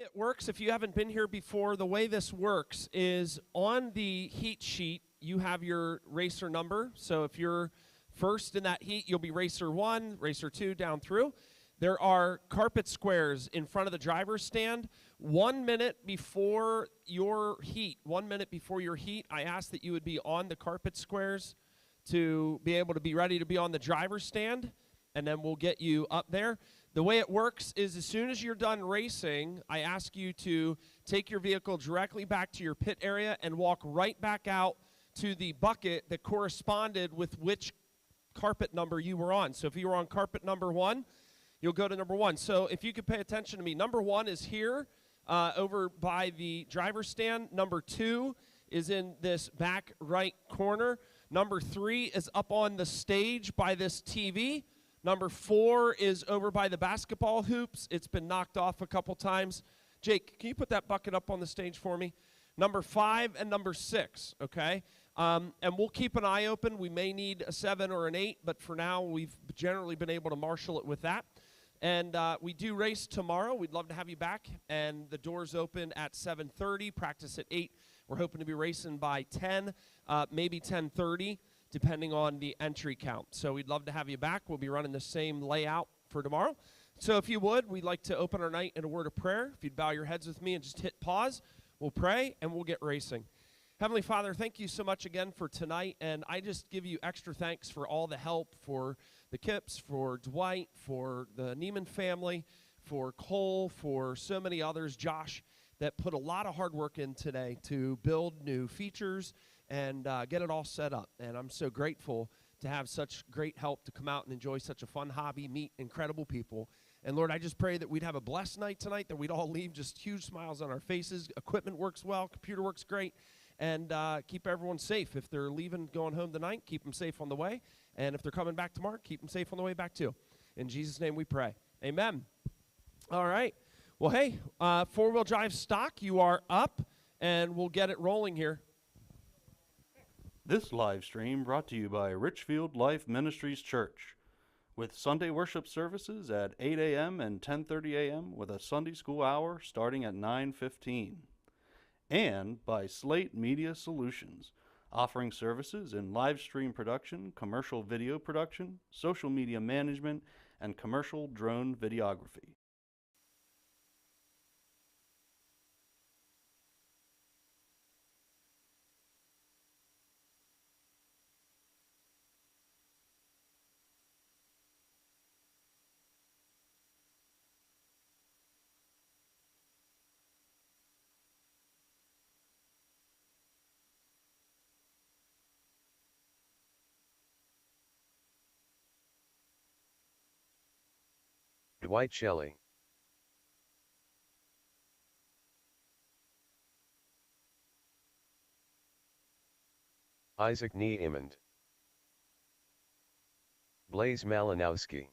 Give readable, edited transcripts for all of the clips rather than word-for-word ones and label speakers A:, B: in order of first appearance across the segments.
A: It works. If you haven't been here before, the way this works is on the heat sheet, you have your racer number. So if you're first in that heat, you'll be racer 1, racer 2, down through. There are carpet squares in front of the driver's stand. 1 minute before your heat, I ask that you would be on the carpet squares to be able to be ready to be on the driver's stand, and then we'll get you up there. The way it works is as soon as you're done racing, I ask you to take your vehicle directly back to your pit area and walk right back out to the bucket that corresponded with which carpet number you were on. So if you were on carpet number 1, you'll go to number 1. So if you could pay attention to me, number 1 is here over by the driver's stand. Number 2 is in this back right corner. Number 3 is up on the stage by this TV. Number 4 is over by the basketball hoops. It's been knocked off a couple times. Jake, can you put that bucket up on the stage for me? Number 5 and number 6, okay? And we'll keep an eye open. We may need a 7 or an 8, but for now, we've generally been able to marshal it with that. And we do race tomorrow. We'd love to have you back. And the doors open at 7:30, practice at 8. We're hoping to be racing by 10, maybe 10:30. Depending on the entry count. So we'd love to have you back. We'll be running the same layout for tomorrow. So if you would, we'd like to open our night in a word of prayer. If you'd bow your heads with me and just hit pause, we'll pray and we'll get racing. Heavenly Father, thank you so much again for tonight, and I just give you extra thanks for all the help, for the Kips, for Dwight, for the Neiman family, for Cole, for so many others, Josh, that put a lot of hard work in today to build new features and get it all set up. And I'm so grateful to have such great help to come out and enjoy such a fun hobby, meet incredible people. And Lord, I just pray that we'd have a blessed night tonight, that we'd all leave just huge smiles on our faces. Equipment works well, computer works great, and keep everyone safe. If they're leaving, going home tonight, keep them safe on the way. And if they're coming back tomorrow, keep them safe on the way back too. In Jesus' name we pray. Amen. All right. Well, hey, four-wheel drive stock, you are up, and we'll get it rolling here.
B: This live stream brought to you by Richfield Life Ministries Church, with Sunday worship services at 8 a.m. and 10:30 a.m. with a Sunday school hour starting at 9:15. And by Slate Media Solutions, offering services in live stream production, commercial video production, social media management, and commercial drone videography.
C: Dwight Shelley. Isaac Niemand. Blaise Malinowski.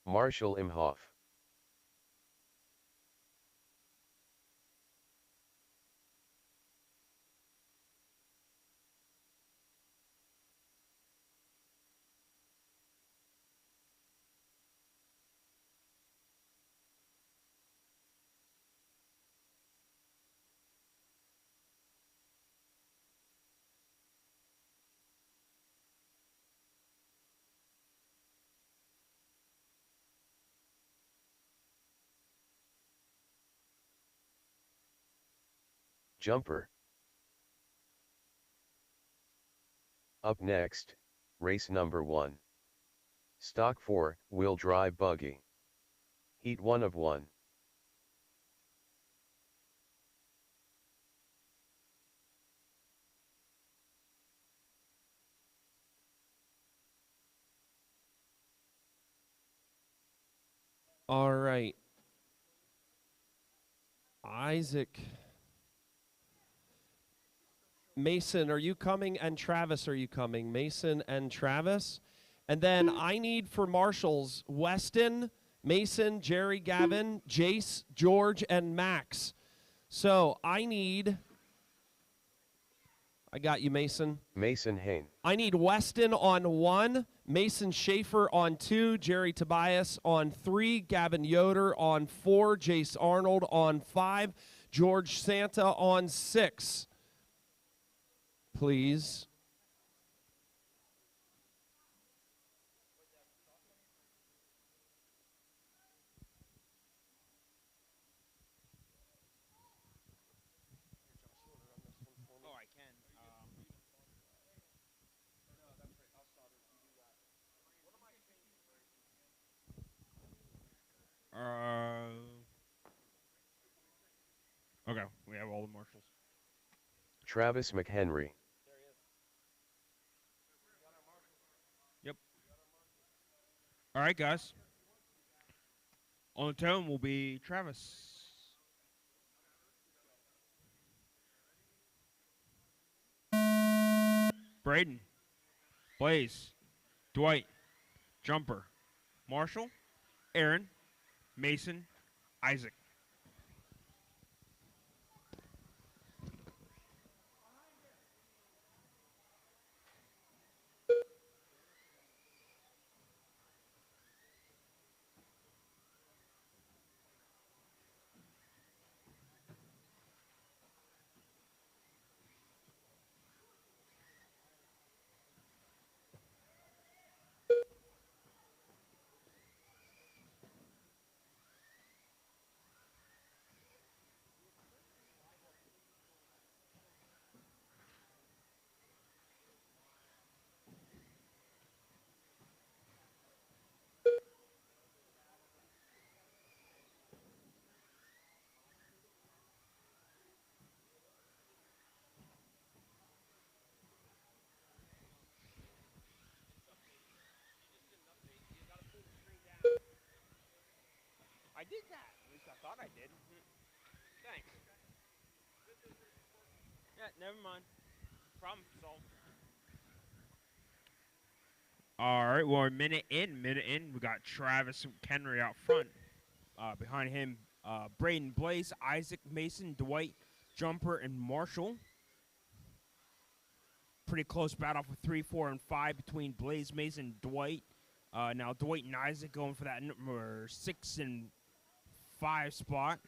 C: Marshall Imhoff. Jumper. Up next, race number 1. Stock 4-wheel drive buggy. Heat 1 of 1.
A: All right. Isaac. Mason, are you coming? And Travis, are you coming? Mason and Travis. And then I need for marshals Weston, Mason, Jerry, Gavin, Jace, George, and Max. So I got you, Mason.
C: Mason Hain.
A: I need Weston on 1, Mason Schaefer on 2, Jerry Tobias on 3, Gavin Yoder on 4, Jace Arnold on 5, George Santa on 6. Please.
D: Oh, I can. Okay, we have all the marshals.
C: Travis McHenry.
D: Yep. All right, guys. On the tone will be Travis. Braden. Blaze. Dwight. Jumper. Marshall. Aaron. Mason. Isaac. I did that. At least I thought I did. Thanks. Yeah, never mind. Problem solved. All right, we're a minute in. We got Travis Henry out front. Behind him, Braden, Blaze, Isaac, Mason, Dwight, Jumper, and Marshall. Pretty close battle for 3, 4, and 5 between Blaze, Mason, Dwight. Now Dwight and Isaac going for that number 6 and 5 spot.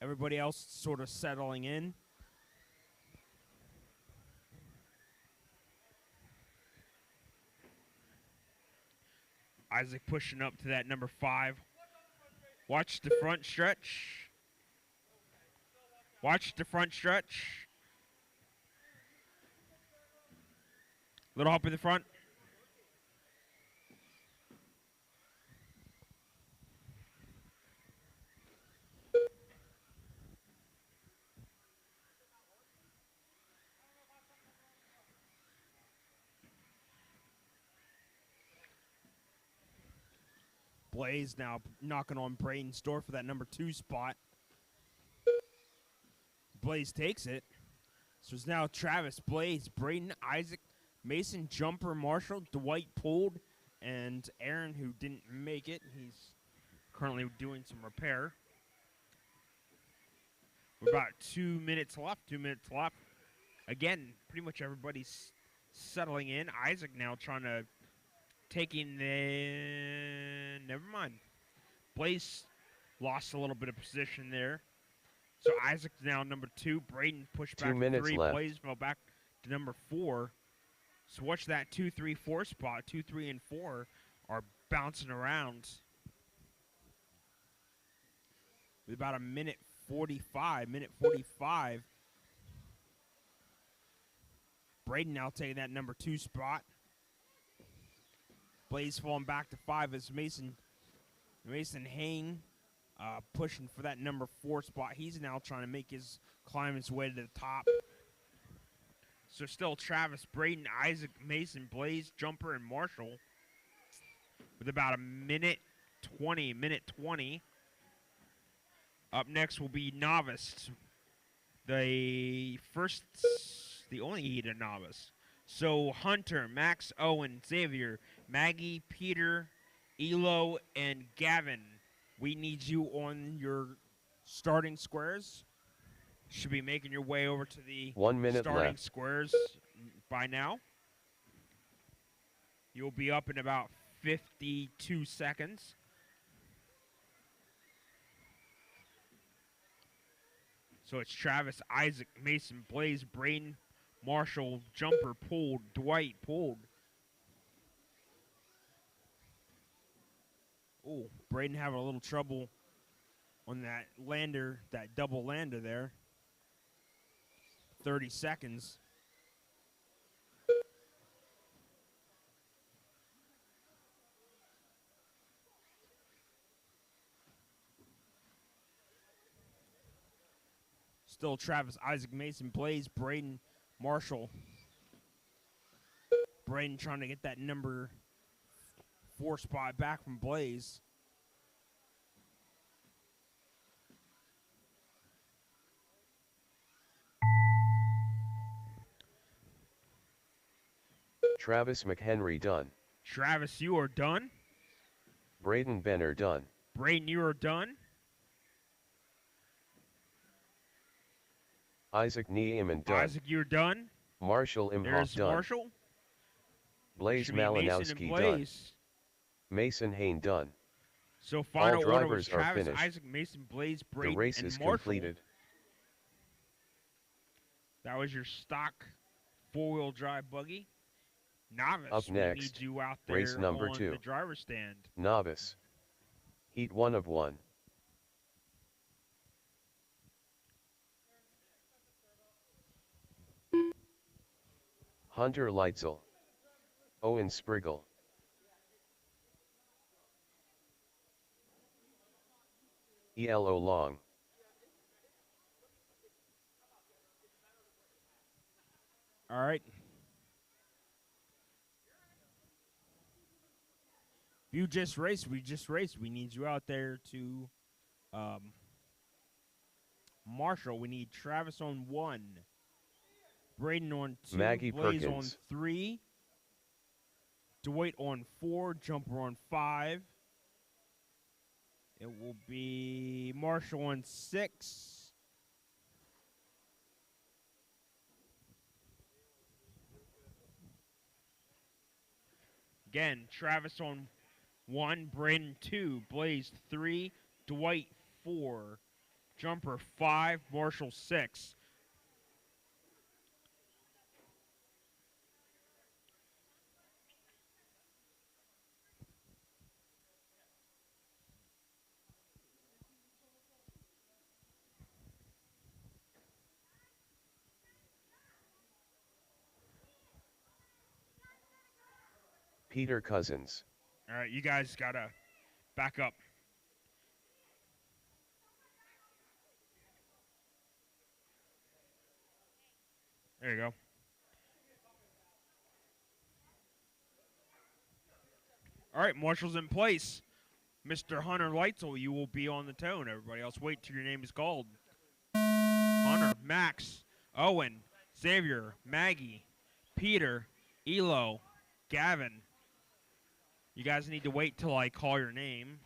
D: Everybody else sort of settling in. Isaac pushing up to that number 5. Watch the front stretch. Watch the front stretch. Little hop in the front. Blaze now knocking on Braden's door for that number 2 spot. Blaze takes it. So it's now Travis, Blaze, Braden, Isaac, Mason, Jumper, Marshall, Dwight pulled, and Aaron, who didn't make it. He's currently doing some repair. We're about 2 minutes left. 2 minutes left. Again, pretty much everybody's settling in. Isaac now trying to take in the... Never mind. Blaze lost a little bit of position there. So Isaac's now number 2. Braden pushed back
C: 2
D: to
C: minutes
D: 3.
C: left.
D: Blaze fell back to number 4. So watch that 2, 3, 4 spot. 2, 3, and 4 are bouncing around. With about a minute 45. Minute 45. Braden now taking that number 2 spot. Blaze falling back to 5 as Mason Hain pushing for that number 4 spot. He's now trying to climb his way to the top. So still Travis, Braden, Isaac, Mason, Blaze, Jumper, and Marshall. with about a minute 20. Up next will be novice. The only heat of novice. So Hunter, Max, Owen, Xavier, Maggie, Peter, Elo, and Gavin. We need you on your starting squares. Should be making your way over to the
C: 1 minute
D: starting
C: left.
D: squares by now. You'll be up in about 52 seconds. So it's Travis, Isaac, Mason, Blaze, Braden, Marshall, Jumper, pulled, Dwight, pulled. Oh, Braden having a little trouble on that lander, that double lander there. 30 seconds. Still Travis, Isaac, Mason, Blaze, Braden, Marshall. Braden trying to get that number 4 spot back from Blaze.
C: Travis McHenry done.
D: Travis, you are done.
C: Braden Benner done.
D: Braden, you are done.
C: Isaac Niemann done.
D: Isaac, you're done.
C: Marshall Imhoff
D: There's
C: done.
D: Marshall.
C: Blaze
D: Should be Mason and
C: Malinowski done.
D: Blaze.
C: Mason Hain done.
D: So final order was
C: drivers are
D: Travis,
C: finished.
D: Isaac, Mason, Blaze, Braden,
C: The race
D: and
C: is
D: Marshall.
C: completed.
D: That was your stock 4-wheel drive buggy. Novice,
C: Up
D: we
C: next,
D: need you out there
C: race number
D: on
C: 2.
D: the driver's stand.
C: Novice. Heat 1 of 1. Hunter Leitzel. Owen Spriggle. ELO Long.
D: All right. You just raced. We just raced. We need you out there to Marshall. We need Travis on 1. Braden on 2.
C: Maggie
D: Blaze on
C: Perkins.
D: 3. Dwight on 4. Jumper on 5. It will be Marshall on 6. Again, Travis on 1, Braden 2, Blaze 3, Dwight 4, Jumper 5, Marshall 6.
C: Peter Cousins.
D: All right, you guys got to back up. There you go. All right, Marshall's in place. Mr. Hunter Leitzel, you will be on the tone. Everybody else, wait till your name is called. Hunter, Max, Owen, Xavier, Maggie, Peter, Elo, Gavin. You guys need to wait till I call your name.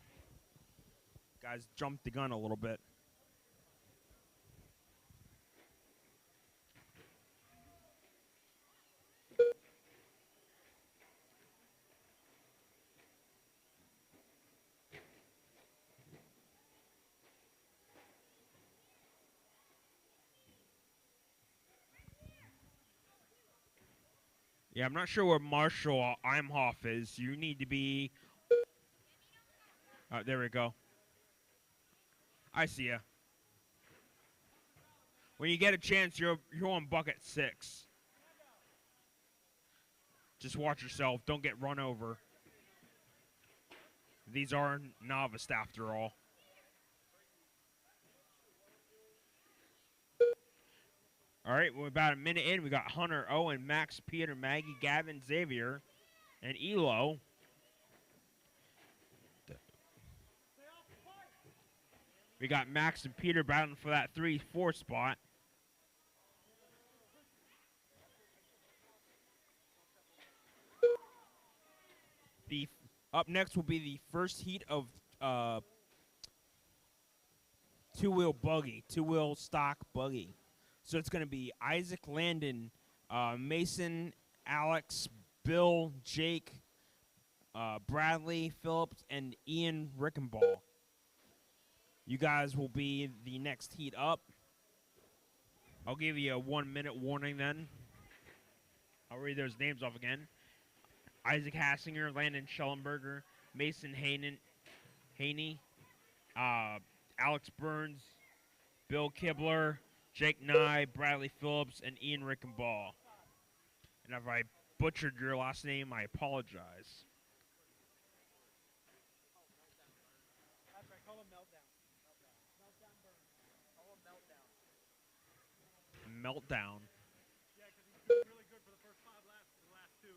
D: Guys jumped the gun a little bit. Yeah, I'm not sure where Marshall Imhoff is. You need to be... there we go. I see ya. When you get a chance, you're on bucket 6. Just watch yourself. Don't get run over. These are novice after all. All right, we're about a minute in. We got Hunter, Owen, Max, Peter, Maggie, Gavin, Xavier, and Elo. We got Max and Peter battling for that 3-4 spot. Up next will be the first heat of two-wheel buggy, two-wheel stock buggy. So it's going to be Isaac, Landon, Mason, Alex, Bill, Jake, Bradley, Phillips, and Ian Rickenball. You guys will be the next heat up. I'll give you a 1-minute warning then. I'll read those names off again. Isaac Hassinger, Landon Schellenberger, Mason Haney, Alex Burns, Bill Kibler, Jake Nye, Bradley Phillips, and Ian Rickenball. And if I butchered your last name, I apologize.
E: That's right, call him Meltdown. Meltdown Burns. Call him Meltdown.
D: Meltdown.
E: Yeah, because he's doing really good for the first 5 laps and the last 2.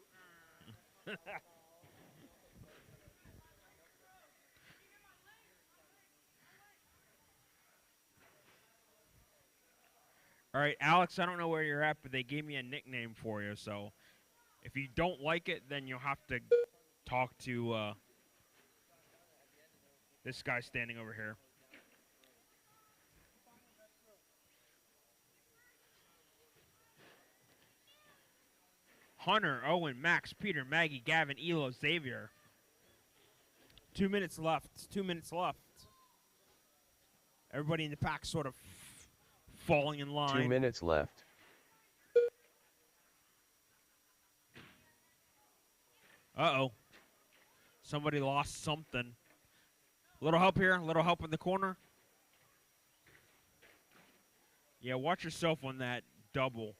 D: All right, Alex, I don't know where you're at, but they gave me a nickname for you. So if you don't like it, then you'll have to talk to this guy standing over here. Hunter, Owen, Max, Peter, Maggie, Gavin, Elo, Xavier. 2 minutes left. 2 minutes left. Everybody in the pack sort of falling in line.
C: 2 minutes left.
D: Uh-oh. Somebody lost something. Little help here. Little help in the corner. Yeah, watch yourself on that double.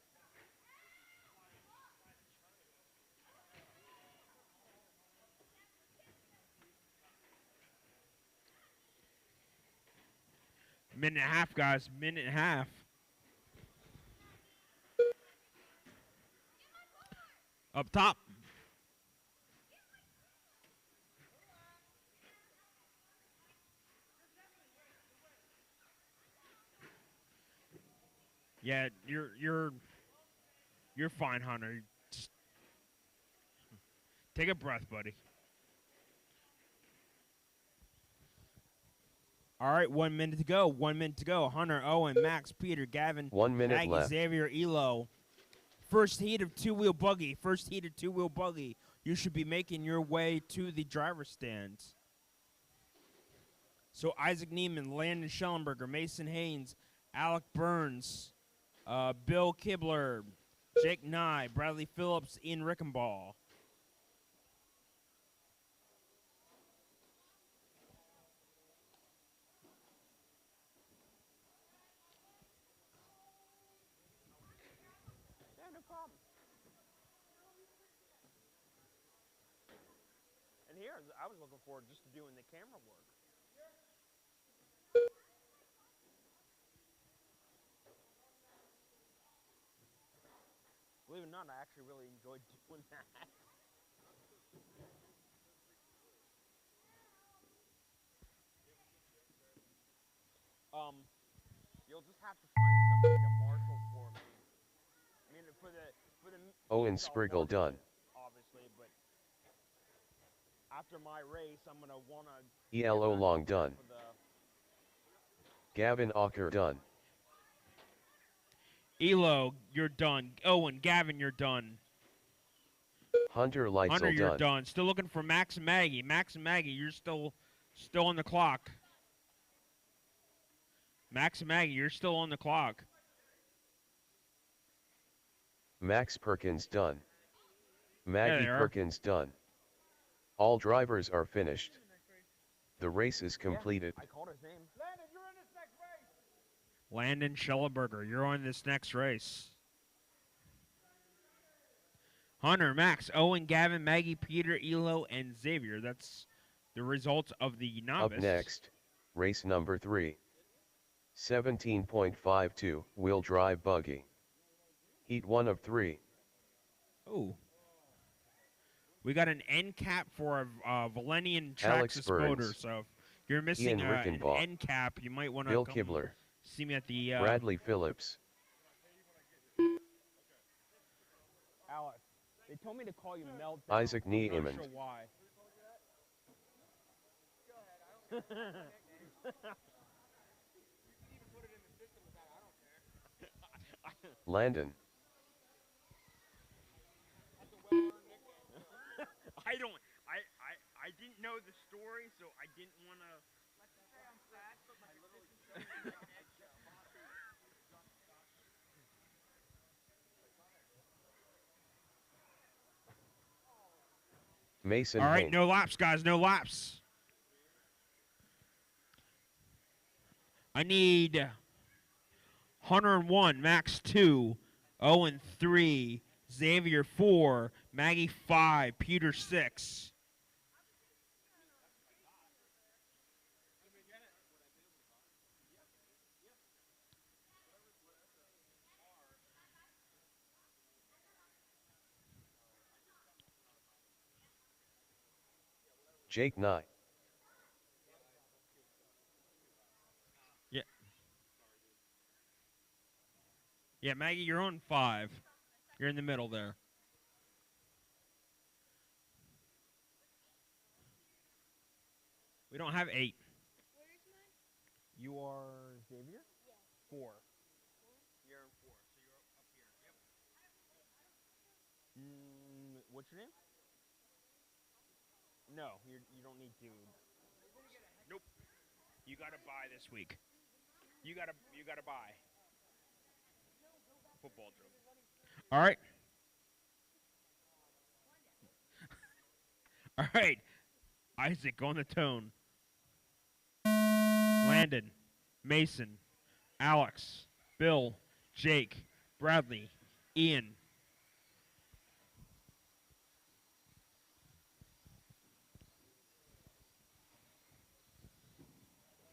D: Minute and a half, guys. Minute and a half. Up top. Yeah, you're fine, Hunter. Just take a breath, buddy. All right, 1 minute to go. 1 minute to go. Hunter, Owen, Max, Peter, Gavin,
C: 1 minute
D: Maggie,
C: left.
D: Xavier, Elo. First heat of two-wheel buggy. First heat of two-wheel buggy. You should be making your way to the driver's stands. So Isaac Neiman, Landon Schellenberger, Mason Haynes, Alec Burns, Bill Kibler, Jake Nye, Bradley Phillips, Ian Rickenball.
A: Yeah, no problem. And here, I was looking forward just to doing the camera work. Believe it or not, I actually really enjoyed doing that. You'll just have to find somebody to marshal for me. I mean, for the
C: Owen
A: install
C: Spriggle
A: part of
C: done.
A: it, obviously, but after my race, I'm gonna wanna
C: ELO
A: get
C: long
A: back
C: done.
A: for the
C: Gavin Ocker done.
D: Elo, you're done. Owen, Gavin, you're done.
C: Hunter
D: Hunter,
C: Leitzel
D: you're
C: done.
D: done. Still looking for Max and Maggie. Max and Maggie, you're still on the clock. Max and Maggie, you're still on the clock.
C: Max Perkins done. Maggie
D: they are.
C: Perkins done. All drivers are finished. The race is completed.
A: I called his name.
E: Landon, you're in this next race.
D: Landon Schellenberger, you're on this next race. Hunter, Max, Owen, Gavin, Maggie, Peter, Elo, and Xavier. That's the results of the novice.
C: Up next, race number 3. 17.52 wheel drive buggy. Heat 1 of 3.
D: Oh. We got an end cap for a Valenian Traxxas
C: Burns.
D: motor, so You're missing
C: Ian
D: an
C: Rickenbaugh.
D: end cap. You might want to
C: Bill
D: come
C: Kibler.
D: see me at the.
C: Bradley Phillips.
E: Alex, they told me to call you Meltdown.
C: Isaac
E: I'm not
C: Niemand.
E: sure why.
C: Landon.
D: I didn't know the story, so I didn't want to.
C: Mason
D: All right,
C: Hank.
D: no laps, guys. No laps. I need Hunter and 1, Max 2, Owen 3, Xavier 4, Maggie 5, Peter 6.
C: Jake Nye.
D: Yeah, Maggie, you're on 5. You're in the middle there. We don't have 8.
F: Where's mine?
D: You are Xavier?
F: Yeah.
D: 4. You're in 4, so you're up here. Yep. What's your name? No, you don't need to. Nope. You gotta buy this week. You gotta buy. Football drill. All right. All right. Isaac on the tone. Landon, Mason, Alex, Bill, Jake, Bradley, Ian.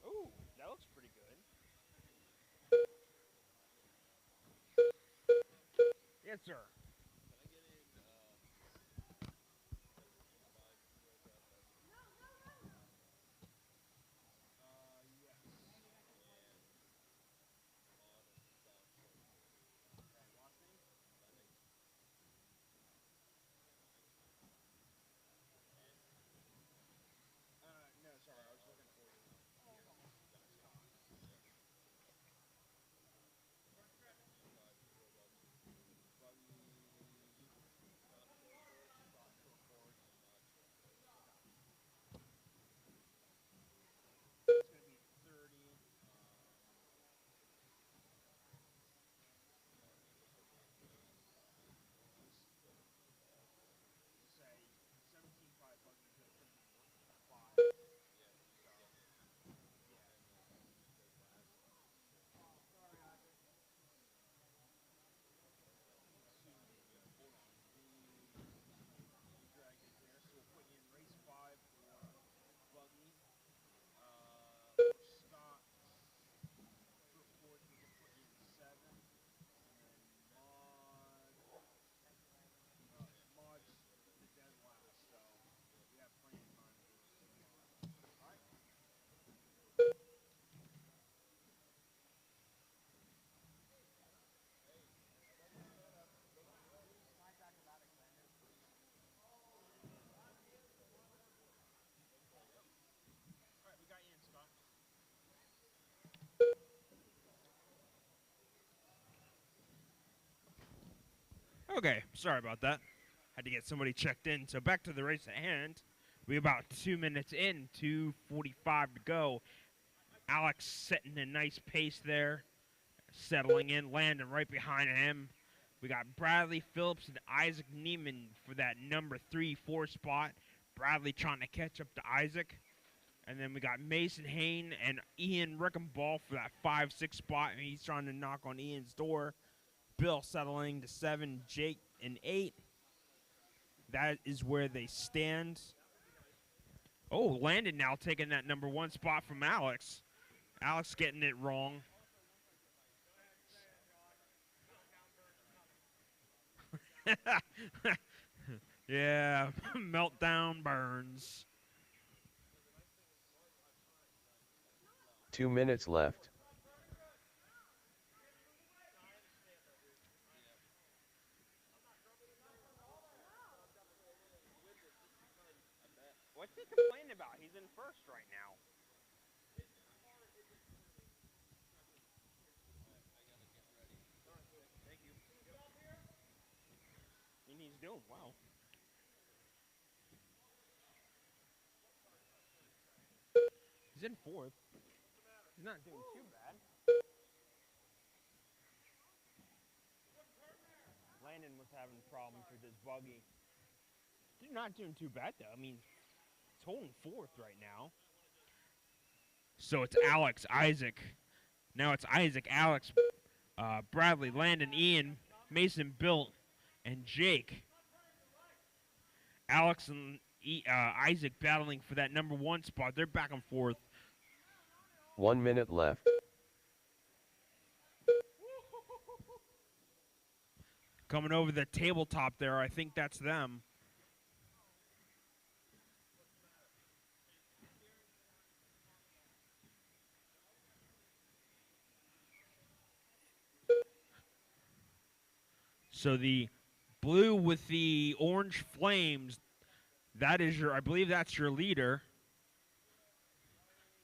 D: Ooh, that looks pretty good. Yes, sir. No, sorry, I was looking for you. It's gonna be 30. Say 17,500 because it's gonna be 5. Drag it there, so we'll put you in race 5 for buggy. For Scott, for fourth, we can put you in 7. And then Mod's the dead last, so we have plenty of time to do Mod. Alright. Alright, we got you in, Scott. Okay, sorry about that. Had to get somebody checked in. So back to the race at hand. We about 2 minutes in, 2:45 to go. Alex setting a nice pace there, settling in, landing right behind him. We got Bradley Phillips and Isaac Neiman for that number 3-4 spot. Bradley trying to catch up to Isaac. And then we got Mason Hain and Ian Rickenbaugh for that 5-6 spot. And he's trying to knock on Ian's door. Bill settling to 7, Jake and 8. That is where they stand. Oh, Landon now taking that number 1 spot from Alex. Alex getting it wrong. Yeah, meltdown burns.
C: 2 minutes left.
D: What's he complaining about? He's in first right now. Thank you. And he's doing well. He's in fourth. He's not doing too bad. Landon was having problems with his buggy. He's not doing too bad though. I mean, he's holding fourth right now. So it's Alex, Isaac. Now it's Isaac, Alex, Bradley, Landon, Ian, Mason, Bill, and Jake. Alex and Isaac battling for that number 1 spot. They're back and forth.
C: 1 minute left.
D: Coming over the tabletop there, I think that's them. So the blue with the orange flames, that is your, I believe that's your leader.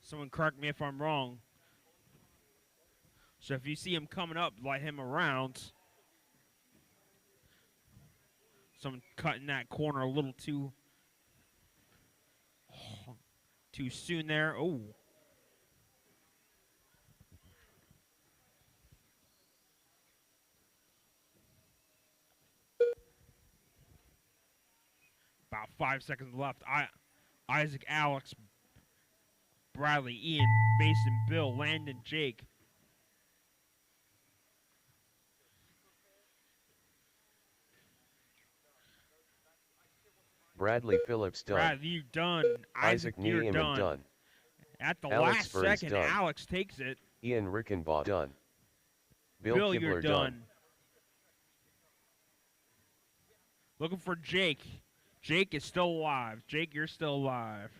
D: Someone correct me if I'm wrong. So if you see him coming up, light him around. Someone cutting that corner a little too soon there. Oh. About 5 seconds left. Isaac, Alex, Bradley, Ian, Mason, Bill, Landon, Jake.
C: Bradley Phillips done.
D: Bradley, you done.
C: Isaac
D: you're
C: Niemann done.
D: At the
C: Alex
D: last
C: Burns
D: second,
C: done.
D: Alex takes it.
C: Ian Rickenbaugh done. Bill Kibler
D: you're done. Looking for Jake. Jake is still alive. Jake, you're still alive.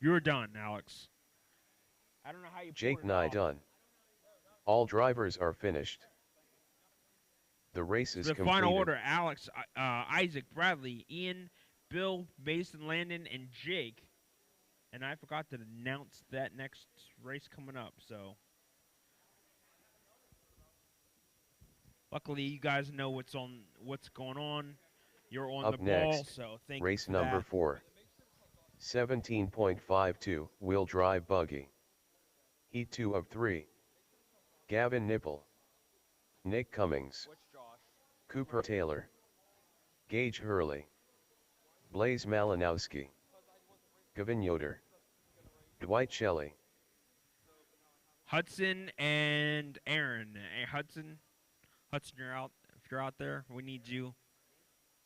D: You're done, Alex. I don't know how you
C: Jake
D: pulled it
C: Nye
D: off.
C: done. All drivers are finished. The race is
D: The
C: completed.
D: final order: Alex, Isaac, Bradley, Ian, Bill, Mason, Landon, and Jake. And I forgot to announce that next race coming up. So, luckily, you guys know what's going on. You're on
C: Up
D: the ball,
C: next,
D: so thank
C: race
D: you for
C: number
D: that.
C: 4. 17.52 wheel drive buggy. Heat 2 of 3. Gavin Nipple, Nick Cummings, Cooper Taylor, Gage Hurley, Blaze Malinowski, Gavin Yoder, Dwight Shelley,
D: Hudson and Aaron. Hey, Hudson, you're out. If you're out there, we need you.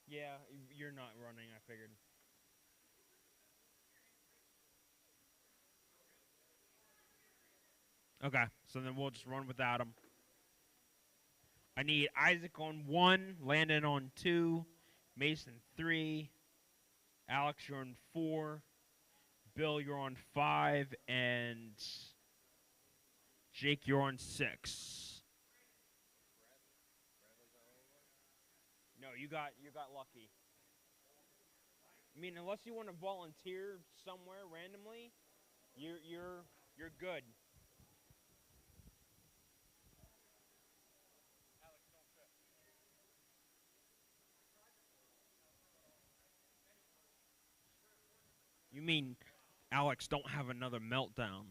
D: Yeah, you're not running. I figured. Okay, so then we'll just run without him. I need Isaac on 1, Landon on 2, Mason 3, Alex, you're on 4, Bill, you're on 5, and Jake, you're on 6. No, you got lucky. I mean, unless you want to volunteer somewhere randomly, you're good. You mean Alex don't have another meltdown?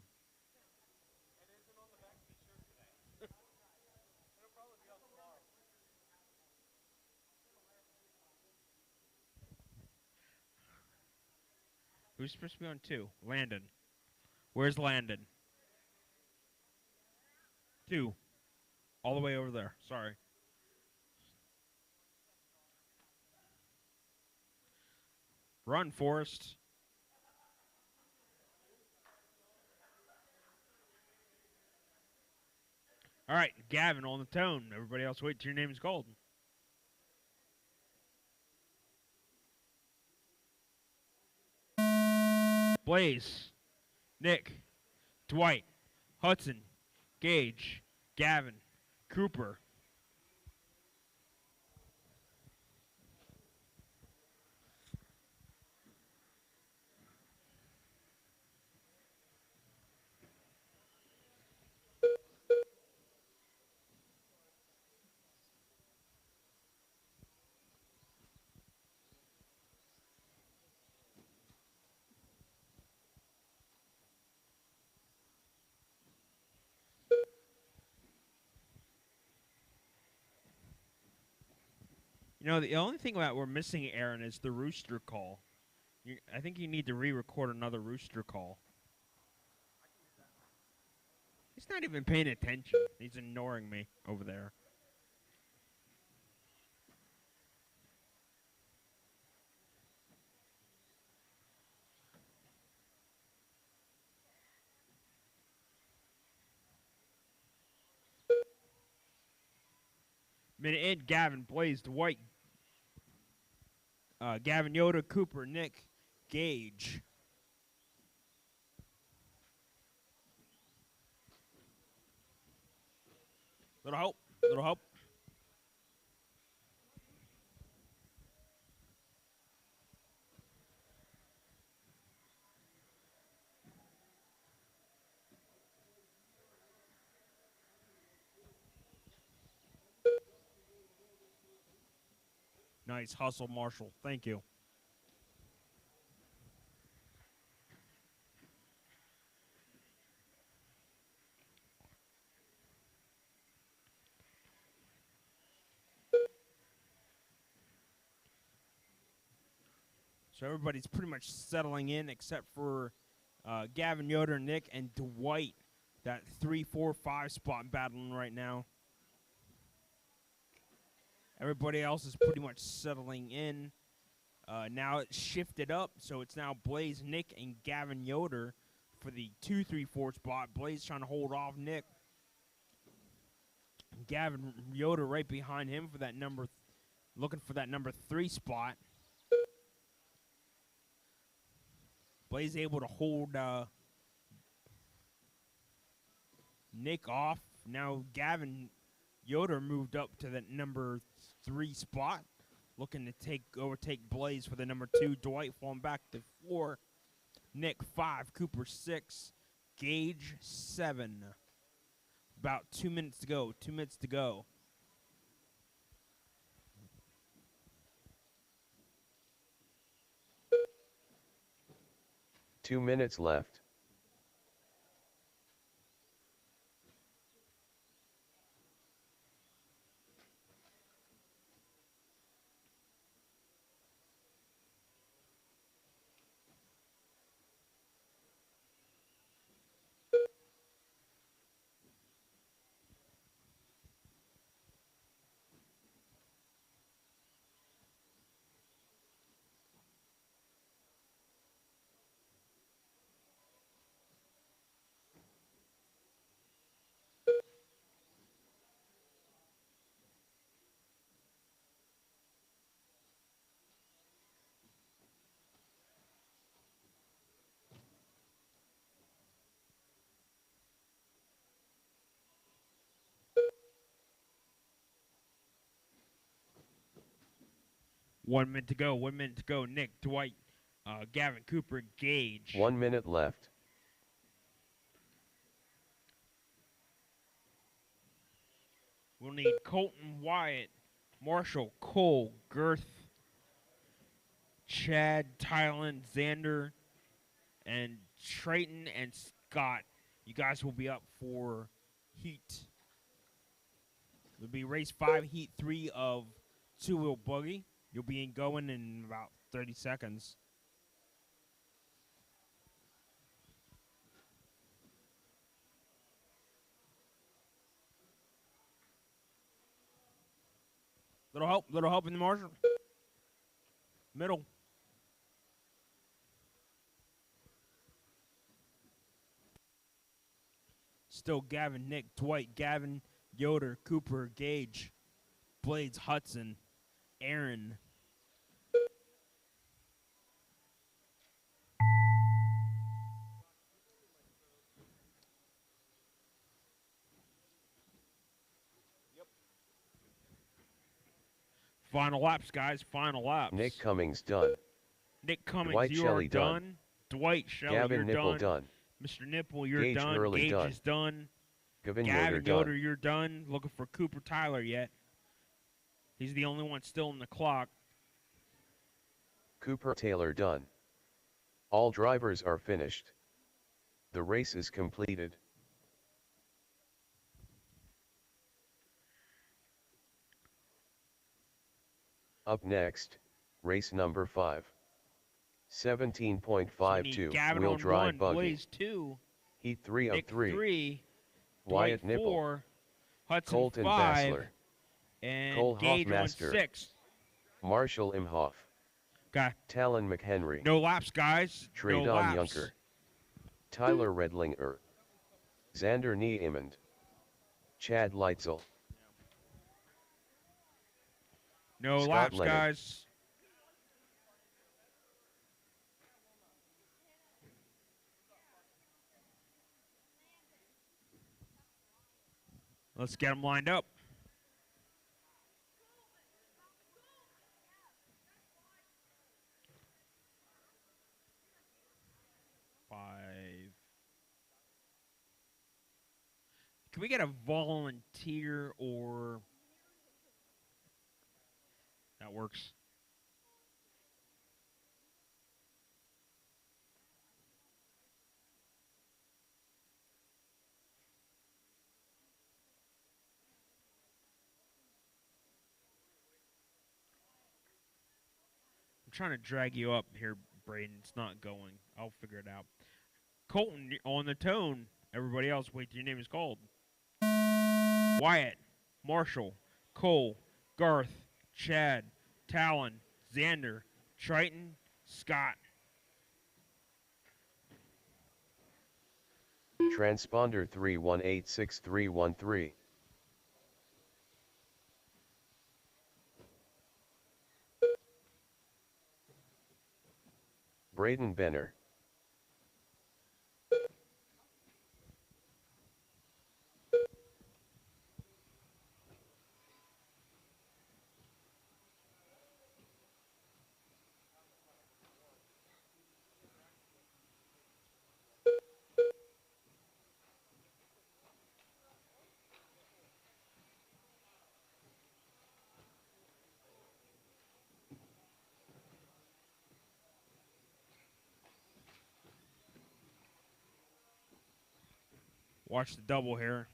D: Who's supposed to be on 2? Landon. Where's Landon? 2. All the way over there. Sorry. Run, Forrest. All right, Gavin on the tone. Everybody else wait till your name is called. Blaze. Nick. Dwight, Hudson, Gage, Gavin, Cooper. You know, the only thing that we're missing, Aaron, is the rooster call. I think you need to re-record another rooster call. He's not even paying attention. He's ignoring me over there. Minute in, Gavin, Blaze, Dwight, Gavin, Yoda, Cooper, Nick, Gage. Little help, little help. Nice hustle, Marshall. Thank you. So everybody's pretty much settling in except for Gavin, Yoder, Nick, and Dwight. That 3, 4, 5 spot battling right now. Everybody else is pretty much settling in. Now it's shifted up, so it's now Blaze, Nick, and Gavin Yoder for the 2, 3, 4 spot. Blaze trying to hold off Nick. Gavin Yoder right behind him for that number, looking for that number 3 spot. Blaze able to hold Nick off. Now Gavin Yoder moved up to that number 3 spot, looking to overtake Blaze for the number 2. Dwight falling back to 4. Nick 5. Cooper 6. Gage 7. About 2 minutes to go. 2 minutes to go.
C: Two minutes left.
D: One minute to go. 1 minute to go. Nick, Dwight, Gavin, Cooper, Gage.
C: 1 minute left.
D: We'll need Colton, Wyatt, Marshall, Cole, Girth, Chad, Tylen, Xander, and Trayton and Scott. You guys will be up for Heat. It'll be race 5, Heat 3 of two-wheel buggy. You'll be going in about 30 seconds. Little help in the margin. Middle. Still Gavin, Nick, Dwight, Gavin, Yoder, Cooper, Gage, Blades, Hudson, Aaron. Final laps, guys. Final laps.
C: Nick Cummings done.
D: Nick Cummings,
C: Dwight
D: you
C: Shelley
D: are
C: done.
D: done. Dwight Shelley,
C: Gavin
D: you're
C: Nipple
D: done.
C: done.
D: Mr. Nipple, you're
C: Gage
D: done.
C: Early
D: Gage
C: done.
D: is done.
C: Gavin
D: Gavin
C: Yoder
D: Yoder,
C: done.
D: you're done. Looking for Cooper Tyler yet. He's the only one still in the clock.
C: Cooper Taylor done. All drivers are finished. The race is completed. Up next, race number 5.
D: So we need
C: 17.52
D: Gavin
C: wheel
D: on
C: drive
D: 1,
C: buggy.
D: Blaze 2,
C: Heat 3 of
D: Nick
C: 3.
D: 3,
C: Wyatt
D: Dwight
C: Nipple.
D: 4, Hudson
C: Colton
D: 5,
C: Bassler.
D: and
C: Cole
D: Gage on
C: Hoffmaster.
D: 6.
C: Marshall Imhoff.
D: Got
C: Talon McHenry.
D: no laps, guys. No
C: Traydon
D: laps.
C: Yunker. Tyler Redlinger. Xander Niemond. Chad Leitzel.
D: No
C: Scott
D: laps,
C: Leonard.
D: guys. Let's get them lined up. Can we get a volunteer or... That works. I'm trying to drag you up here, Braden. It's not going. I'll figure it out. Colton on the tone. Everybody else, wait till your name is called. Wyatt, Marshall, Cole, Garth, Chad, Talon, Xander, Triton, Scott.
C: Transponder 3186313. Braden Benner.
D: Watch the double here.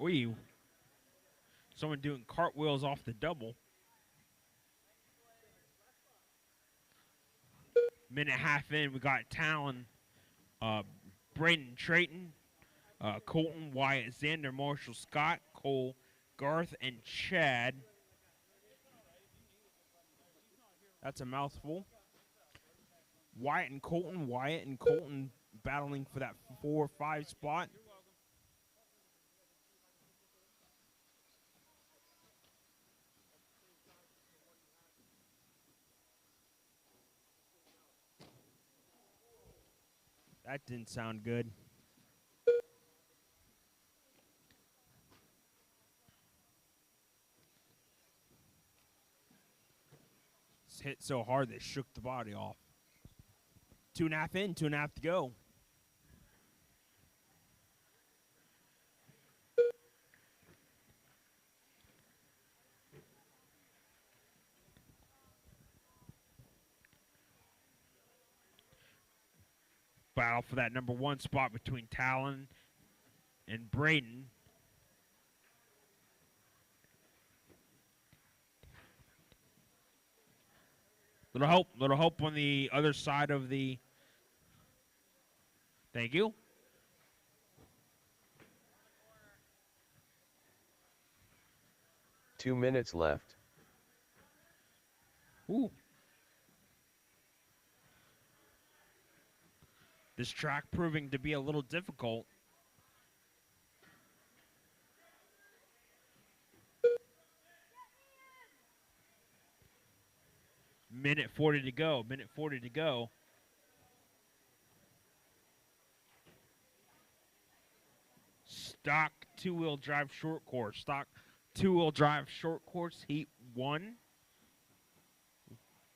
D: Ooh. Someone doing cartwheels off the double. Minute half in, we got Talon, Braden Trayton, Colton, Wyatt, Xander, Marshall, Scott, Cole, Garth, and Chad. That's a mouthful. Wyatt and Colton battling for that 4 or 5 spot. That didn't sound good. It's hit so hard they shook the body off. 2.5 in, 2.5 to go. Battle for that number 1 spot between Talon and Braden. Little help on the other side of the... Thank you.
C: Two minutes left.
D: Ooh. This track proving to be a little difficult. Minute 40 to go. Minute 40 to go. Stock two-wheel drive short course. Stock two-wheel drive short course heat 1.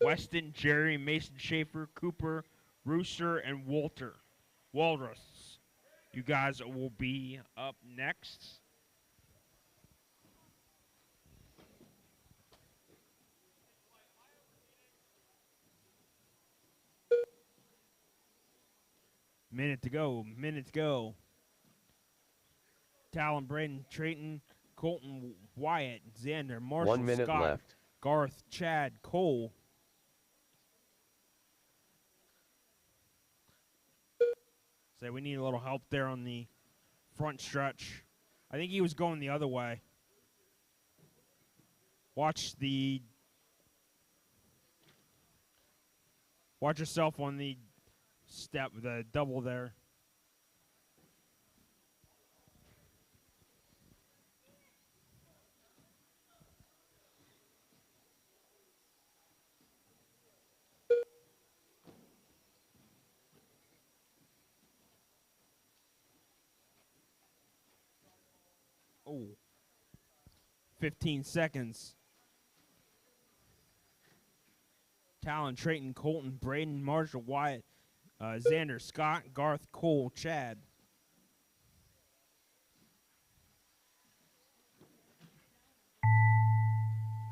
D: Weston, Jerry, Mason, Schaefer, Cooper, Rooster, and Walrus. You guys will be up next. Minute to go. Minute to go. Talon, Braden, Trayton, Colton, Wyatt, Xander, Marshall,
C: 1 minute
D: Scott,
C: left.
D: Garth, Chad, Cole. So we need a little help there on the front stretch. I think he was going the other way. Watch yourself on the step, the double there. Oh, 15 seconds. Talon, Trayton, Colton, Braden, Marshall, Wyatt, Xander, Scott, Garth, Cole, Chad.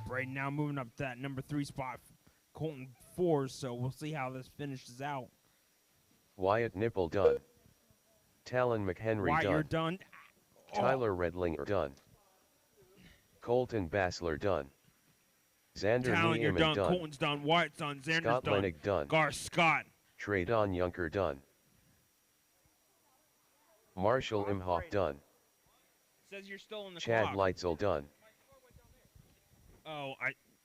D: Braden now moving up to that number 3 spot. Colton 4, so we'll see how this finishes out.
C: Wyatt Nipple done. Talon McHenry
D: Wyatt,
C: done.
D: you're done.
C: Tyler Redlinger done. Colton Bassler done. Xander
D: Talon, you're
C: Niemann
D: done. Colton's done. Wyatt's done. Xander's
C: Scott
D: done.
C: Lennick done.
D: Garth, Scott.
C: Traydon Yunker done. Marshall Imhoff done.
D: Says you're still in the
C: Chad
D: clock.
C: Leitzel done.
D: Oh,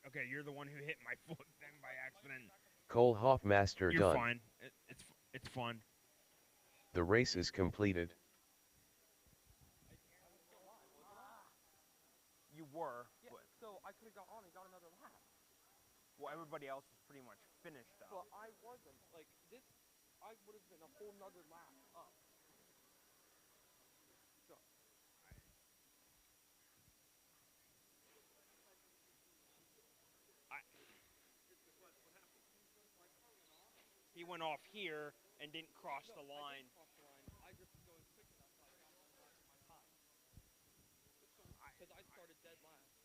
D: okay, you're the one who hit my foot then by accident.
C: Cole Hoffmaster
D: You're
C: done.
D: fine. It's fun.
C: The race is completed.
D: You were.
E: Yeah,
D: But,
E: so I could have got on and got another lap.
D: well, everybody else is pretty much finished though.
E: But I wasn't. Like, this, I would have been a whole nother lap up. So,
D: He went off here and didn't cross the line.
E: cross the line. I just was going quick enough so I got my time. Because I started dead last.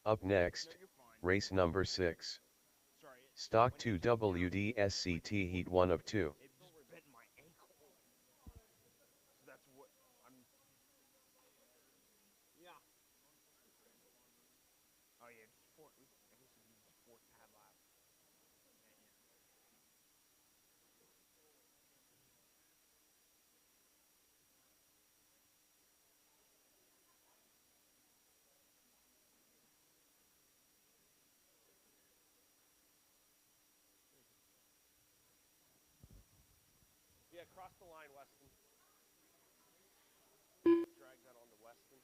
C: Up next,
D: No, you're fine.
C: race number 6.
D: Sorry,
C: Stock 2 WDSCT Heat 1 of 2.
D: it just bent my ankle. So that's what I'm.
E: Yeah.
D: Oh yeah, it's four. I guess it was fourth pad lap.
A: Yeah, cross the line, Weston. Drag that onto Weston.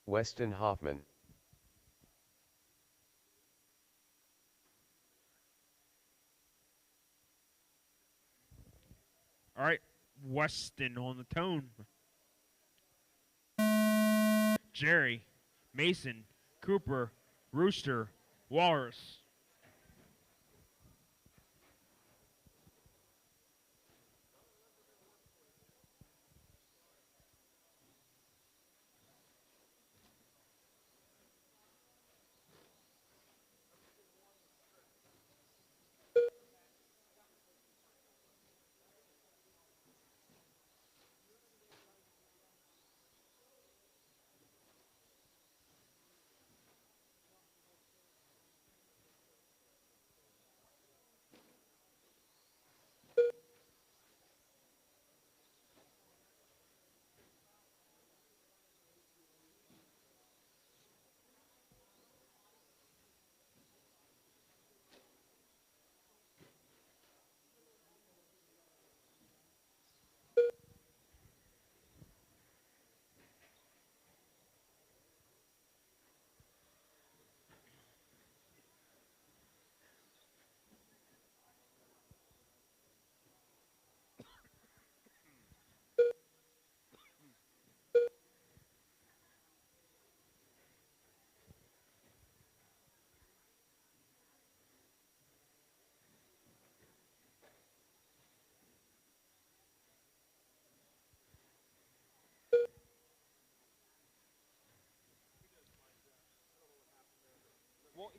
C: Weston Hoffman.
D: All right, Weston on the tone. Jerry, Mason, Cooper, Rooster, Walrus.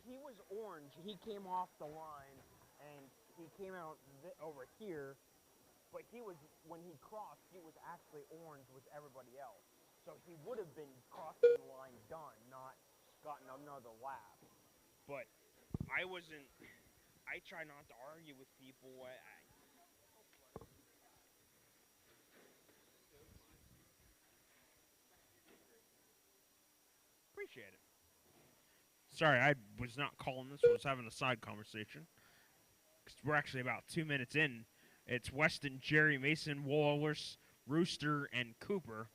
F: he was orange. He came off the line, and he came out over here. But he was, when he crossed, he was actually orange with everybody else. So he would have been crossing the line done, not gotten another lap.
D: But I wasn't. I try not to argue with people. Appreciate it. Sorry, I was not calling this. I was having a side conversation. 'Cause we're actually about 2 minutes in. It's Weston, Jerry, Mason, Wallace, Rooster, and Cooper.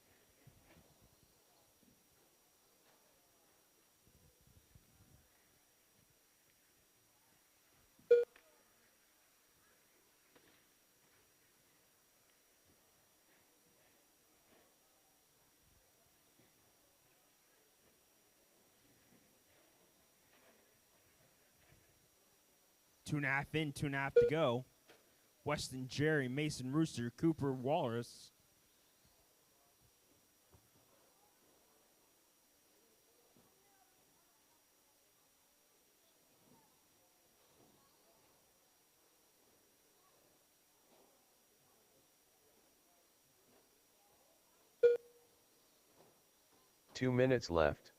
D: Two and a half in, 2.5 to go. Weston, Jerry, Mason, Rooster, Cooper, Walrus.
C: Two minutes left.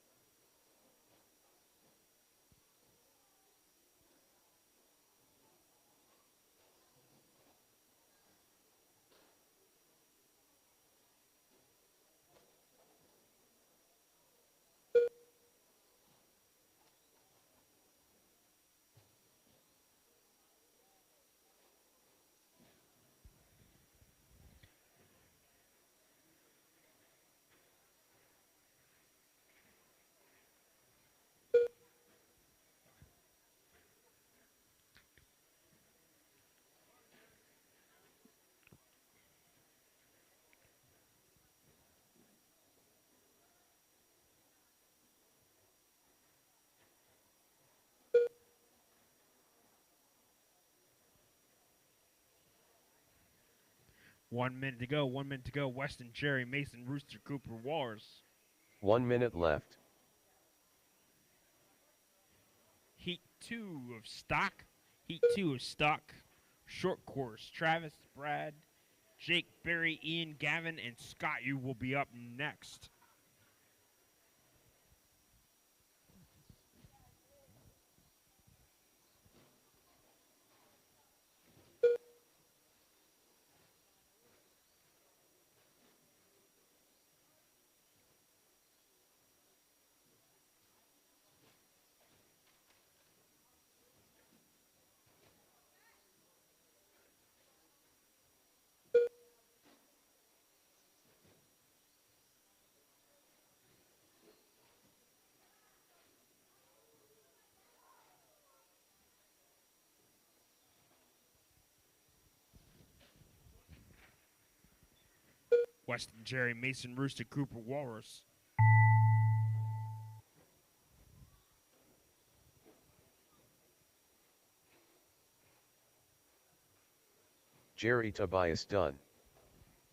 D: One minute to go. 1 minute to go. Weston, Jerry, Mason, Rooster, Cooper, Walrus.
C: 1 minute left.
D: Heat 2 of stock. Heat 2 of stock. Short course. Travis, Brad, Jake, Barry, Ian, Gavin, and Scott. You will be up next. Weston, Jerry, Mason, Rooster, Cooper, Walrus.
C: Jerry Tobias done.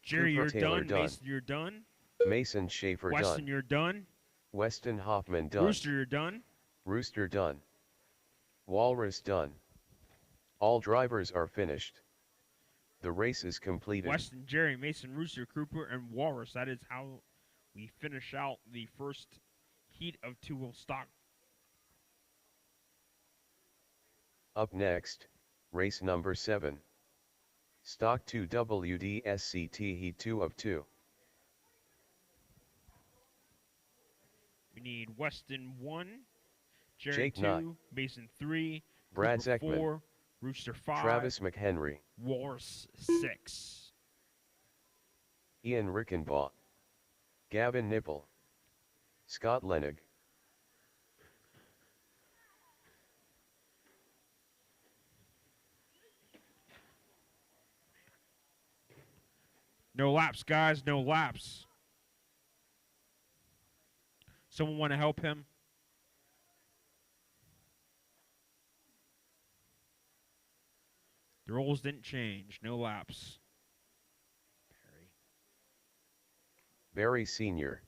D: Jerry,
C: Cooper
D: you're
C: Taylor
D: done.
C: done.
D: Mason, you're done.
C: Mason Schaefer
D: Weston,
C: done.
D: you're done.
C: Weston Hoffman done.
D: Rooster, you're done.
C: Rooster done. Walrus done. All drivers are finished. The race is completed.
D: Weston, Jerry, Mason, Rooster, Cooper, and Walrus. That is how we finish out the first heat of two-wheel stock.
C: Up next, race number 7. Stock 2 WDSCT Heat 2 of 2.
D: We need Weston 1, Jerry
C: Jake
D: 2,
C: Knott.
D: Mason 3,
C: Brad
D: Cooper
C: Zeckman.
D: 4, Rooster 5,
C: Travis McHenry.
D: Walrus 6.
C: Ian Rickenbaugh. Gavin Nipple. Scott Lenig.
D: No laps, guys, no laps. Someone want to help him? The rules didn't change. No laps.
C: Barry Sr.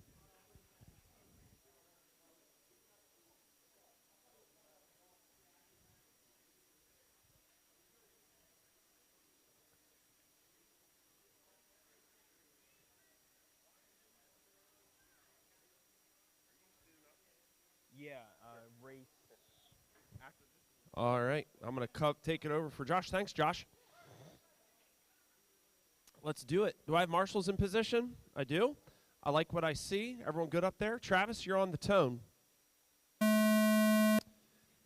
A: All right, I'm going to take it over for Josh. Thanks, Josh. Let's do it. Do I have marshals in position? I do. I like what I see. Everyone good up there? Travis, you're on the tone.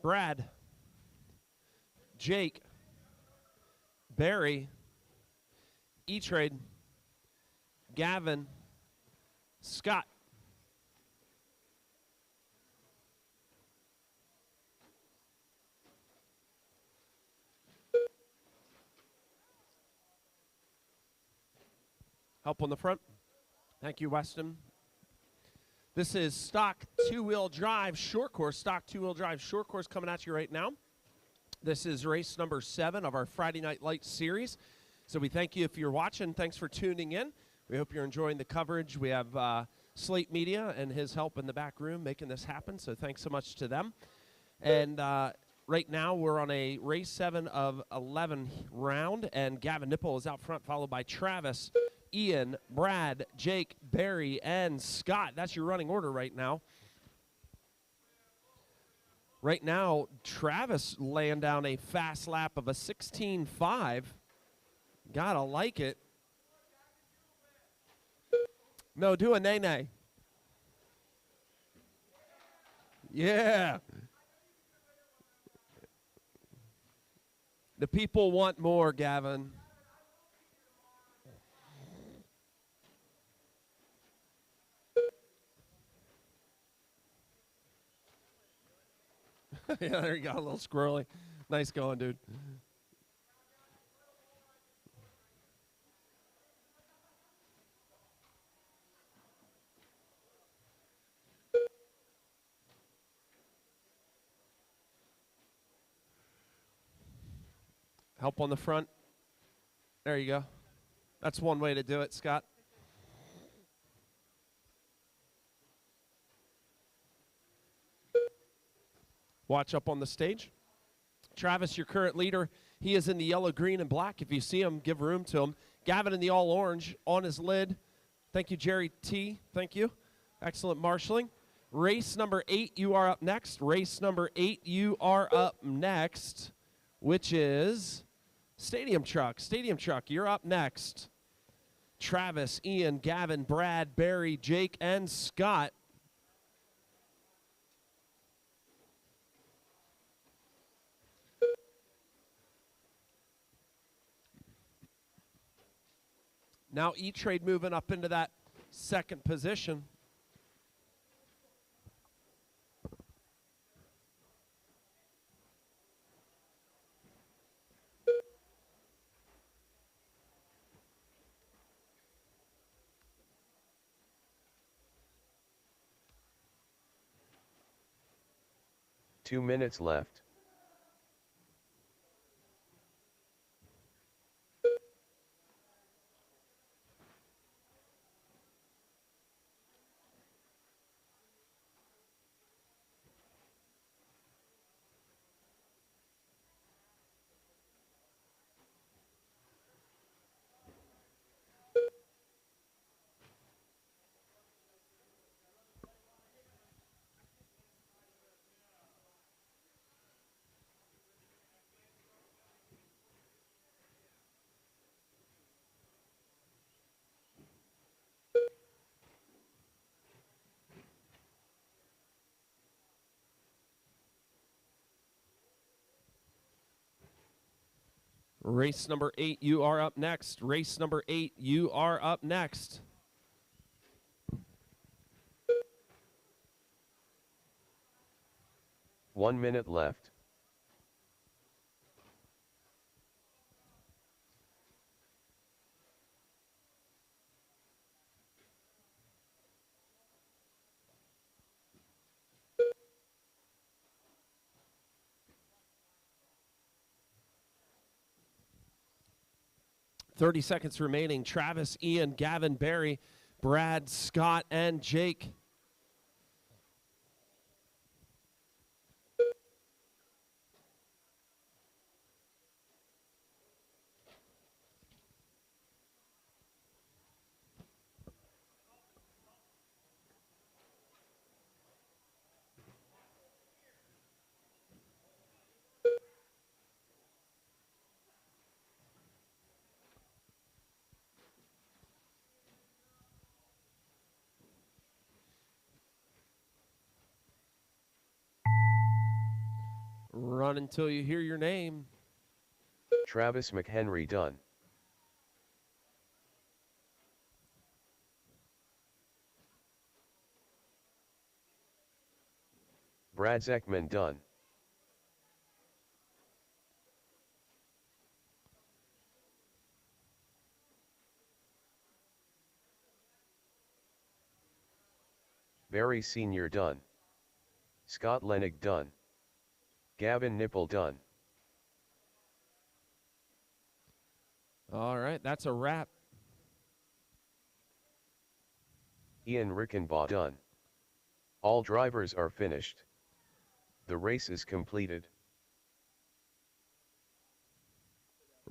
A: Brad. Jake. Barry. E-Trade. Gavin. Scott. Help on the front. Thank you, Weston. This is stock two-wheel drive short course. Stock two-wheel drive short course coming at you right now. This is race number 7 of our Friday Night Lights series. So we thank you if you're watching. Thanks for tuning in. We hope you're enjoying the coverage. We have Slate Media and his help in the back room making this happen. So thanks so much to them. And right now we're on a race 7 of 11 round, and Gavin Nipple is out front, followed by Travis, Ian, Brad, Jake, Barry, and Scott. That's your running order right now. Right now, Travis laying down a fast lap of a 16.5. Gotta like it. No, do a nay-nay. Yeah. The people want more, Gavin. Yeah, there you go, a little squirrely. Nice going, dude. Help on the front. There you go. That's one way to do it, Scott. Watch up on the stage. Travis, your current leader, he is in the yellow, green, and black. If you see him, give room to him. Gavin in the all orange on his lid. Thank you, Jerry T. Thank you. Excellent marshaling. Race number 8, you are up next. Race number 8, you are up next, which is Stadium Truck. Stadium Truck, you're up next. Travis, Ian, Gavin, Brad, Barry, Jake, and Scott. Now E-Trade moving up into that second position.
C: Two minutes left.
A: Race number 8, you are up next. Race number 8, you are up next.
C: One minute left.
A: .30 seconds remaining. Travis, Ian, Gavin, Barry, Brad, Scott, and Jake. Run until you hear your name.
C: Travis McHenry done. Brad Zeckman done. Barry Sr. done. Scott Lennig done. Gavin Nipple done.
A: All right, that's a wrap.
C: Ian Rickenbaugh done. All drivers are finished. The race is completed.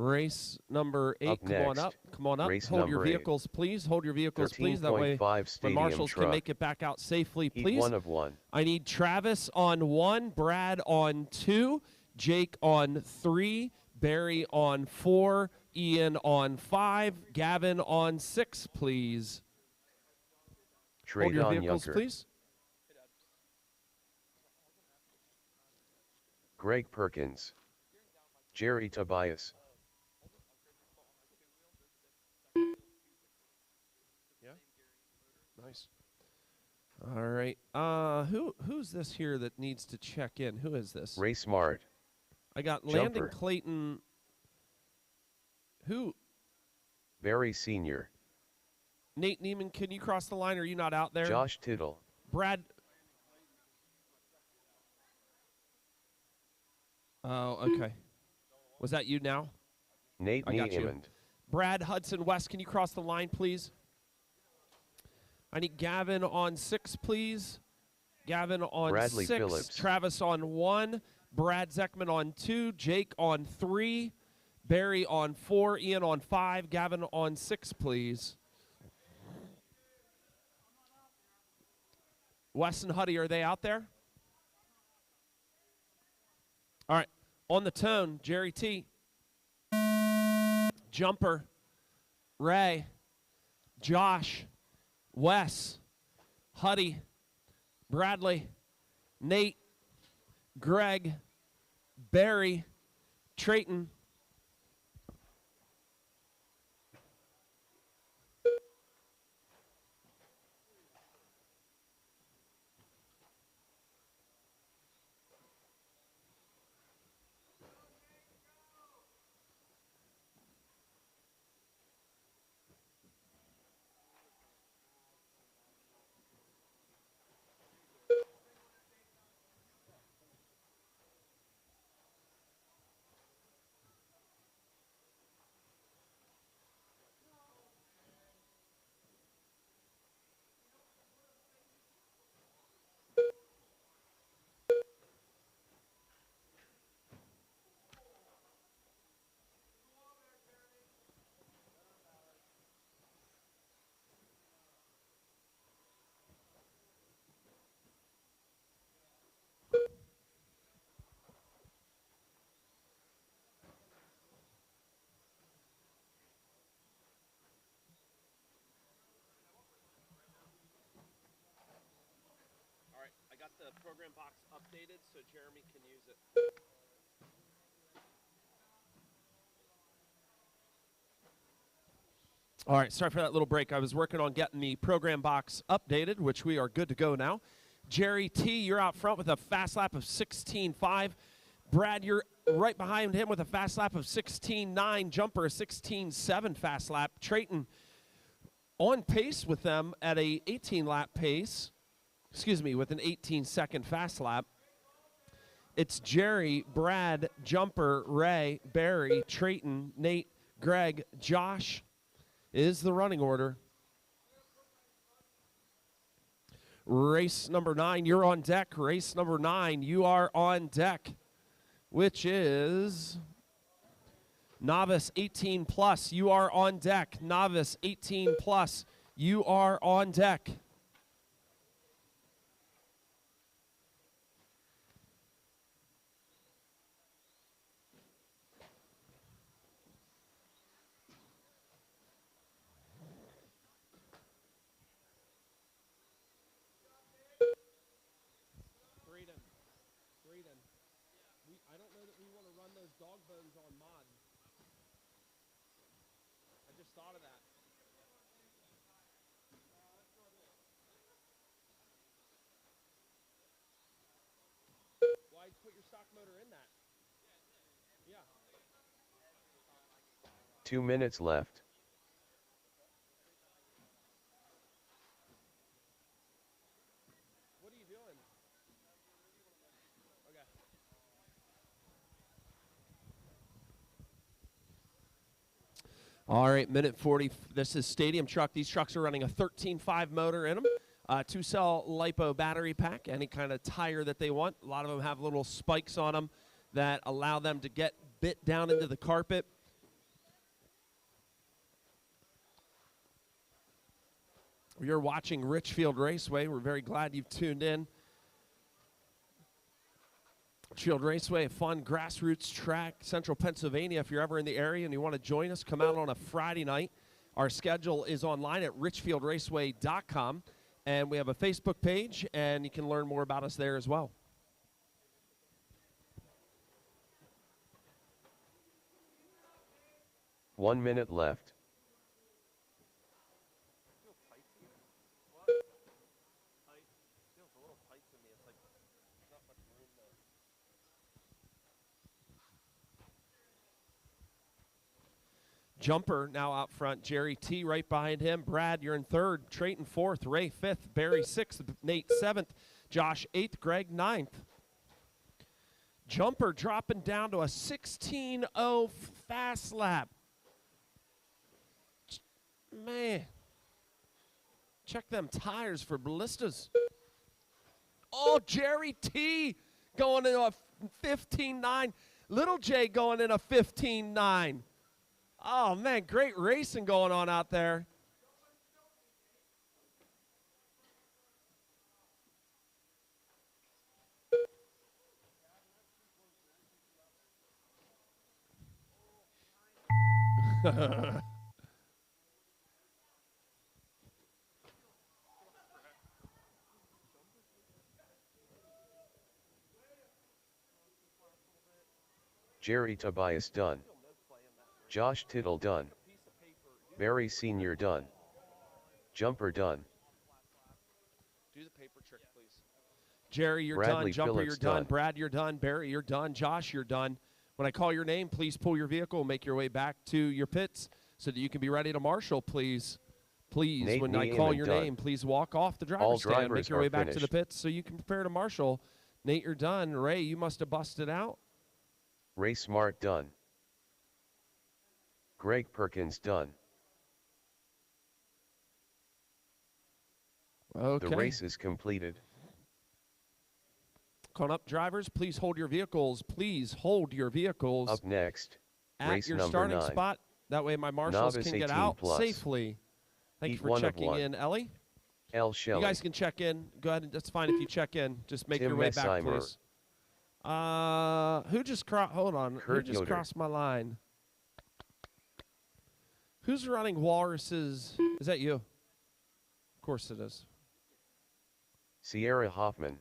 A: Race number 8,
C: Up
A: come on
C: next,
A: up, come on up.
C: race
A: Hold your
C: number 8.
A: vehicles, please. Hold your vehicles, please. That way
C: 13.5
A: when
C: stadium
A: marshals can
C: truck.
A: make it back out safely,
C: Heat
A: please.
C: 1 of 1.
A: I need Travis on 1, Brad on 2, Jake on 3, Barry on 4, Ian on 5, Gavin on 6, please. Hold your
C: Traydon
A: vehicles,
C: Yunker.
A: please.
C: Greg Perkins. Jerry Tobias.
A: Nice. All right. Who's this here that needs to check in? Who is this?
C: Ray Smart.
A: I got
C: Jumper.
A: Landon Clayton. Who?
C: Barry Sr.
A: Nate Neiman, can you cross the line? Are you not out there?
C: Josh Tittle.
A: Brad. Oh, okay. Was that you now?
C: Nate
A: I got you.
C: Niemand.
A: Brad Hudson West, can you cross the line, please? I need Gavin on 6, please. Gavin on
C: Bradley
A: 6.
C: Phillips.
A: Travis on 1. Brad Zeckman on 2. Jake on 3. Barry on 4. Ian on 5. Gavin on 6, please. Wes and Huddy, are they out there? All right. On the tone, Jerry T. Jumper. Ray. Josh. Wes. Huddy. Bradley. Nate. Greg. Barry. Trayton. All right, I got the program box updated so Jeremy can use it. All right, sorry for that little break. I was working on getting the program box updated, which we are good to go now. Jerry T, you're out front with a fast lap of 16.5. Brad, you're right behind him with a fast lap of 16.9. Jumper, a 16.7 fast lap. Trayton on pace with them at a 18-lap pace. Excuse me, with an 18-second fast lap. It's Jerry, Brad, Jumper, Ray, Barry, Trayton, Nate, Greg, Josh is the running order. Race number 9, you're on deck. Race number 9, you are on deck, which is Novice 18 plus. You are on deck. Novice 18 plus. You are on deck. his dog bones on mod. I just thought of that. Why put your stock motor in that? Yeah.
C: 2 minutes left.
A: What are you doing? Okay. All right, minute 40. This is Stadium Truck. These trucks are running a 13.5 motor in them, 2-cell LiPo battery pack, any kind of tire that they want. A lot of them have little spikes on them that allow them to get bit down into the carpet. You're watching Richfield Raceway. We're very glad you've tuned in. Richfield Raceway, a fun grassroots track, central Pennsylvania. If you're ever in the area and you want to join us, come out on a Friday night. Our schedule is online at richfieldraceway.com, and we have a Facebook page, and you can learn more about us there as well.
C: One minute left.
A: Jumper now out front. Jerry T right behind him. Brad, you're in third. Trayton fourth. Ray fifth. Barry sixth. Nate seventh. Josh eighth. Greg ninth. Jumper dropping down to a 16.0 fast lap. Man. Check them tires for ballistas. Oh, Jerry T going into a 15.9. Little J going in a 15.9. Oh, man, great racing going on out there.
C: Jerry Tobias done. Josh Tittle done. Barry Sr. done. Jumper done.
A: Do the paper trick, please. Jerry, you're
C: Bradley
A: done. Jumper,
C: Phillips
A: you're done.
C: done.
A: Brad, you're done. Barry, you're done. Josh, you're done. When I call your name, please pull your vehicle and make your way back to your pits so that you can be ready to marshal, please. Please,
C: Nate
A: when I
C: Niemann
A: call your
C: done.
A: name, please walk off the driver's
C: All
A: stand.
C: drivers
A: Make your
C: are
A: way back to the
C: finished.
A: pits so you can prepare to marshal. Nate, you're done. Ray, you must have busted out.
C: Ray Smart done. Greg Perkins done.
A: Okay.
C: The race is completed.
A: Come up, drivers. Please hold your vehicles. Please hold your vehicles
C: Up next,
A: at
C: race
A: your
C: number
A: starting
C: 9.
A: spot. That way my marshals
C: Novice
A: can get
C: 18
A: out
C: plus.
A: safely. Thank you
C: Heat
A: for
C: 1 of
A: checking
C: 1.
A: in, Ellie.
C: L. Shelley.
A: You guys can check in. Go ahead. That's fine if you check in. Just make
C: Tim
A: your way back,
C: Messimer.
A: please. Who just crossed? Hold on. Who
C: Kurt
A: just
C: Yoder.
A: crossed my line? Who's running Walrus's? Is that you? Of course it is.
C: Sierra Hoffman.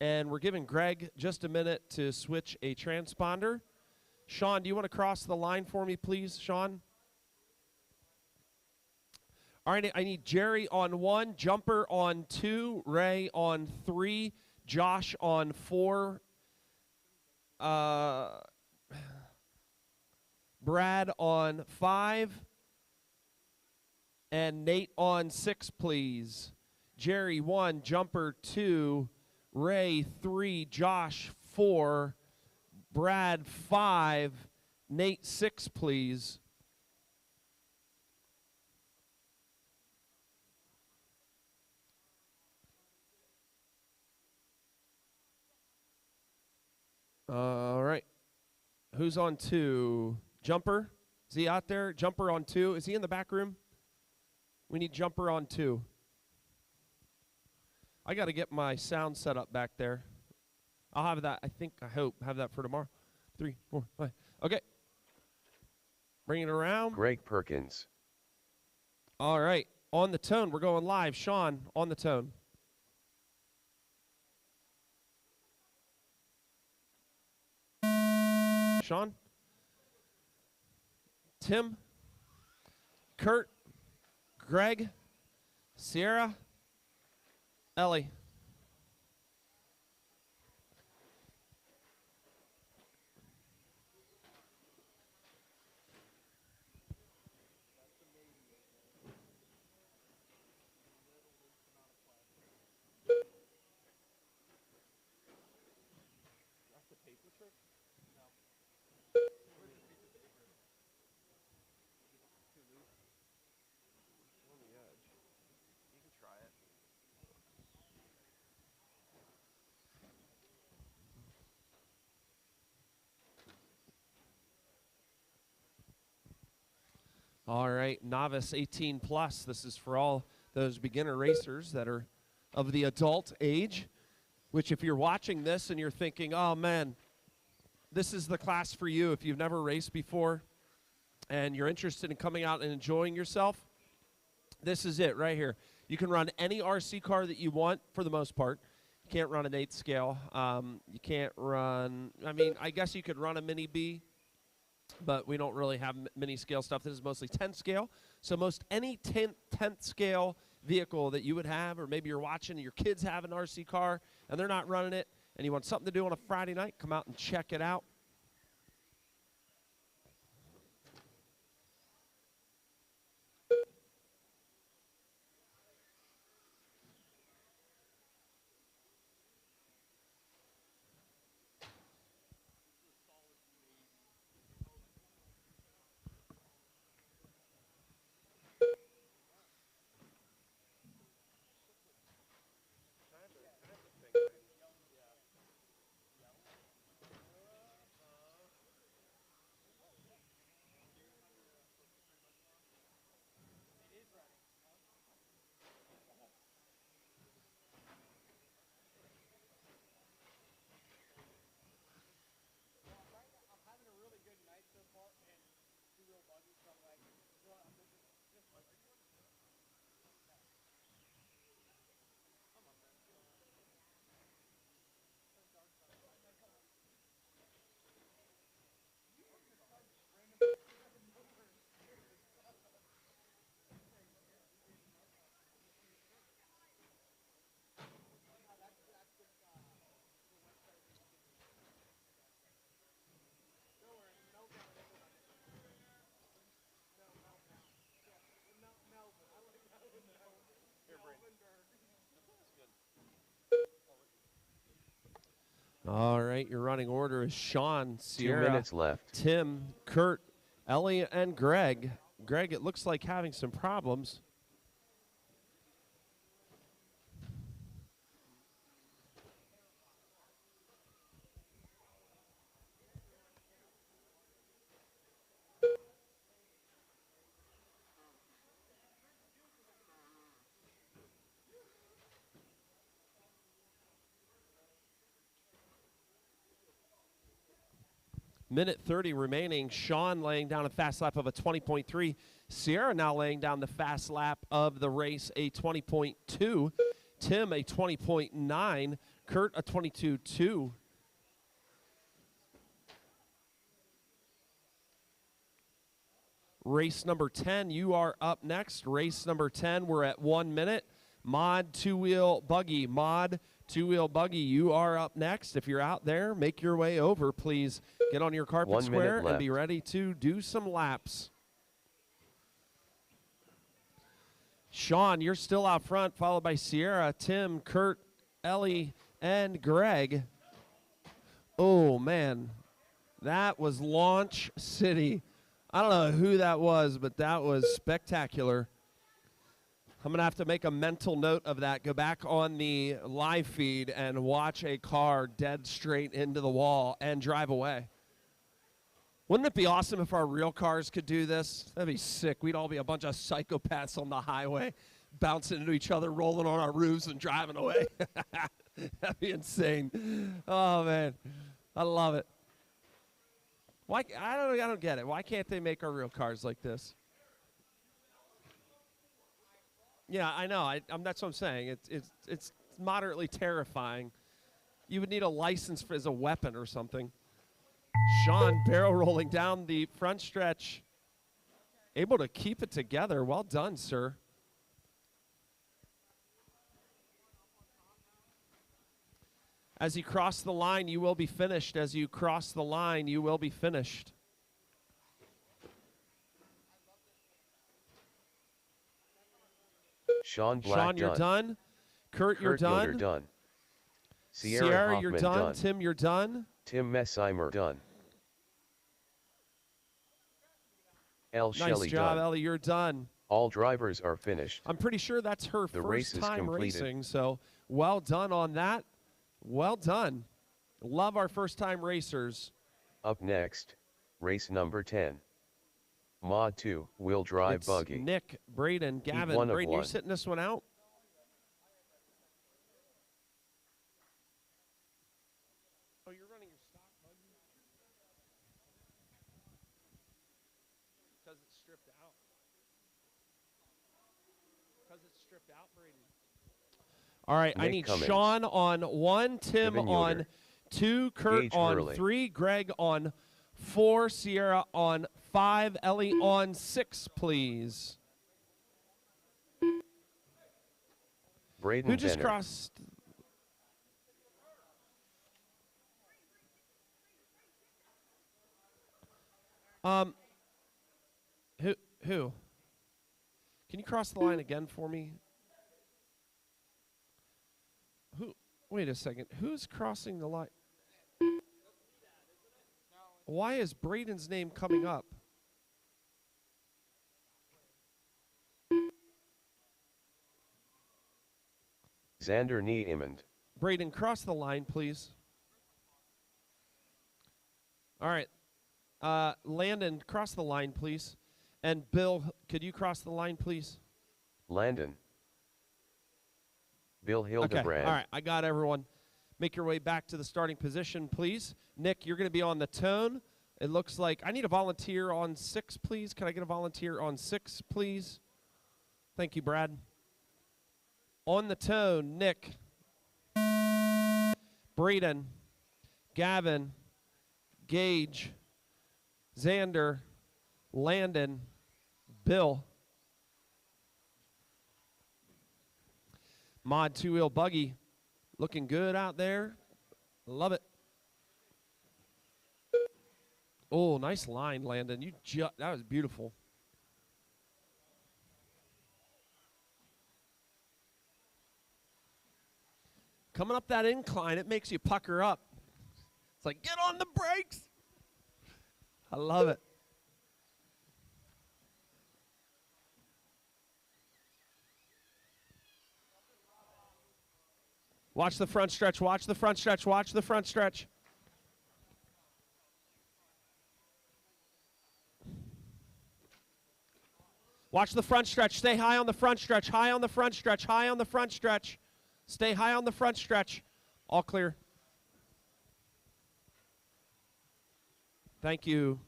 A: And we're giving Greg just a minute to switch a transponder. Sean, do you want to cross the line for me, please, Sean? All right, I need Jerry on 1, Jumper on 2, Ray on 3, Josh on 4, Brad on 5, and Nate on 6, please. Jerry 1, Jumper 2, Ray 3, Josh 4, Brad 5, Nate 6, please. All right. Who's on 2? Jumper? Is he out there? Jumper on 2. Is he in the back room? We need Jumper on 2. I got to get my sound set up back there. I'll have that, I hope, have that for tomorrow. 3, 4, 5. Okay. Bring it around.
C: Greg Perkins.
A: All right. On the tone. We're going live. Sean, on the tone. Sean? Tim, Kurt, Greg, Sierra, Ellie. All right, novice 18 plus. This is for all those beginner racers that are of the adult age, which if you're watching this and you're thinking, oh man, this is the class for you if you've never raced before and you're interested in coming out and enjoying yourself, this is it right here. You can run any RC car that you want for the most part. You can't run an 8 scale. You can't run, I mean, I guess you could run a Mini B, but we don't really have mini scale stuff. This is mostly 10 scale. So most any 10th scale vehicle that you would have, or maybe you're watching and your kids have an RC car and they're not running it, and you want something to do on a Friday night, come out and check it out. All right, your running order is Sean,
C: 2
A: Sierra,
C: minutes left.
A: Tim, Kurt, Ellie, and Greg. Greg, it looks like having some problems. Minute 30 remaining. Sean laying down a fast lap of a 20.3. Sierra now laying down the fast lap of the race, a 20.2. Tim, a 20.9. Kurt, a 22.2. Race number 10, you are up next. Race number 10, we're at 1 minute. Mod two-wheel buggy. Mod two-wheel buggy, you are up next. If you're out there, make your way over, please. Get on your carpet
C: 1 minute
A: square and be
C: left.
A: ready to do some laps. Sean, you're still out front, followed by Sierra, Tim, Kurt, Ellie, and Greg. Oh, man. That was Launch City. I don't know who that was, but that was spectacular. I'm going to have to make a mental note of that. Go back on the live feed and watch a car dead straight into the wall and drive away. Wouldn't it be awesome if our real cars could do this? That'd be sick. We'd all be a bunch of psychopaths on the highway, bouncing into each other, rolling on our roofs and driving away. That'd be insane. Oh, man. I love it. Why? I don't get it. Why can't they make our real cars like this? Yeah, I know. That's what I'm saying. It's moderately terrifying. You would need a license as a weapon or something. Sean barrel rolling down the front stretch. able to keep it together. Well done, sir. As you cross the line, you will be finished. As you cross the line, you will be finished.
C: Sean Black
A: Sean, you're done. Kurt, you're
C: Yoder
A: done.
C: done.
A: Sierra,
C: Hoffman
A: you're done.
C: done.
A: Tim, you're done.
C: Tim Messimer done. L.
A: Nice
C: Shelley
A: job,
C: done.
A: Ellie. You're done.
C: All drivers are finished.
A: I'm pretty sure that's her
C: The race
A: first
C: is
A: time
C: completed.
A: racing, so well done on that. Well done. Love our first-time racers.
C: Up next, race number 10. Mod 2, wheel drive
A: It's
C: buggy.
A: Nick, Braden, Gavin.
C: one of
A: Braden, you
C: one.
A: sitting this one out? Oh, you're running your stock buggy? Because it's stripped out. Because it's stripped out, Braden. All right, I
C: Nick
A: need
C: Cummings.
A: Sean on 1, Tim
C: Kevin
A: on
C: Yoder.
A: 2, Kurt
C: Gage
A: on
C: Hurley.
A: 3, Greg on 4, Sierra on 5, Ellie on 6, please.
C: Braden
A: Who just
C: Benner.
A: crossed? Who? Can you cross the line again for me? Who? Wait a second. Who's crossing the line? Why is Braden's name coming up?
C: Xander Niemand.
A: Braden, cross the line, please. All right. Landon, cross the line, please. And Bill, could you cross the line, please?
C: Landon. Bill Hildebrand.
A: All right. I got everyone. Make your way back to the starting position, please. Nick, you're going to be on the tone. It looks like I need a volunteer on 6, please. Can I get a volunteer on 6, please? Thank you, Brad. On the tone, Nick, Braden, Gavin, Gage, Xander, Landon, Bill. Mod 2-wheel buggy. Looking good out there. Love it. Oh, nice line, Landon. That was beautiful. Coming up that incline, it makes you pucker up. It's like, get on the brakes. I love it. Watch the front stretch, watch the front stretch, watch the front stretch. Watch the front stretch. Stay high on the front stretch, high on the front stretch, high on the front stretch. Stay high on the front stretch. All clear. Thank you.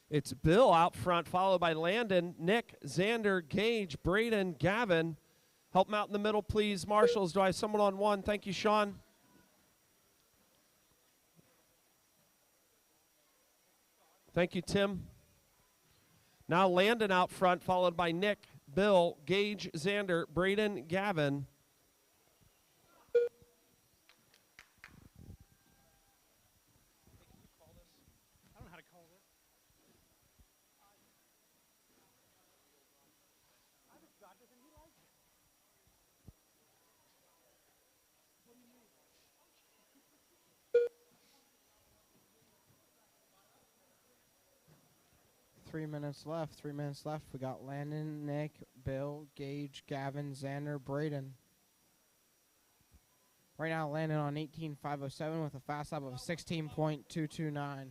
A: It's Bill out front, followed by Landon, Nick, Xander, Gage, Braden, Gavin. Help them out in the middle, please. Marshals, do I have someone on 1? Thank you, Sean. Thank you, Tim. Now Landon out front, followed by Nick, Bill, Gage, Xander, Braden, Gavin.
E: I don't know how to call this. I just got this and he likes it. What do you mean?
F: 3 minutes left. 3 minutes left. We got Landon, Nick, Bill, Gage, Gavin, Xander, Braden. Right now, Landon on 18.507 with a fast lap of 16.229.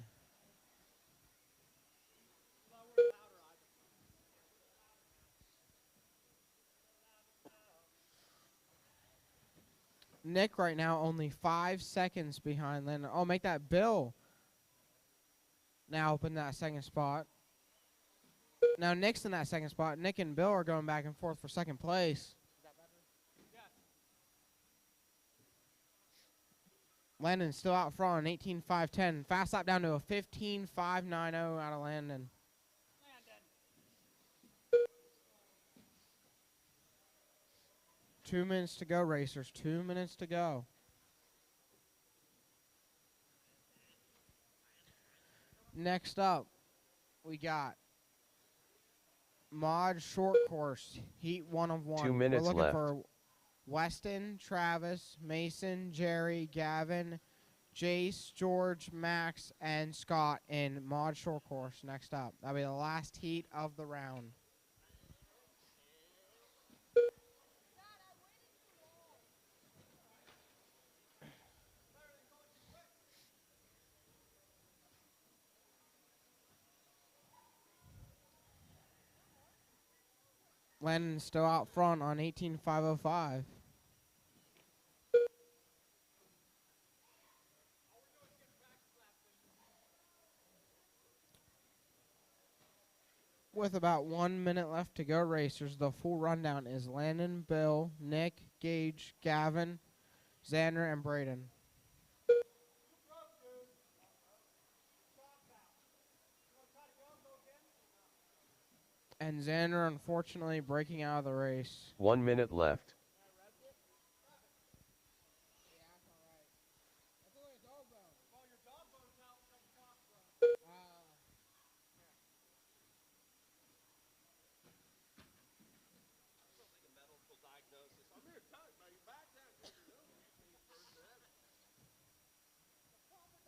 F: Nick right now only 5 seconds behind Landon. Oh, make that Bill now open that second spot. Now Nick's in that second spot. Nick and Bill are going back and forth for second place. Landon still out front on 18.510. Fast lap down to a 15.590 out of Landon. 2 minutes to go, racers. 2 minutes to go. Next up, we got Mod Short Course, Heat 1 of 1.
C: 2 minutes
F: We're looking
C: left.
F: for Weston, Travis, Mason, Jerry, Gavin, Jace, George, Max, and Scott in Mod Short Course. Next up, that'll be the last heat of the round. Landon's still out front on 18.505. With about 1 minute left to go, racers, the full rundown is Landon, Bill, Nick, Gage, Gavin, Xander, and Braden. And Xander, unfortunately, breaking out of the race.
C: 1 minute left.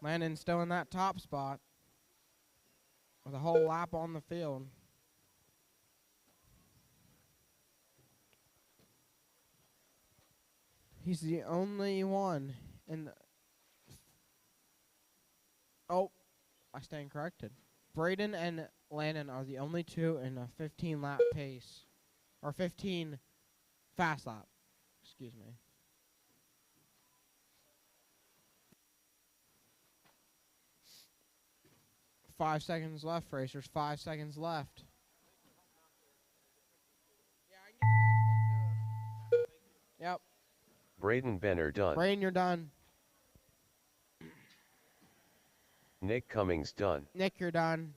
F: Landon's still in that top spot with a whole lap on the field. He's the only one in the... Oh, I stand corrected. Braden and Landon are the only two in a 15-lap pace. Or 15 fast lap. Excuse me. Five seconds left, racers. 5 seconds left. Yeah, I can get the next one too. Yep.
C: Braden Benner done.
F: Braden, you're done.
C: Nick Cummings done.
F: Nick, you're done.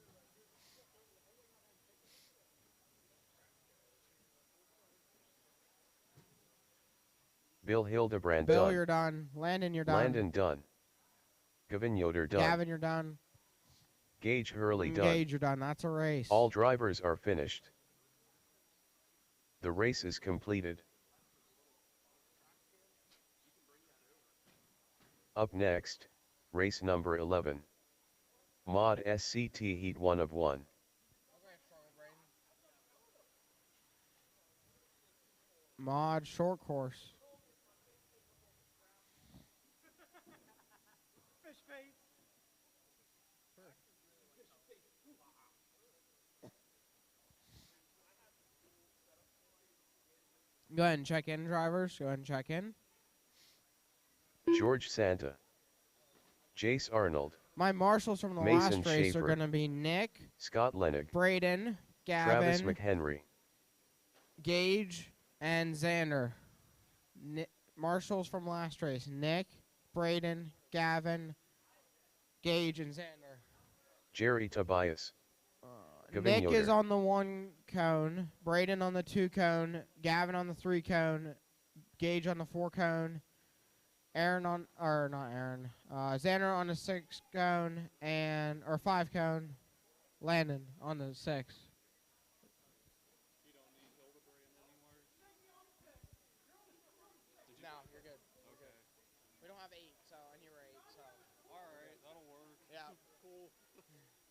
C: Bill Hildebrand
F: Bill,
C: done.
F: you're done. Landon, you're done.
C: Landon done. Gavin Yoder done.
F: Gavin, you're done.
C: Gage Hurley done.
F: Gage, you're done. That's a race.
C: All drivers are finished. The race is completed. Up next, race number 11. Mod SCT Heat 1 of 1.
F: Mod short course.
E: Fish face.
F: Go ahead and check in, drivers. Go ahead and check in.
C: George Santa. Jace Arnold.
F: My marshals from the
C: Mason
F: last race
C: Schaefer.
F: are going to be Nick,
C: Scott Lenig.
F: Braden,
C: Travis
F: Gavin,
C: McHenry.
F: Gage, and Xander. Marshals from last race: Nick, Braden, Gavin, Gage, and Xander.
C: Jerry Tobias. Gavin
F: Nick
C: Yoder.
F: is on the 1 cone, Braden on the 2 cone, Gavin on the 3 cone, Gage on the 4 cone, Aaron on, or not Aaron, Xander on the 6 cone, or 5 cone, Landon on the 6. No, you're good. You're good. We don't have 8, so and you were 8, so.
E: All right, that'll work.
F: Yeah.
E: Cool.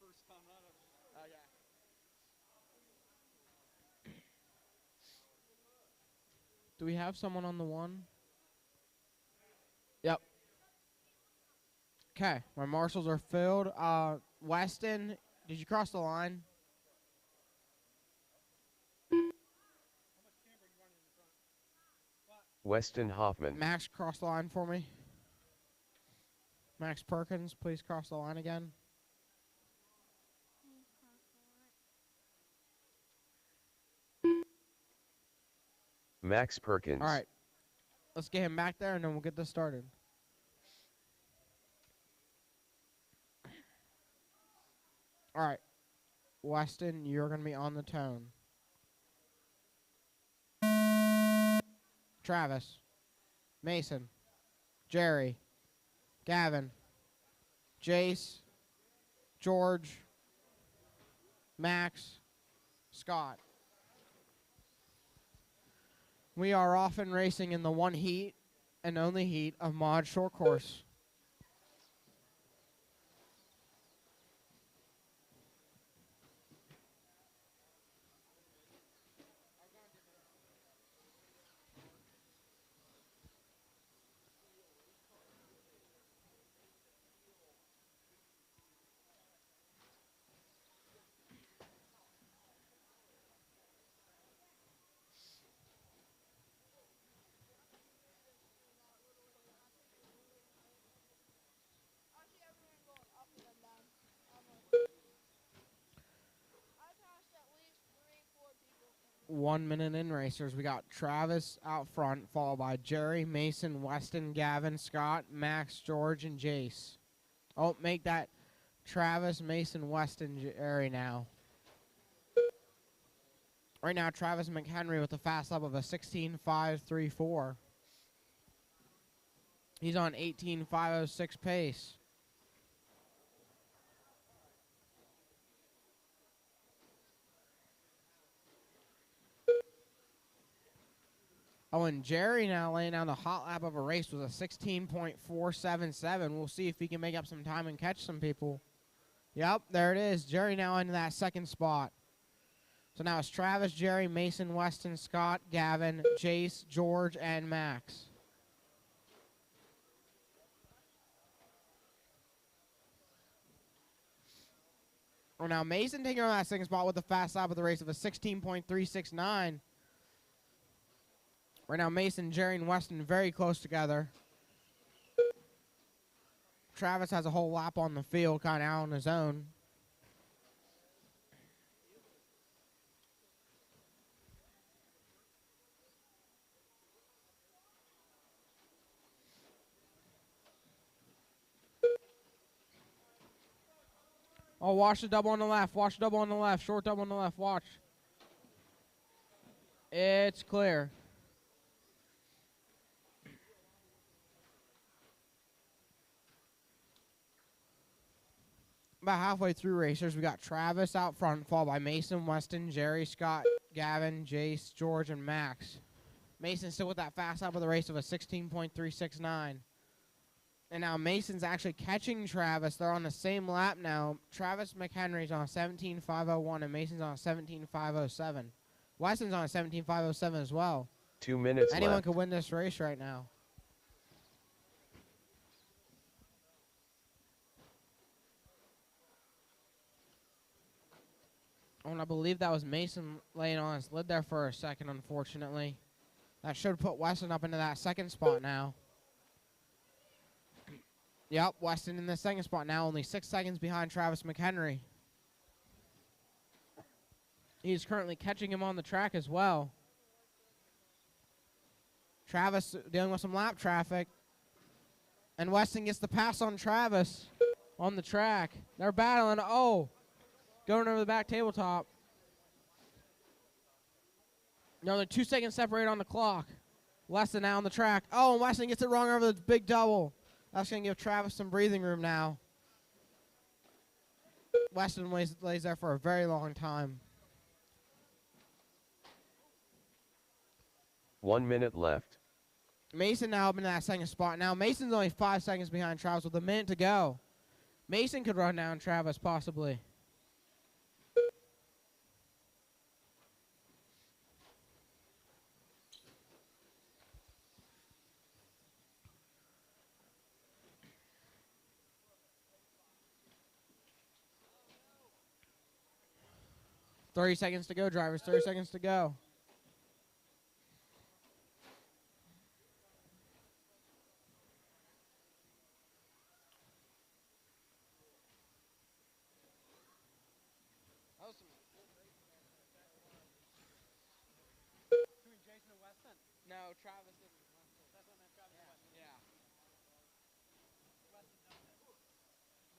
E: First time that ever.
F: Okay. Do we have someone on the 1? Yep. Okay, my marshals are filled. Weston, did you cross the line?
C: Weston Hoffman.
F: Max, cross the line for me. Max Perkins, please cross the line again.
C: Max Perkins.
F: All right. Let's get him back there, and then we'll get this started. All right. Weston, you're going to be on the tone. Travis. Mason. Jerry. Gavin. Jace. George. Max. Scott. We are often racing in the one heat and only heat of Mod Short Course.
G: Actually, everyone going up and then down. I passed at least 3, 4 people.
F: 1 minute in, racers. We got Travis out front, followed by Jerry, Mason, Weston, Gavin, Scott, Max, George, and Jace. Oh, make that Travis, Mason, Weston, Jerry now. Right now, Travis McHenry with a fast lap of a 16.534. He's on 18.506 pace. Oh, and Jerry now laying down the hot lap of a race with a 16.477. We'll see if he can make up some time and catch some people. Yep, there it is. Jerry now into that second spot. So now it's Travis, Jerry, Mason, Weston, Scott, Gavin, Jace, George, and Max. Well, now Mason taking on that second spot with a fast lap of the race of a 16.369. Right now, Mason, Jerry, and Weston very close together. Travis has a whole lap on the field, kind of out on his own. Oh, watch the double on the left. Watch the double on the left. Short double on the left. Watch. It's clear. About halfway through, racers, we got Travis out front, followed by Mason, Weston, Jerry, Scott, Gavin, Jace, George, and Max. Mason still with that fast lap of the race of a 16.369. And now Mason's actually catching Travis. They're on the same lap now. Travis McHenry's on 17.501 and Mason's on 17.507. Weston's on 17.507 as well.
C: 2 minutes
F: Anyone
C: left.
F: could win this race right now. Oh, and I believe that was Mason laying on his lid there for a second, unfortunately. That should put Weston up into that second spot now. Yep, Weston in the second spot now, only 6 seconds behind Travis McHenry. He's currently catching him on the track as well. Travis dealing with some lap traffic. And Weston gets the pass on Travis on the track. They're battling. Oh, going over the back tabletop. No, they're 2 seconds separated on the clock. Weston now on the track. Oh, and Weston gets it wrong over the big double. That's going to give Travis some breathing room now. Weston lays there for a very long time.
C: 1 minute left.
F: Mason now up in that second spot. Now Mason's only 5 seconds behind Travis with a minute to go. Mason could run down Travis possibly. "30 seconds to go, drivers. 30 seconds to go."
E: Between Jason and Weston.
F: No, Travis and Weston.
E: That's what I meant, Travis and Weston.
F: Yeah.
E: Weston does it. The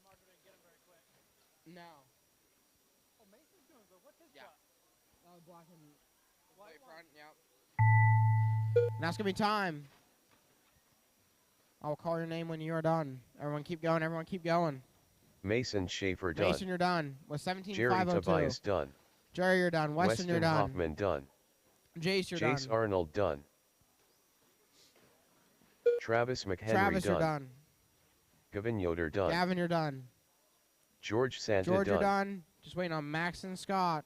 E: marker didn't get him very quick.
F: No. Black and
E: White front, yep.
F: Now it's gonna be time. I'll call your name when you are done. Everyone keep going. Everyone keep going.
C: Mason Schaefer done.
F: Mason, you're done. With
C: Jerry
F: 17,502.
C: Tobias done.
F: Jerry, you're done. Weston, you're done.
C: Hoffman done.
F: Jace, you're
C: Jace
F: done.
C: Arnold done. Travis McHenry
F: Travis,
C: done.
F: you're done.
C: Gavin Yoder done.
F: Gavin, you're done.
C: George Santa
F: George,
C: done.
F: you're done. Just waiting on Max and Scott.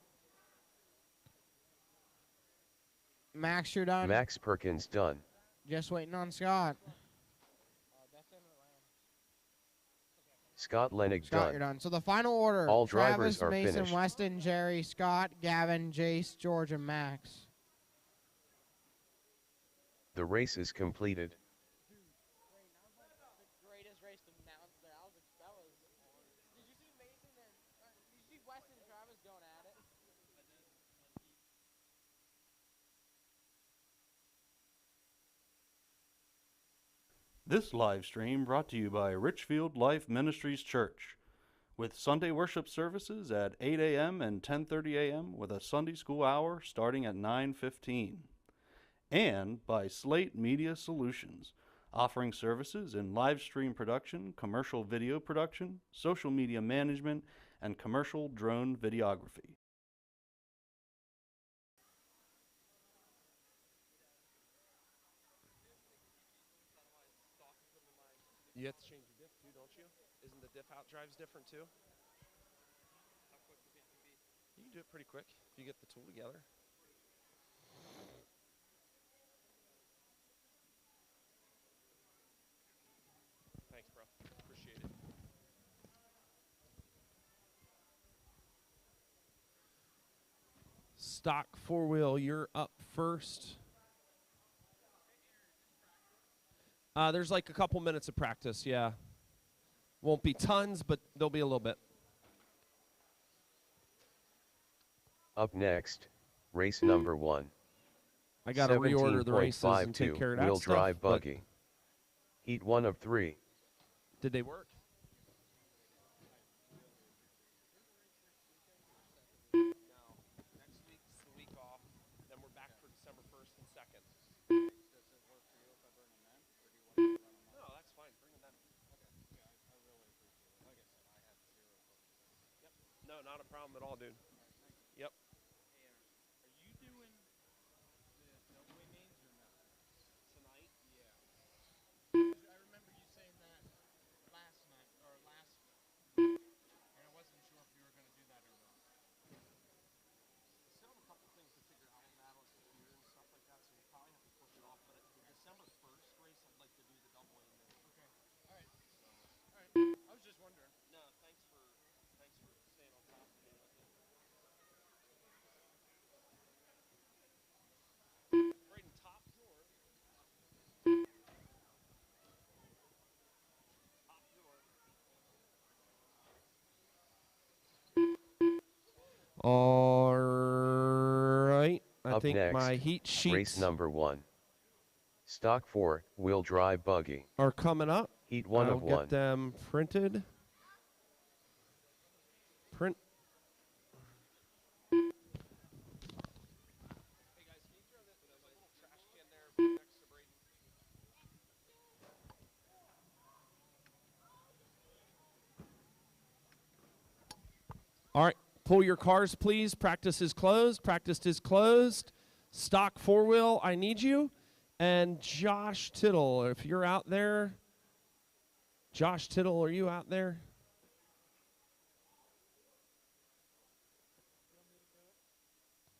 F: Max, you're done.
C: Max Perkins done.
F: Just waiting on Scott.
C: Scott Lennig
F: Scott,
C: done.
F: you're done. So the final order.
C: All
F: Travis,
C: drivers are
F: Mason,
C: finished.
F: Weston, Jerry, Scott, Gavin, Jace, George, and Max.
C: The race is completed.
E: Greatest race to announce there. That was. Did you see Mason and did you see Weston and Travis going at it?
B: This live stream brought to you by Richfield Life Ministries Church, with Sunday worship services at 8 a.m. and 10:30 a.m. with a Sunday school hour starting at 9:15. And by Slate Media Solutions, offering services in live stream production, commercial video production, social media management, and commercial drone videography.
A: You have to change your diff too, don't you? Isn't the diff out drives different too?
E: How quick do you think it can be?
A: You can do it pretty quick if you get the tool together. Thanks, bro. Appreciate it. Stock four-wheel, you're up first. There's like a couple minutes of practice, yeah. Won't be tons, but there'll be a little bit.
C: Up next, race number 1.
A: I got to reorder the races and take care of that
C: wheel
A: stuff.
C: drive
A: but
C: buggy. Heat 1 of 3.
A: Did they work? No. Next week's the week off. Then we're back for December 1st and 2nd.
E: Does it work for you if I bring them in, or do you want me to run them
A: No, that's fine. Bring them then.
E: Okay. Yeah, I really appreciate it. Like I said, I have zero focus.
A: Yep. No, not a problem at all, dude. Yep.
E: Hey, are you doing the Subway names or no?
A: Tonight?
E: Yeah. 'Cause I remember you saying that last night or last, and I wasn't sure if you were gonna do that or not.
A: I still have a couple things to figure out on that on the computer and stuff like that, so we'll probably have to push it off. But at the December 1st race, I'd like to do the double A name.
E: Okay. All right.
A: So,
E: All right. I was just wondering.
A: no, thanks for staying on top of me with it. Braden, top drawer. Top drawer. All right. I
C: Up
A: think
C: next,
A: my heat sheets
C: Race number 1. Stock 4, wheel drive buggy.
A: are coming up.
C: Heat 1
A: I'll
C: of
A: get
C: 1.
A: them printed. Print. Hey guys, can you throw that little trash can there next to Braden? All right, pull your cars, please. Practice is closed. Practice is closed. Stock four-wheel, I need you. And Josh Tittle, if you're out there. Josh Tittle, are you out there?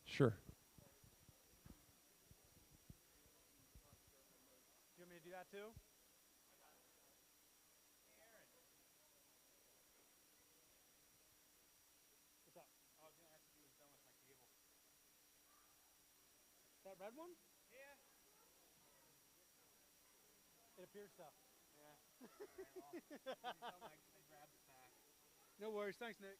A: Sure.
F: You want me to do that too? What's up?
E: I was gonna ask if he was done with my cable.
F: That red one?
E: Yeah.
F: It appears so.
E: Yeah. Tell him I grabbed the pack.
F: No worries. Thanks, Nick.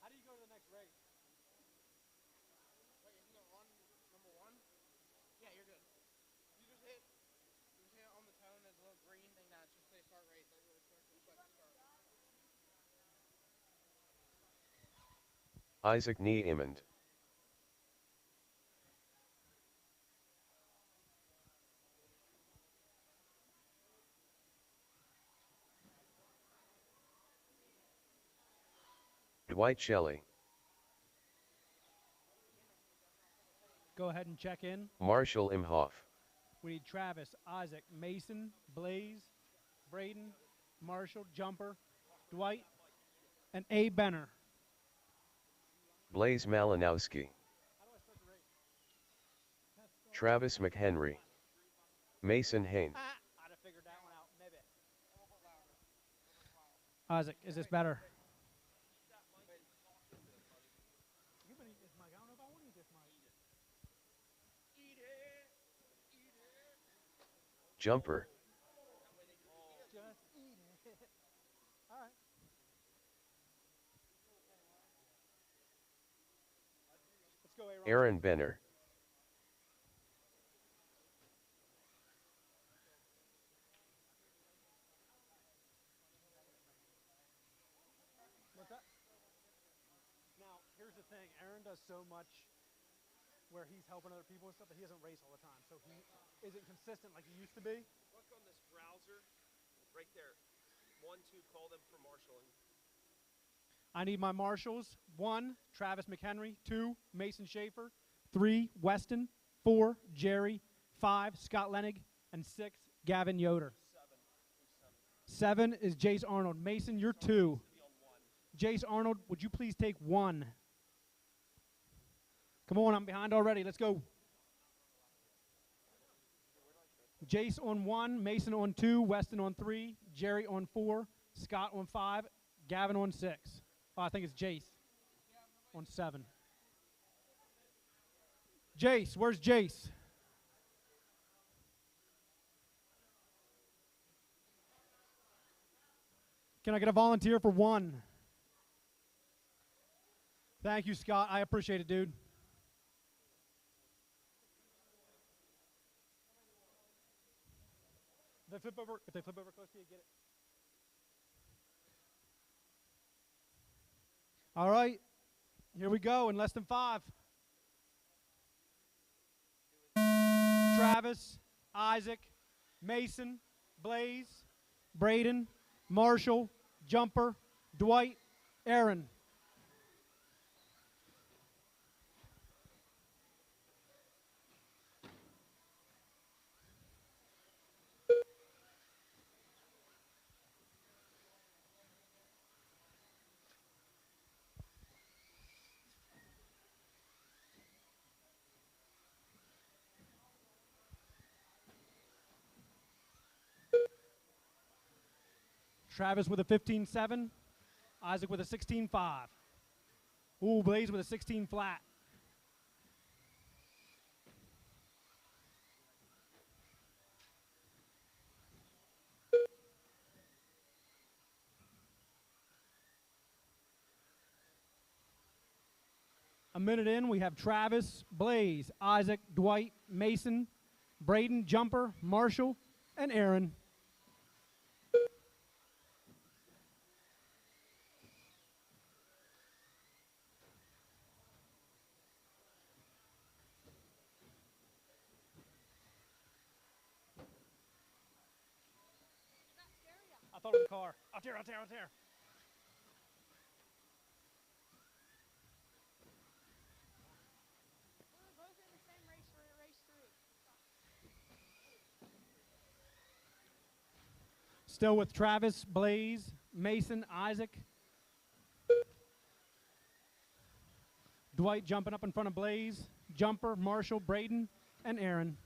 F: How do you go to the next race?
E: Wait, isn't it run number 1? Yeah, you're good. You just
C: Isaac Niemand. Dwight Shelley.
H: Go ahead and check in.
C: Marshall Imhoff.
H: We need Travis, Isaac, Mason, Blaze, Braden, Marshall, Jumper, Dwight, and A. Benner.
C: Blaze Malinowski. Travis McHenry. Mason Hain.
H: I'd have figured that one out, maybe. Isaac, is this better? You can eat this mic. I don't know if I want to eat this mic.
C: Jumper.
H: Just eat it. All right. Let's go, Aaron.
C: Aaron Benner.
H: What's that? Now, here's the thing. Aaron does so much where he's helping other people and stuff that he doesn't race all the time. So he isn't consistent like he used to be.
A: Look on this browser, right there. 1, 2, call them for marshaling.
H: I need my marshals. 1, Travis McHenry. 2, Mason Schaefer. 3, Weston. 4, Jerry. 5, Scott Lenig. And 6, Gavin Yoder. 7 is Jace Arnold. Mason, you're 2. Jace Arnold, would you please take 1? Come on, I'm behind already. Let's go. Jace on 1, Mason on 2, Weston on 3, Jerry on 4, Scott on 5, Gavin on 6. Oh, I think it's Jace on 7. Jace, where's Jace? Can I get a volunteer for 1? Thank you, Scott. I appreciate it, dude. If they flip over close to you, get it. All right, here we go in less than 5. Travis, Isaac, Mason, Blaze, Braden, Marshall, Jumper, Dwight, Aaron. Travis with a 15.7. Isaac with a 16.5. Ooh, Blaze with a 16 flat. A minute in, we have Travis, Blaze, Isaac, Dwight, Mason, Braden, Jumper, Marshall, and Aaron. I thought it was a car. Out there, out there, out there.
G: We're both in the same race for race 3.
H: Still with Travis, Blaze, Mason, Isaac. Dwight jumping up in front of Blaze, Jumper, Marshall, Braden, and Aaron.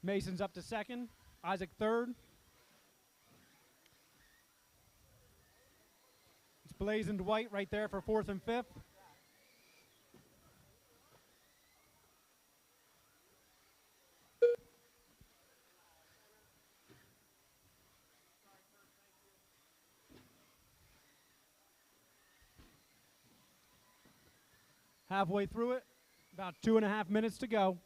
H: Mason's up to second, Isaac third. It's Blaze and Dwight right there for fourth and fifth. Halfway through it, about 2.5 minutes to go.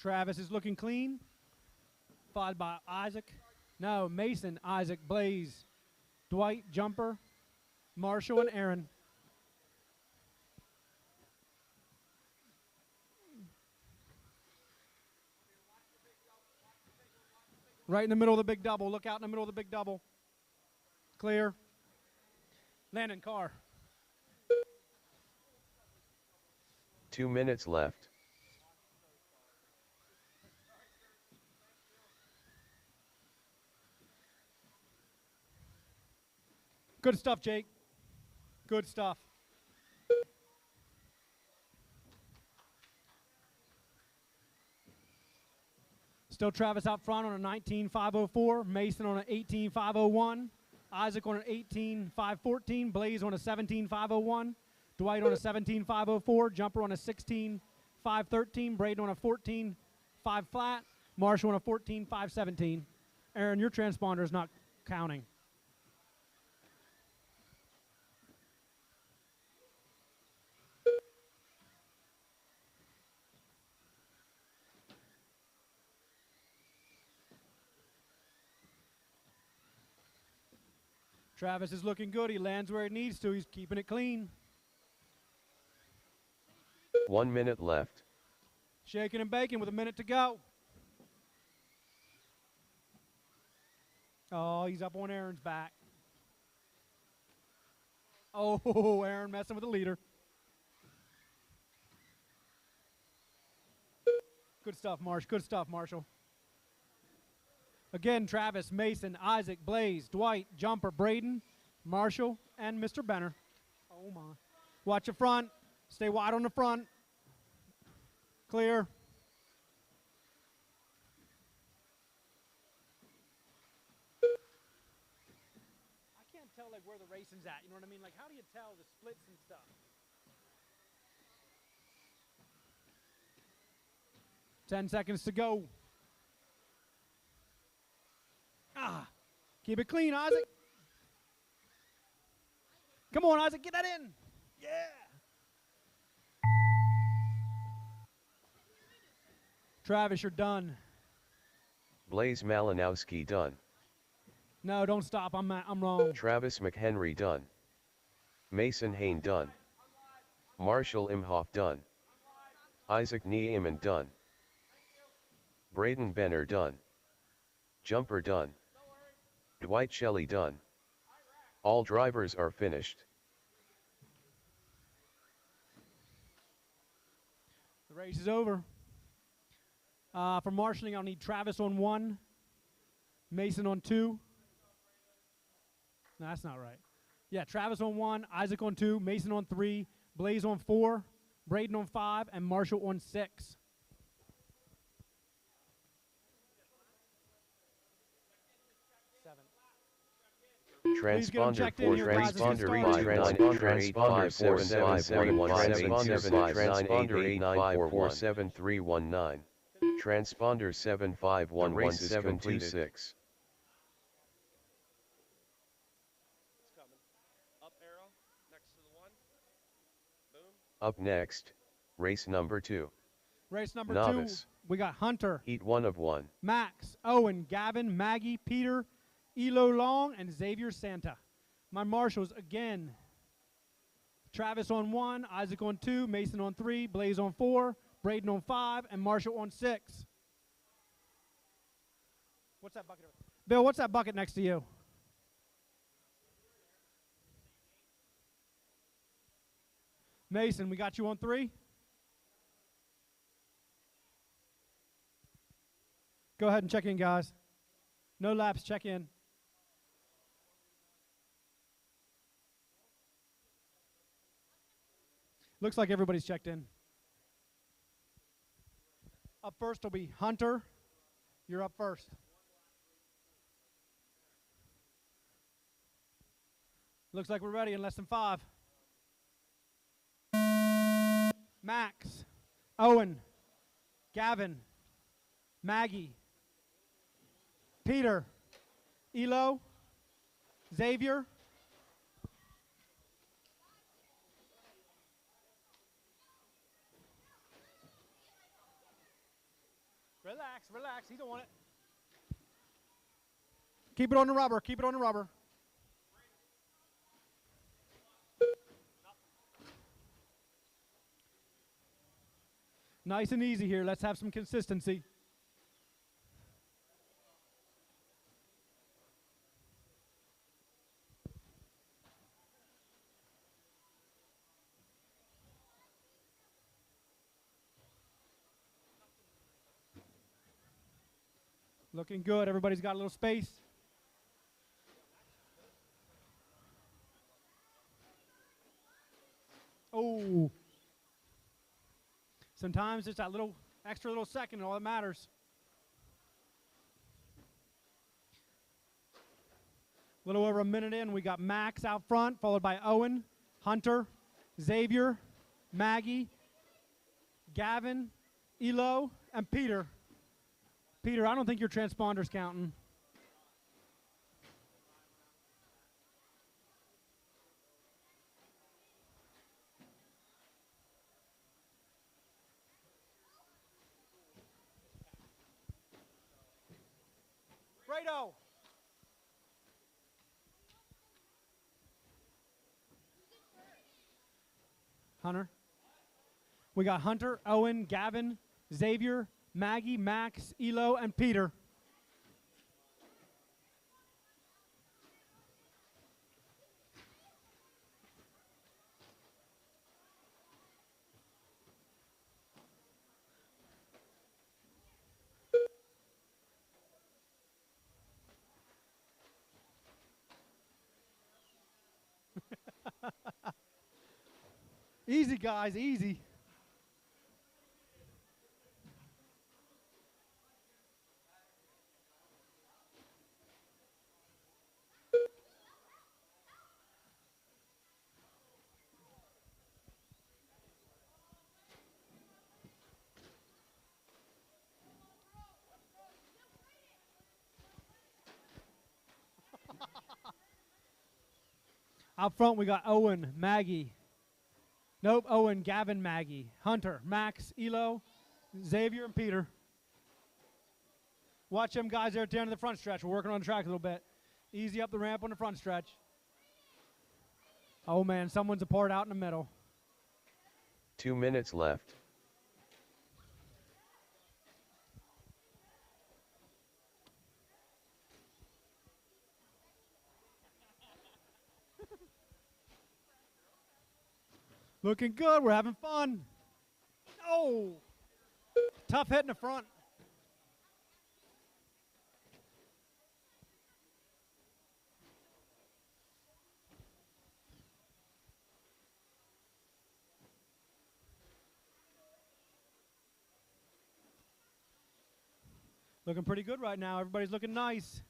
H: Travis is looking clean, followed by Isaac. No, Mason, Isaac, Blaze, Dwight, Jumper, Marshall, and Aaron. Right in the middle of the big double. Look out in the middle of the big double. Clear. Landon, car.
C: 2 minutes left.
H: Good stuff, Jake. Good stuff. Still Travis out front on a 19.504, Mason on an 18.501, Isaac on an 18.514, Blaze on a 17.501, Dwight on a 17.504, Jumper on a 16.513, Braden on a 14.5 flat, Marshall on a 14.517. Aaron, your transponder is not counting. Travis is looking good. He lands where he needs to. He's keeping it clean.
C: 1 minute left.
H: Shaking and baking with a minute to go. Oh, he's up on Aaron's back. Oh, Aaron messing with the leader. Good stuff, Marsh. Good stuff, Marshall. Again, Travis, Mason, Isaac, Blaze, Dwight, Jumper, Braden, Marshall, and Mr. Benner. Oh, my. Watch your front. Stay wide on the front. Clear. I can't tell, like, where the racing's at. You know what I mean? Like, how do you tell the splits and stuff? Ten seconds to go. Ah, keep it clean, Isaac. Come on, Isaac, get that in. Yeah. Travis, you're done.
C: Blaze Malinowski done.
H: No, don't stop. I'm wrong.
C: Travis McHenry done. Mason Hain done. Marshall Imhoff done. Isaac Niemann done. Braden Benner done. Jumper done. Dwight Shelley done. All drivers are finished.
H: The race is over. For marshalling, I'll need Travis on 1, Mason on 2. No, that's not right. Yeah, Travis on 1, Isaac on 2, Mason on 3, Blaze on 4, Braden on 5, and Marshall on 6.
C: Transponder 4, transponder 5, transponder 8, 5, 4, 7, 7, 1, 7, 7, transponder 8, 9, 4, 4, 7, 3, 1, 9. Transponder 7, 5, 1, 1, 7, 2, 6.
A: Up arrow next to the 1. Boom.
C: Up next, race number 2.
H: Race number
C: Novice.
H: 2, we got Hunter,
C: Heat 1 of 1.
H: Max, Owen, Gavin, Maggie, Peter, Elo Long, and Xavier Santa. My marshals again. Travis on 1, Isaac on 2, Mason on 3, Blaze on 4, Braden on 5, and Marshall on 6. What's that bucket? Bill, what's that bucket next to you? Mason, we got you on 3. Go ahead and check in, guys. No laps, check in. Looks like everybody's checked in. Up first will be Hunter. You're up first. Looks like we're ready in less than 5. Max, Owen, Gavin, Maggie, Peter, Elo, Xavier, Relax, relax. He's on it. Keep it on the rubber. Keep it on the rubber. Nice and easy here. Let's have some consistency. Looking good. Everybody's got a little space. Oh. Sometimes it's that little extra little second, all that matters. A little over a minute in, we got Max out front, followed by Owen, Hunter, Xavier, Maggie, Gavin, Elo, and Peter. Peter, I don't think your transponder's counting. Fredo. Hunter. We got Hunter, Owen, Gavin, Xavier, Maggie, Max, Elo, and Peter. Easy, guys, easy. Out front, we got Owen, Maggie. Nope, Owen, Gavin, Maggie. Hunter, Max, Elo, Xavier, and Peter. Watch them guys there at the end of the front stretch. We're working on the track a little bit. Easy up the ramp on the front stretch. Oh, man, someone's apart out in the middle.
C: 2 minutes left.
H: Looking good. We're having fun. Oh, tough hit in the front. Looking pretty good right now. Everybody's looking nice.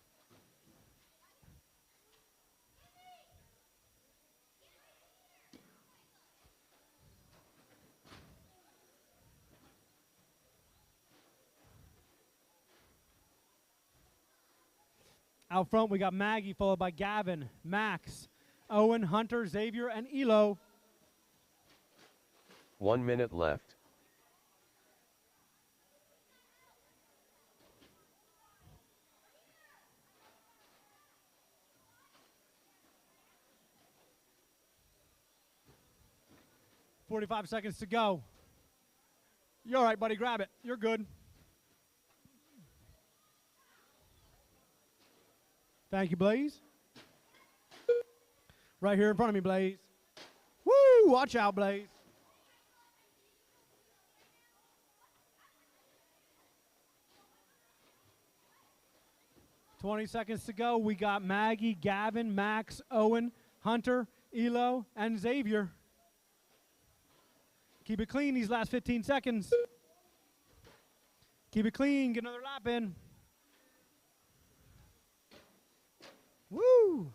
H: Out front, we got Maggie, followed by Gavin, Max, Owen, Hunter, Xavier, and Elo.
C: 1 minute left.
H: .45 seconds to go. You're all right, buddy. Grab it. You're good. Thank you, Blaze. Right here in front of me, Blaze. Woo! Watch out, Blaze. .20 seconds to go. We got Maggie, Gavin, Max, Owen, Hunter, Elo, and Xavier. Keep it clean these last 15 seconds. Keep it clean. Get another lap in. Woo!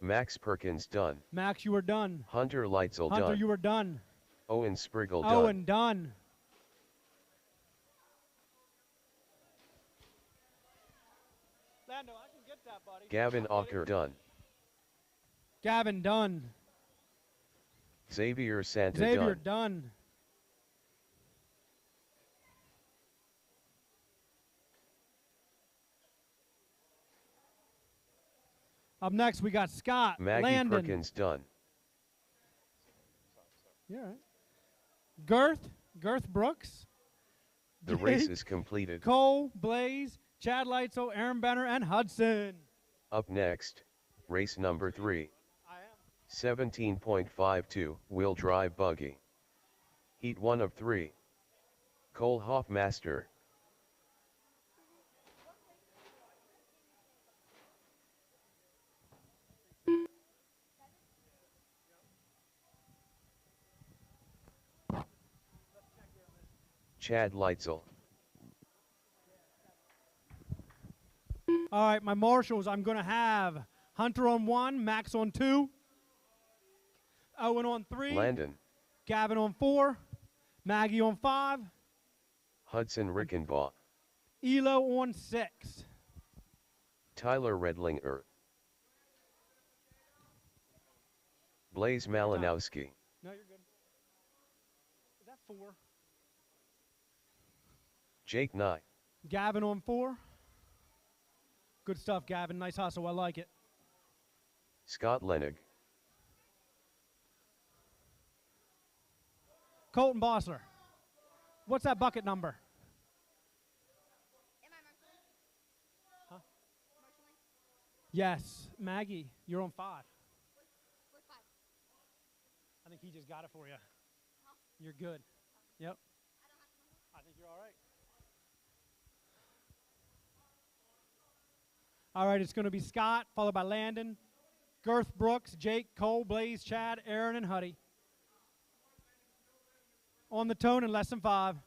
C: Max Perkins done.
H: Max, you are done.
C: Hunter Leitzel
H: Hunter,
C: done.
H: you are done.
C: Owen Spriggle done.
H: Owen, done. Lando, I can get that, buddy.
C: Gavin Ocker Dunn.
H: Gavin Dunn.
C: Xavier Santa
H: Xavier
C: Dunn.
H: Dunn. Up next, we got Scott
C: Maggie
H: Landon.
C: Perkins Dunn.
H: Yeah, right. Girth Brooks.
C: The race
H: Jake,
C: is completed.
H: Cole, Blaze, Chad Lightso, Aaron Benner, and Hudson.
C: Up next, race number 3.
H: I am.
C: 17.52 wheel drive buggy. Heat 1 of 3. Cole Hoffmaster. Chad Leitzel.
H: All right, my marshals, I'm going to have Hunter on 1, Max on 2, Owen on 3,
C: Landon.
H: Gavin on 4, Maggie on 5,
C: Hudson Rickenbaugh.
H: Elo on 6.
C: Tyler Redlinger. Blaze Malinowski.
H: No, you're good. Is that 4?
C: Jake Nye.
H: Gavin on 4. Good stuff, Gavin. Nice hustle. I like it.
C: Scott Lenig.
H: Colton Bossler. What's that bucket number?
G: Am I marshalling?
H: Huh?
G: Marshalling?
H: Yes. Maggie, you're on 5.
G: Where's 5?
H: I think he just got it for you.
G: Huh?
H: You're good. Yep.
G: I don't have to number.
H: I think you're all right. All right, it's going to be Scott, followed by Landon, Girth Brooks, Jake, Cole, Blaze, Chad, Aaron, and Huddy. On the tone in less than 5.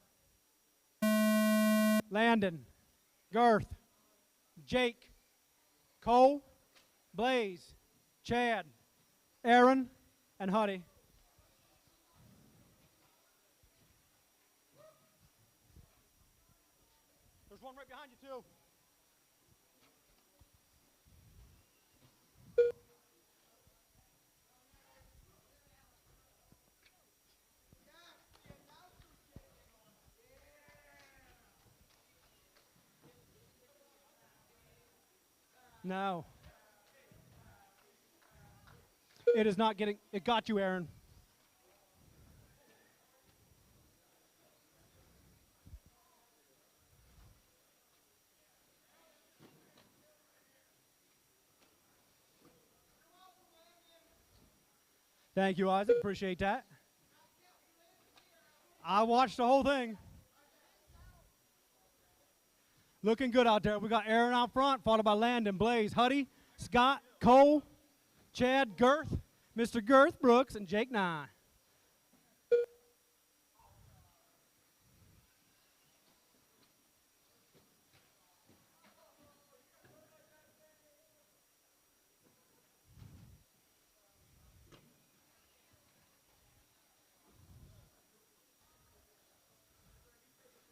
H: Landon, Girth, Jake, Cole, Blaze, Chad, Aaron, and Huddy. There's one right behind you, too. No. It is not getting, it got you, Aaron. Thank you, Isaac. Appreciate that. I watched the whole thing. Looking good out there. We got Aaron out front, followed by Landon, Blaze, Huddy, Scott, Cole, Chad, Girth, Mr. Girth Brooks, and Jake Nye.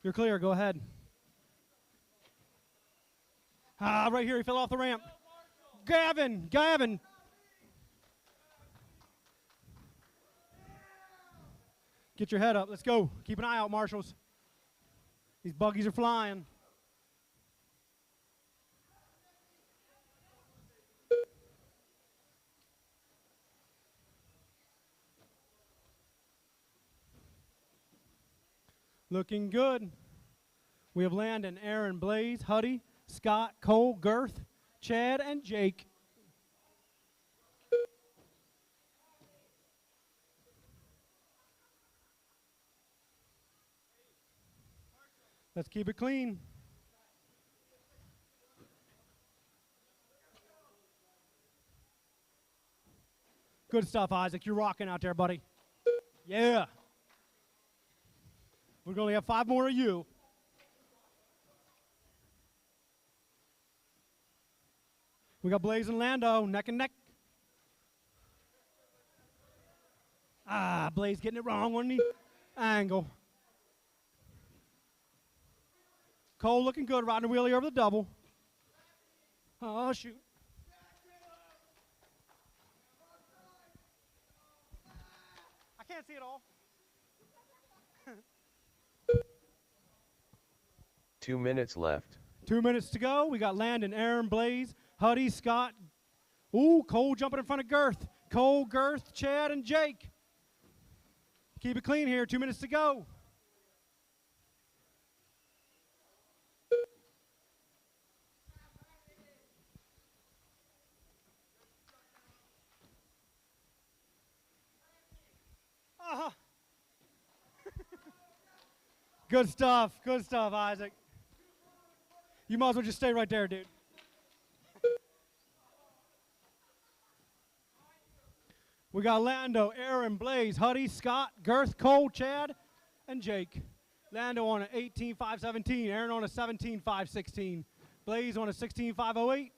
H: You're clear. Go ahead. Right here. He fell off the ramp. Gavin. Get your head up. Let's go. Keep an eye out, marshals. These buggies are flying. Looking good. We have Landon, Aaron, Blaze, Huddy, Scott, Cole, Girth, Chad, and Jake. Let's keep it clean. Good stuff, Isaac. You're rocking out there, buddy. Yeah. We're going to have 5 more of you. We got Blaze and Lando, neck and neck. Blaze getting it wrong on the angle. Cole looking good, riding the wheelie over the double. Oh, shoot. I can't see it all.
C: 2 minutes left.
H: 2 minutes to go. We got Landon, Aaron, Blaze, Huddy, Scott. Ooh, Cole jumping in front of Girth. Cole, Girth, Chad, and Jake. Keep it clean here. 2 minutes to go. Uh-huh. Good stuff, Isaac. You might as well just stay right there, dude. We got Lando, Aaron, Blaze, Huddy, Scott, Girth, Cole, Chad, and Jake. Lando on an 18.517, Aaron on a 17.516, Blaze on a 16.508,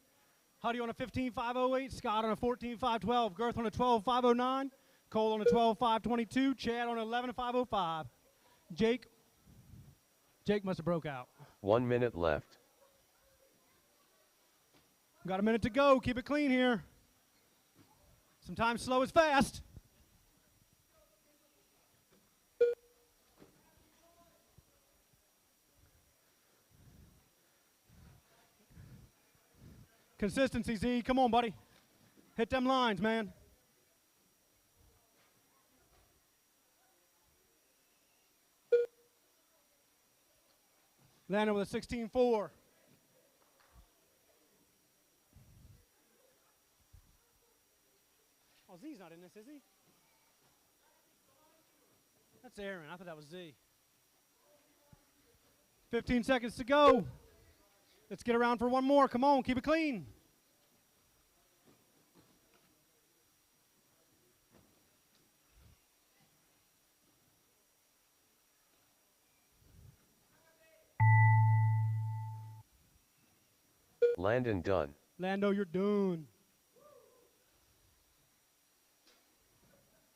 H: Huddy on a 15.508, Scott on a 14.512, Girth on a 12.509, Cole on a 12.522, Chad on an 11.505. Jake must have broke out.
C: 1 minute left.
H: Got a minute to go. Keep it clean here. Sometimes slow is fast. Consistency, Z. Come on, buddy. Hit them lines, man. Landon with a 16.4. Oh, Z's not in this, is he? That's Aaron. I thought that was Z. 15 seconds to go. Let's get around for one more. Come on, keep it clean.
C: Landon done.
H: Lando, you're done.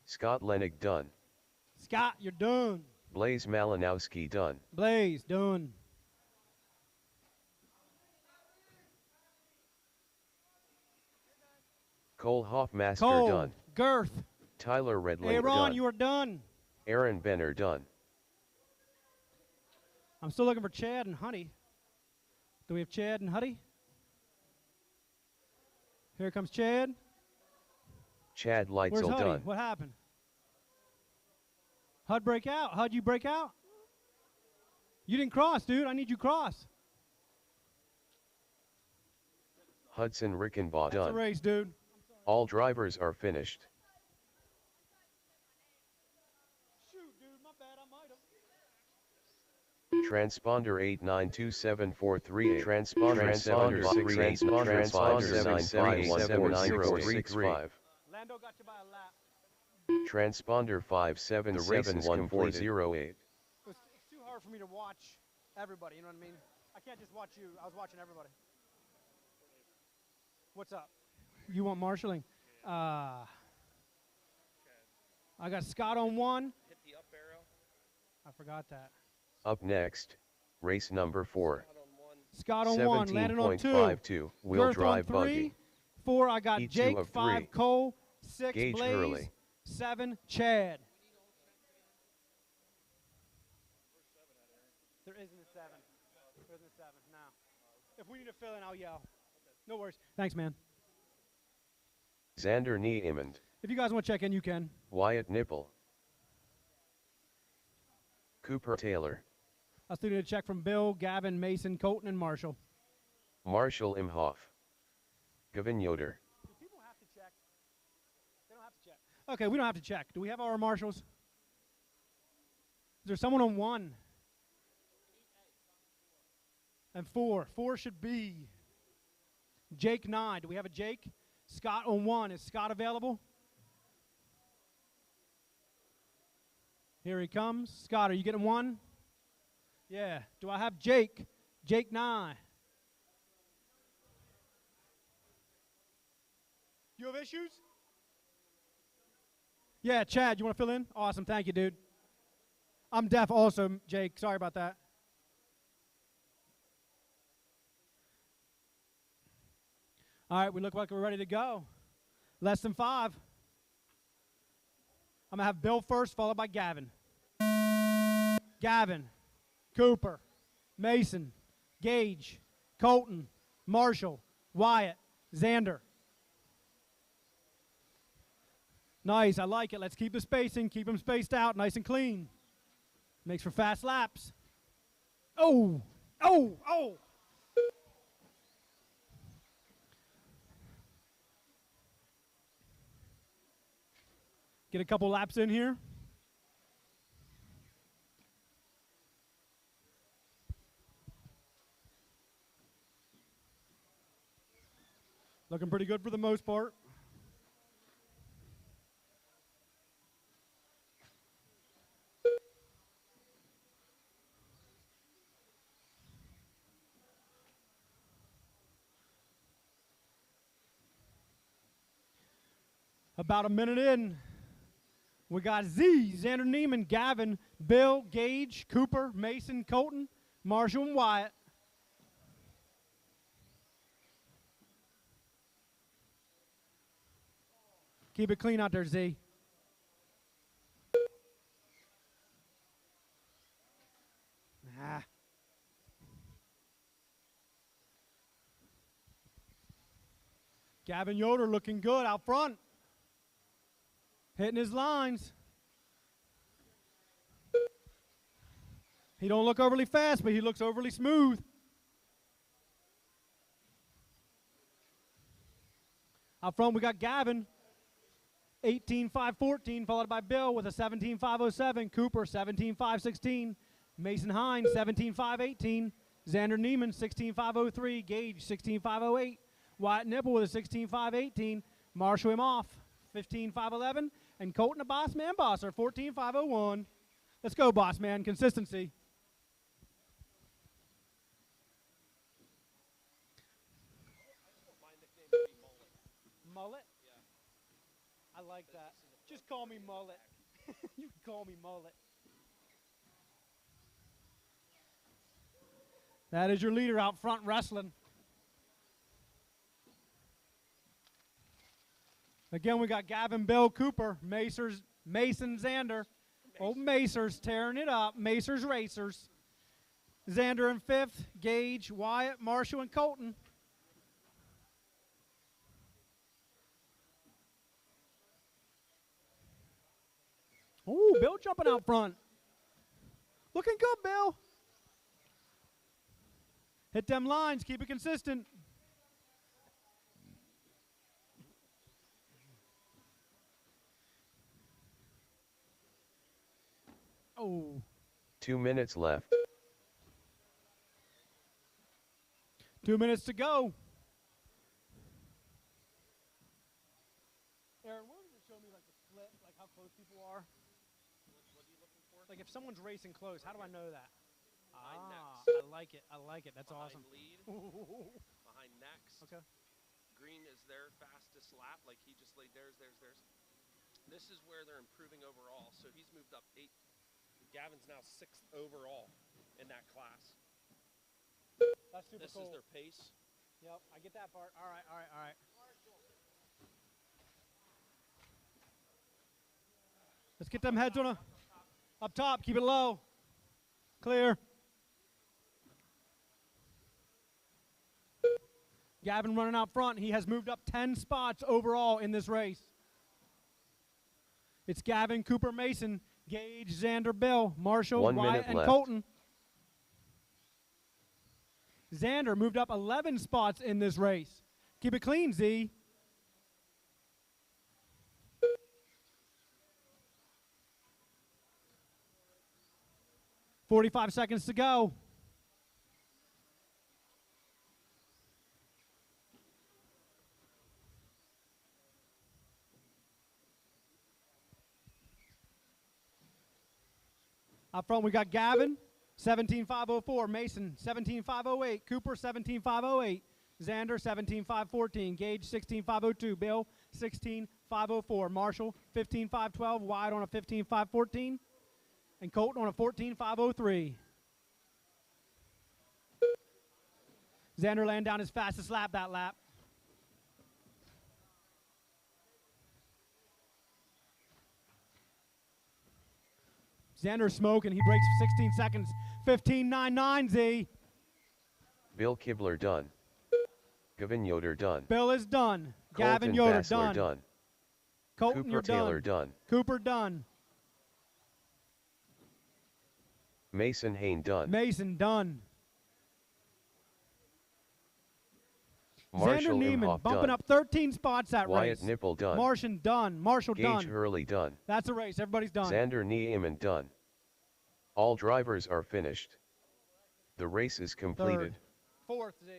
C: Scott Lenig done.
H: Scott, you're done.
C: Blaze Malinowski done.
H: Blaze, done.
C: Cole Hoffmaster
H: Cole,
C: done.
H: Girth.
C: Tyler Redling
H: Hey, Ron,
C: done.
H: you are done.
C: Aaron Benner done.
H: I'm still looking for Chad and Huddy. Do we have Chad and Huddy? Here comes Chad.
C: Chad
H: Where's
C: Leitzel
H: Huddy?
C: done.
H: What happened? Hud break out. Hud, you break out? You didn't cross, dude. I need you cross.
C: Hudson Rickenbaugh
H: That's a
C: done.
H: race, dude.
C: All drivers are finished.
H: Shoot, dude. My bad. I might have.
C: Transponder 8927438. Transponder 68957794065.
H: Lando got you by a lap.
C: Transponder 5771408.
H: It's too hard for me to watch everybody, you know what I mean? I can't just watch you. I was watching everybody. What's up? You want marshalling? I got Scott on one.
A: Hit the up arrow.
H: I forgot that.
C: Up next, race number 4.
H: Scott on one, Landon on two.
C: 17.52, wheel
H: Girth
C: drive
H: on three.
C: buggy.
H: 4, I got
C: E2
H: Jake.
C: of
H: 5,
C: 3.
H: Cole. 6,
C: Gage
H: Blaze.
C: Hurley.
H: 7, Chad. There isn't a 7. There isn't a 7, no. If we need to fill in, I'll yell. No worries. Thanks, man.
C: Xander Niemond.
H: If you guys want to check in, you can.
C: Wyatt Nipple. Cooper Taylor.
H: I still need a check from Bill, Gavin, Mason, Colton, and Marshall.
C: Marshall Imhoff. Gavin Yoder.
H: Do people have to check? They don't have to check. Okay, we don't have to check. Do we have our marshals? Is there someone on 1? And 4. 4 should be Jake 9. Do we have a Jake? Scott on 1. Is Scott available? Here he comes. Scott, are you getting 1? Yeah. Do I have Jake? Jake 9. You have issues? Yeah, Chad, you want to fill in? Awesome. Thank you, dude. I'm deaf also, Jake. Sorry about that. All right, we look like we're ready to go. Less than 5. I'm going to have Bill first, followed by Gavin. Gavin, Cooper, Mason, Gage, Colton, Marshall, Wyatt, Xander. Nice, I like it. Let's keep the spacing. Keep them spaced out, nice and clean. Makes for fast laps. Oh, oh, oh. Get a couple laps in here. Looking pretty good for the most part. About a minute in, we got Xander Neiman, Gavin, Bill, Gage, Cooper, Mason, Colton, Marshall, and Wyatt. Keep it clean out there, Z. Nah. Gavin Yoder looking good out front. Hitting his lines. He don't look overly fast, but he looks overly smooth. Out front we got Gavin, 18.514, followed by Bill with a 17.507, Cooper 17.516, Mason Hines 17.518, Xander Neiman 16.503, Gage 16.508, Wyatt Nipple with a 16.518, Marshall him off 15.511, and Colton the Boss Man Bosser 14.501. Let's go, Boss Man, consistency. Mullet? Yeah. I like that. Just call me Mullet. You can call me Mullet. That is your leader out front wrestling. Again, we got Gavin, Bill, Cooper, Mason, Xander. Old Macers tearing it up. Macers Racers. Xander in 5th. Gage, Wyatt, Marshall, and Colton. Ooh, Bill jumping out front. Looking good, Bill. Hit them lines. Keep it consistent. Oh.
C: 2 minutes left.
H: 2 minutes to go. Aaron, where does it show me like the split, like how close people are?
A: What are you looking for?
H: Like if someone's racing close, how do I know that?
A: Behind necks.
H: I like it. I like it. That's
A: Behind
H: awesome.
A: lead. Behind next.
H: Okay.
A: Green is their fastest lap, like he just laid theirs. This is where they're improving overall. So he's moved up 8. Gavin's now 6th overall in that class.
H: That's super
A: This
H: cool.
A: is their pace.
H: Yep, I get that part. All right. Let's get them heads on a up top. Keep it low. Clear. Gavin running out front. He has moved up 10 spots overall in this race. It's Gavin, Cooper, Mason, Gage, Xander, Bill, Marshall,
C: 1
H: Wyatt,
C: minute
H: and
C: left.
H: Colton. Xander moved up 11 spots in this race. Keep it clean, Z. "45 seconds to go. Up front, we got Gavin, 17.504. Mason, 17.508. Cooper, 17.508. Xander, 17.514. Gage, 16.502. Bill, 16.504. Marshall, 15.512. Wyatt on a 15.514. And Colton on a 14.503. Xander laying down his fastest lap that lap. Xander smoking. He breaks 16 seconds. 15.99, Z.
C: Bill Kibler done. Gavin Yoder done.
H: Bill is done. Gavin
C: Colton
H: Yoder
C: Bassler
H: done. Colton,
C: Cooper
H: you're
C: Taylor
H: done.
C: done.
H: Cooper done.
C: Mason Hain done.
H: Mason done.
C: Marshall
H: Xander Neiman
C: Imhoff
H: bumping
C: done.
H: up 13 spots that
C: Wyatt
H: race.
C: Nipple done.
H: Martian done. Marshall
C: Gage
H: done.
C: Hurley done.
H: That's a race. Everybody's done.
C: Xander Niemann done. All drivers are finished. The race is completed.
H: Third. Fourth, Z.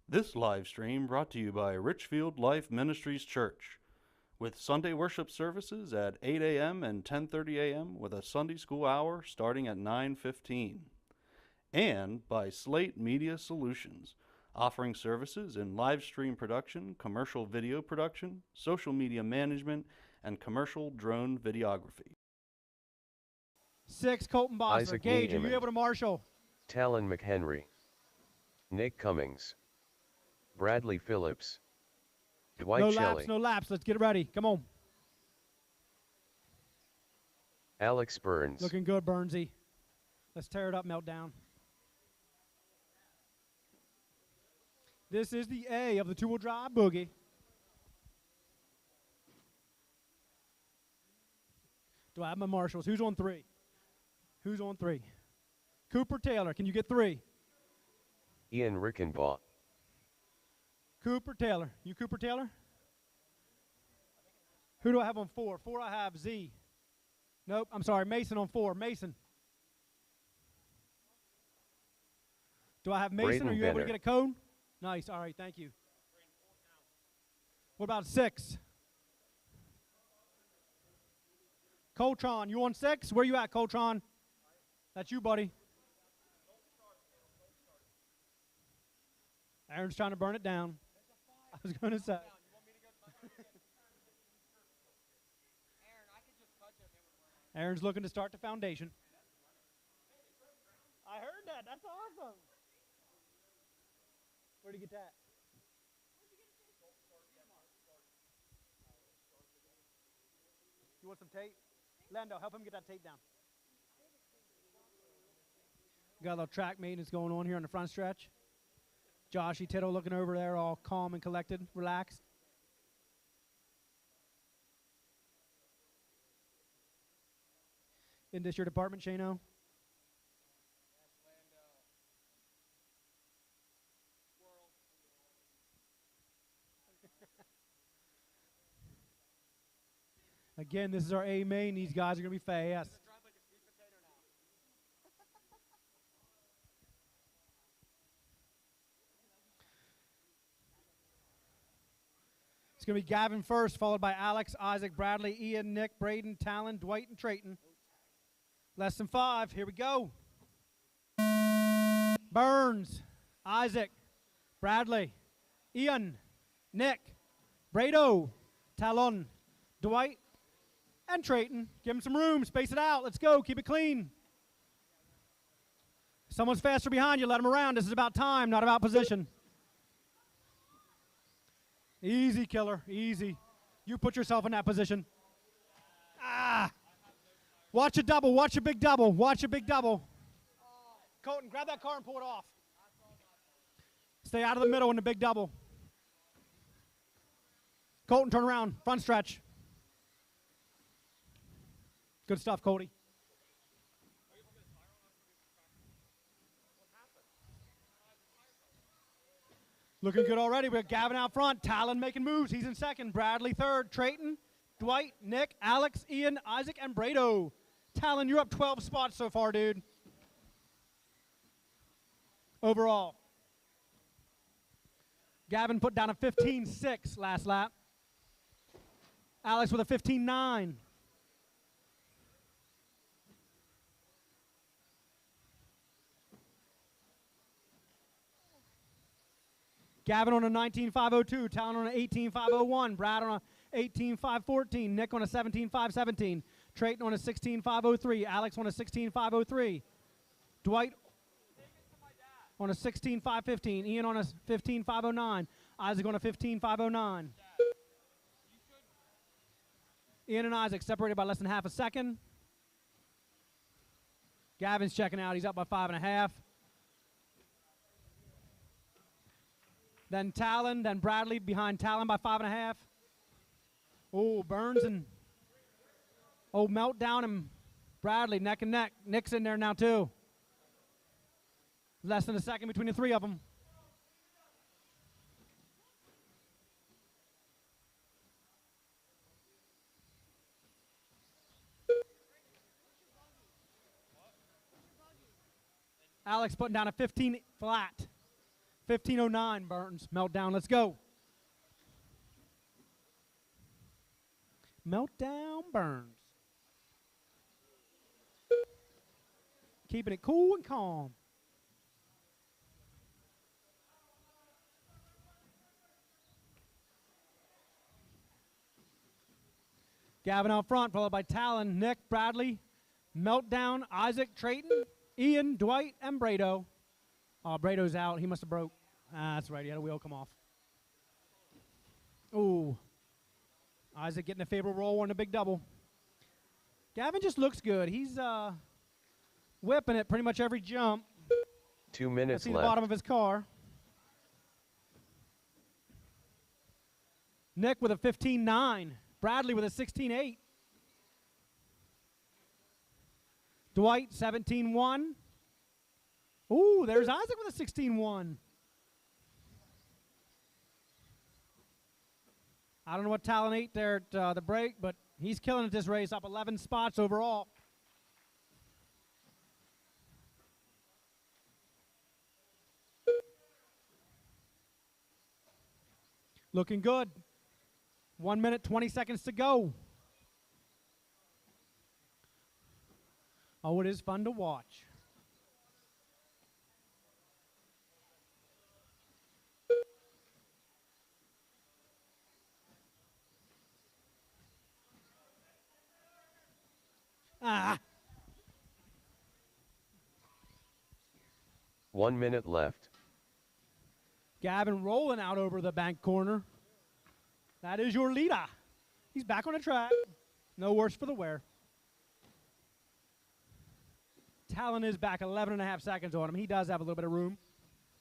B: This live stream brought to you by Richfield Life Ministries Church, with Sunday worship services at 8 a.m. and 10:30 a.m. with a Sunday school hour starting at 9:15. And by Slate Media Solutions, offering services in live stream production, commercial video production, social media management, and commercial drone videography.
H: 6, Colton Bossler.
C: Isaac
H: Gage, are you
C: Niemann.
H: able to marshal?
C: Talon McHenry. Nick Cummings. Bradley Phillips. Dwight
H: No
C: Shelley.
H: laps, no laps. Let's get it ready. Come on.
C: Alex Burns.
H: Looking good, Burnsy. Let's tear it up, Meltdown. This is the A of the two-wheel drive boogie. Do I have my marshals? Who's on 3? Who's on 3? Cooper Taylor. Can you get 3?
C: Ian Rickenbaugh.
H: Cooper Taylor. You Cooper Taylor? Who do I have on 4? 4 I have Z. Nope, I'm sorry. Mason on 4. Mason. Do I have Mason?
C: Braden
H: Are you able to
C: Benner.
H: get a cone? Nice. All right, thank you. What about 6? Coltron, you on 6? Where you at, Coltron? That's you, buddy. Aaron's trying to burn it down. I was going to say. Aaron's looking to start the foundation. I heard that. That's awesome. Where'd you get that? You want some tape? Lando, help him get that tape down. Got a little track maintenance going on here on the front stretch. Joshy Tittle looking over there all calm and collected, relaxed. Isn't this your department, Shano? Again, this is our A main. These guys are going to be fast. It's going to be Gavin first, followed by Alex, Isaac, Bradley, Ian, Nick, Braden, Talon, Dwight, and Trayton. Less than 5. Here we go. Burns, Isaac, Bradley, Ian, Nick, Brado, Talon, Dwight, and Trayton. Give him some room. Space it out. Let's go. Keep it clean. If someone's faster behind you, let them around. This is about time, not about position. Easy, killer. Easy. You put yourself in that position. Ah. Watch a double. Watch a big double. Watch a big double. Colton, grab that car and pull it off. Stay out of the middle in the big double. Colton, turn around. Front stretch. Good stuff, Cody. Looking good already. We got Gavin out front. Talon making moves. He's in second. Bradley third. Trayton, Dwight, Nick, Alex, Ian, Isaac, and Brado. Talon, you're up 12 spots so far, dude. Overall. Gavin put down a 15.6 last lap. Alex with a 15.9. Gavin on a 19.502, Talon on an 18.501, Brad on a 18.514, Nick on a 17.517, Trayton on a 16.503, Alex on a 16.503, Dwight on a 16.515, Ian on a 15.509, Isaac on a 15.509. Ian and Isaac separated by less than half a second. Gavin's checking out. He's up by 5.5. Then Talon, then Bradley behind Talon by 5.5. Oh, Burns and Meltdown and Bradley neck and neck. Nick's in there now too. Less than a second between the three of them. Alex putting down a 15 flat. 15:09 Burns. Meltdown, let's go. Meltdown Burns. Keeping it cool and calm. Gavin out front, followed by Talon, Nick, Bradley, Meltdown, Isaac, Trayton, Ian, Dwight, and Brado. Oh, Brado's out. He must have broke. That's right. He had a wheel come off. Ooh. Isaac getting a favorable roll on a big double. Gavin just looks good. He's whipping it pretty much every jump.
C: 2
H: I
C: minutes
H: see the
C: left.
H: bottom of his car. Nick with a 15.9. Bradley with a 16.8. Dwight, 17.1. Ooh, there's Isaac with a 16.1. I don't know what Talon ate there at the break, but he's killing it this race, up 11 spots overall. Looking good. 1 minute, 20 seconds to go. Oh, it is fun to watch. Ah.
C: 1 minute left.
H: Gavin rolling out over the bank corner. That is your leader. He's back on the track. No worse for the wear. Talon is back 11.5 seconds on him. He does have a little bit of room.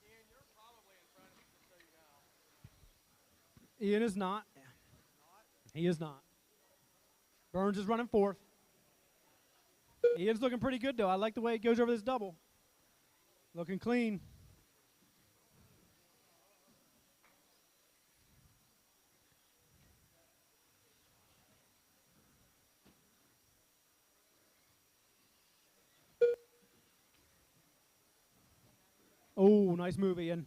E: Ian, you're probably in front of him, just so you know.
H: Ian is not. He is not. Burns is running fourth. Ian's looking pretty good, though. I like the way he goes over this double. Looking clean. Oh, nice move, Ian.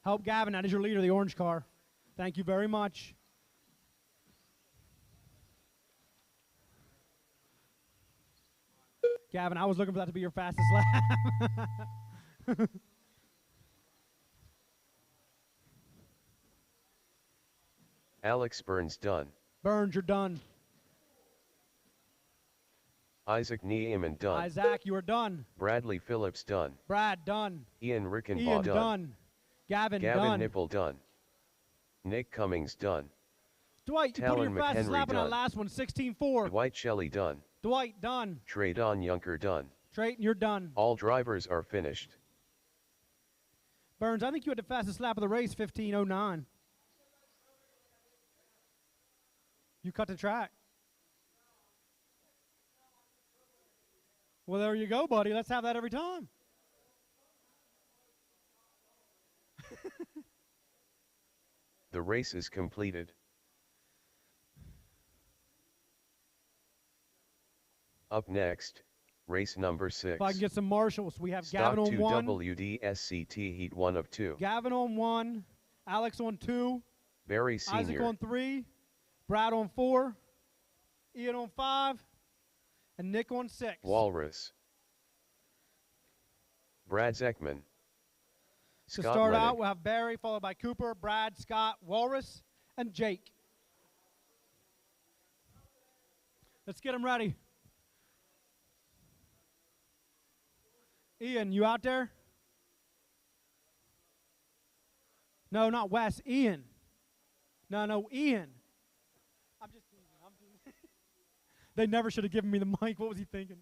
H: Help Gavin. That is your leader, the orange car. Thank you very much. Gavin, I was looking for that to be your fastest lap.
C: Alex Burns done.
H: Burns, you're done.
C: Isaac Niemann done.
H: Isaac, you are done.
C: Bradley Phillips done.
H: Brad, done.
C: Ian Rickenbaugh
H: Ian,
C: done.
H: done. Gavin,
C: Gavin
H: done.
C: Nipple done. Nick Cummings done.
H: Dwight, you put in
C: Talon
H: your fastest
C: McHenry
H: lap on that
C: done.
H: last one, 16.4.
C: Dwight Shelley done.
H: Dwight, done.
C: Traydon Yunker done.
H: Trayton, you're done.
C: All drivers are finished.
H: Burns, I think you had the fastest lap of the race, 15:09. You cut the track. Well, there you go, buddy. Let's have that every time.
C: The race is completed. Up next, race number 6.
H: If I can get some marshals, we have
C: Stock
H: Gavin on
C: 2
H: 1.
C: WDSCT Heat 1 of 2.
H: Gavin on 1. Alex on 2.
C: Barry
H: Isaac
C: Sr.
H: on 3. Brad on 4. Ian on 5. And Nick on 6.
C: Walrus. Brad Zeckman.
H: To
C: Scott
H: start out,
C: Lennick.
H: we'll have Barry, followed by Cooper, Brad, Scott, Walrus, and Jake. Let's get them ready. Ian, you out there? No, not Wes. Ian. No, Ian. They never should have given me the mic. What was he thinking?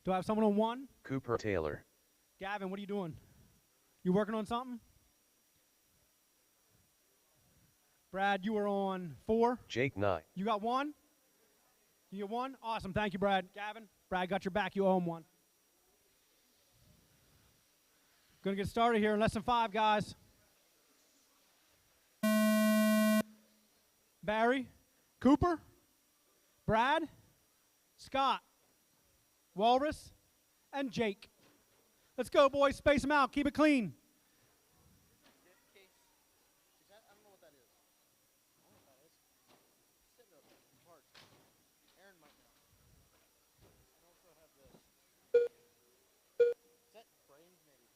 H: Do I have someone on 1?
C: Cooper Taylor.
H: Gavin, what are you doing? You working on something? Brad, you are on 4.
C: Jake Nye.
H: You got 1? You got 1? Awesome. Thank you, Brad. Gavin, Brad got your back. You owe him 1. Going to get started here in less than 5, guys. Barry, Cooper, Brad, Scott, Walrus, and Jake. Let's go, boys. Space them out. Keep it clean.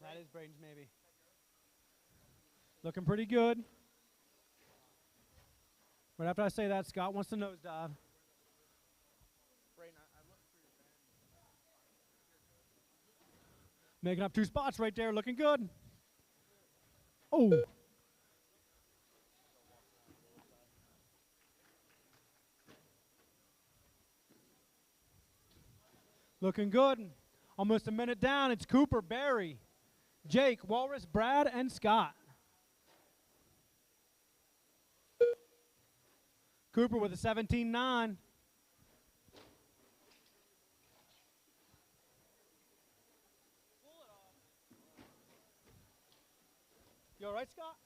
H: That is brains, maybe. Looking pretty good. Right after I say that, Scott wants to nosedive. Making up 2 spots right there, looking good. Oh. Looking good. Almost a minute down. It's Cooper, Barry, Jake, Walrus, Brad, and Scott. Cooper with a 17-9. You all right, Scott?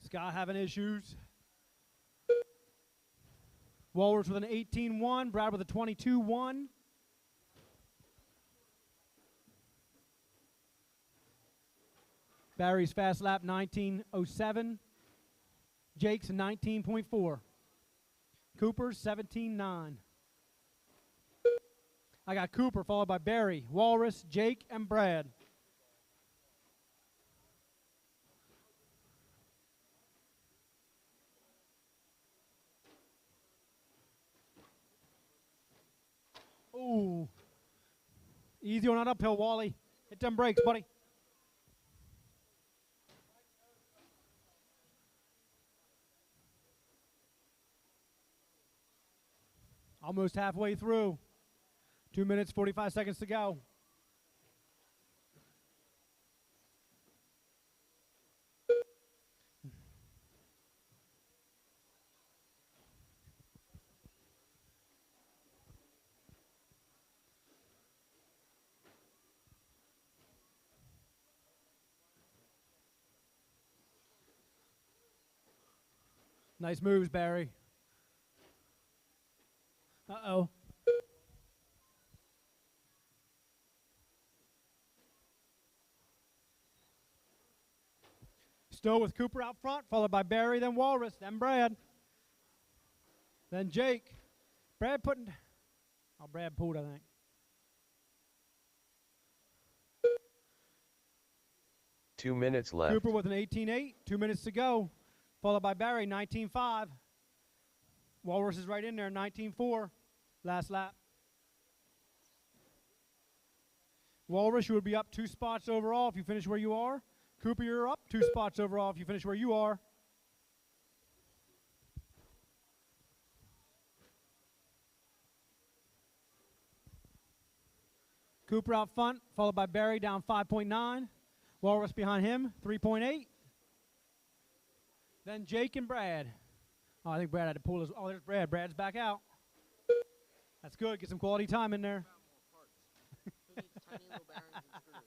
H: Scott having issues. Walrus with an 18-1. Brad with a 22-1. Barry's fast lap 19.07. Jake's 19.4. Cooper's 17.9. I got Cooper followed by Barry, Walrus, Jake, and Brad. Ooh. Easy on that uphill, Wally. Hit them brakes, buddy. Almost halfway through. 2 minutes, 45 seconds to go. Nice moves, Barry. Uh-oh. Still with Cooper out front, followed by Barry, then Walrus, then Brad. Then Jake. Brad putting... Oh, Brad pulled, I think.
C: Two minutes left.
H: Cooper with an 18.8, 2 minutes to go. Followed by Barry, 19.5. Walrus is right in there, 19.4. Last lap. Walrus, you would be up 2 spots overall if you finish where you are. Cooper, you're up 2 spots overall if you finish where you are. Cooper out front, followed by Barry down 5.9. Walrus behind him, 3.8. Then Jake and Brad. Oh, I think Brad had to pull his... Oh, there's Brad. Brad's back out. That's good. Get some quality time in there.
E: Who needs tiny little bearings and screws?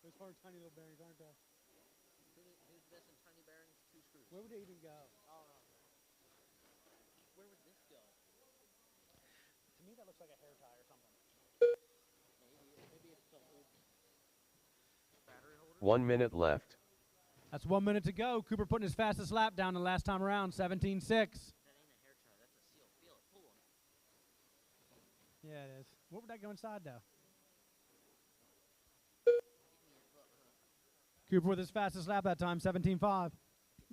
H: Those hard, tiny little bearings, aren't they?
E: Who's missing tiny bearings, 2 screws?
H: Where would they even go?
E: Oh, no. Where would this go?
H: To me, that looks like a hair tie or something.
E: Maybe it's some old battery holder.
C: 1 minute left.
H: That's 1 minute to go. Cooper putting his fastest lap down the last time around, 17.6.
E: That ain't a hair tie. That's a seal. Feel it. Pull on it.
H: Yeah, it is. What would that go inside, though? Cooper with his fastest lap that time, 17.5.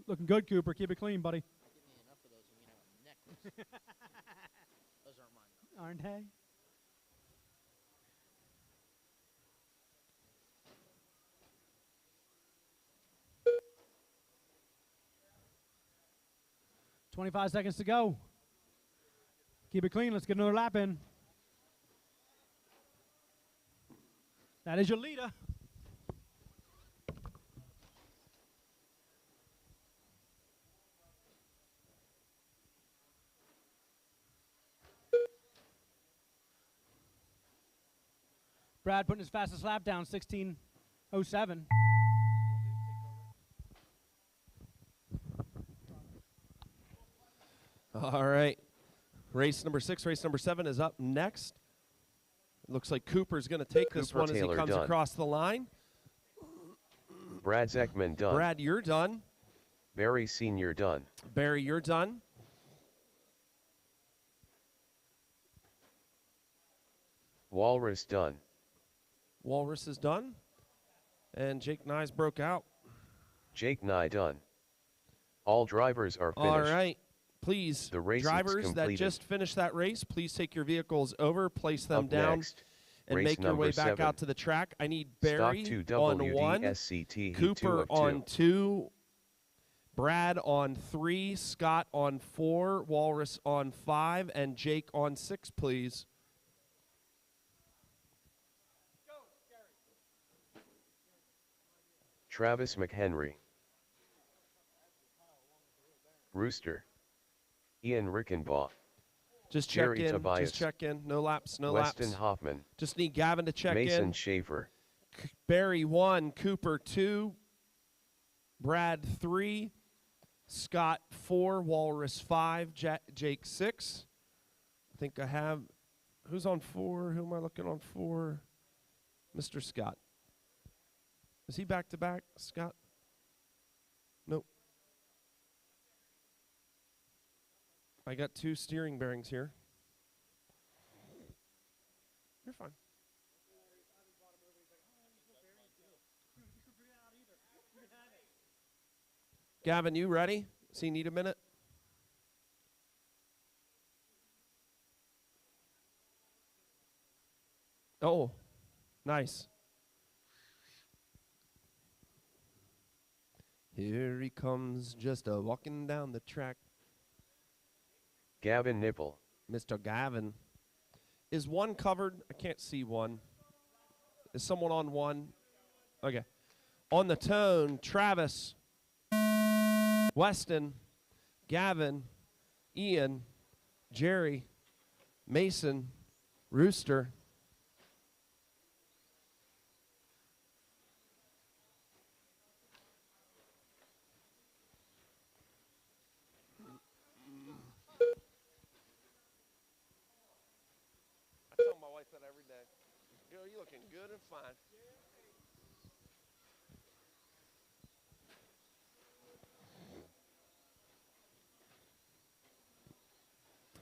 H: Looking good, Cooper. Keep it clean, buddy.
E: Give me enough of those and we can have a necklace. Those aren't mine, though.
H: Aren't they? 25 seconds to go. Keep it clean. Let's get another lap in. That is your leader. Brad putting his fastest lap down, 16:07.
A: All right. Race number 6, race number 7 is up next. It looks like Cooper's going to take this
C: Cooper
A: one as
C: Taylor
A: he comes
C: done.
A: across the line.
C: Brad Zekman done.
A: Brad, you're done.
C: Barry Sr. done.
A: Barry, you're done.
C: Walrus done.
A: Walrus is done. And Jake Nyes broke out.
C: Jake Nye done. All drivers are finished.
A: All right. Please,
C: The race is
A: drivers that
C: completed.
A: just finished that race, please take your vehicles over, place them
C: Up
A: down,
C: next,
A: and
C: race
A: make your way
C: number
A: back
C: 7.
A: out to the track. I need
C: Stock
A: Barry
C: 2
A: on 1,
C: WDSCT Heat 2
A: Cooper
C: of 2.
A: on 2, Brad on 3, Scott on 4, Walrus on 5, and Jake on 6, please.
C: Travis McHenry. Rooster. Ian Rickenbaugh.
A: Just check
C: Jerry
A: in.
C: Tobias.
A: Just check in. No laps. No
C: Weston
A: laps.
C: Hoffman.
A: Just need Gavin to check
C: Mason
A: in.
C: Schaefer.
A: Barry 1, Cooper 2, Brad 3, Scott 4, Walrus 5, Jake 6. I think I have, who's on 4? Who am I looking on 4? Mr. Scott. Is he back to back, Scott? Nope. I got 2 steering bearings here. You're fine. Gavin, you ready? Does he need a minute? Oh, nice. Here he comes, just a walking down the track.
C: Gavin Nipple.
A: Mr. Gavin. Is 1 covered? I can't see 1. Is someone on 1? Okay. On the tone, Travis, Weston, Gavin, Ian, Jerry, Mason, Rooster. I tell my wife that every day. Girl, you're looking good and fine.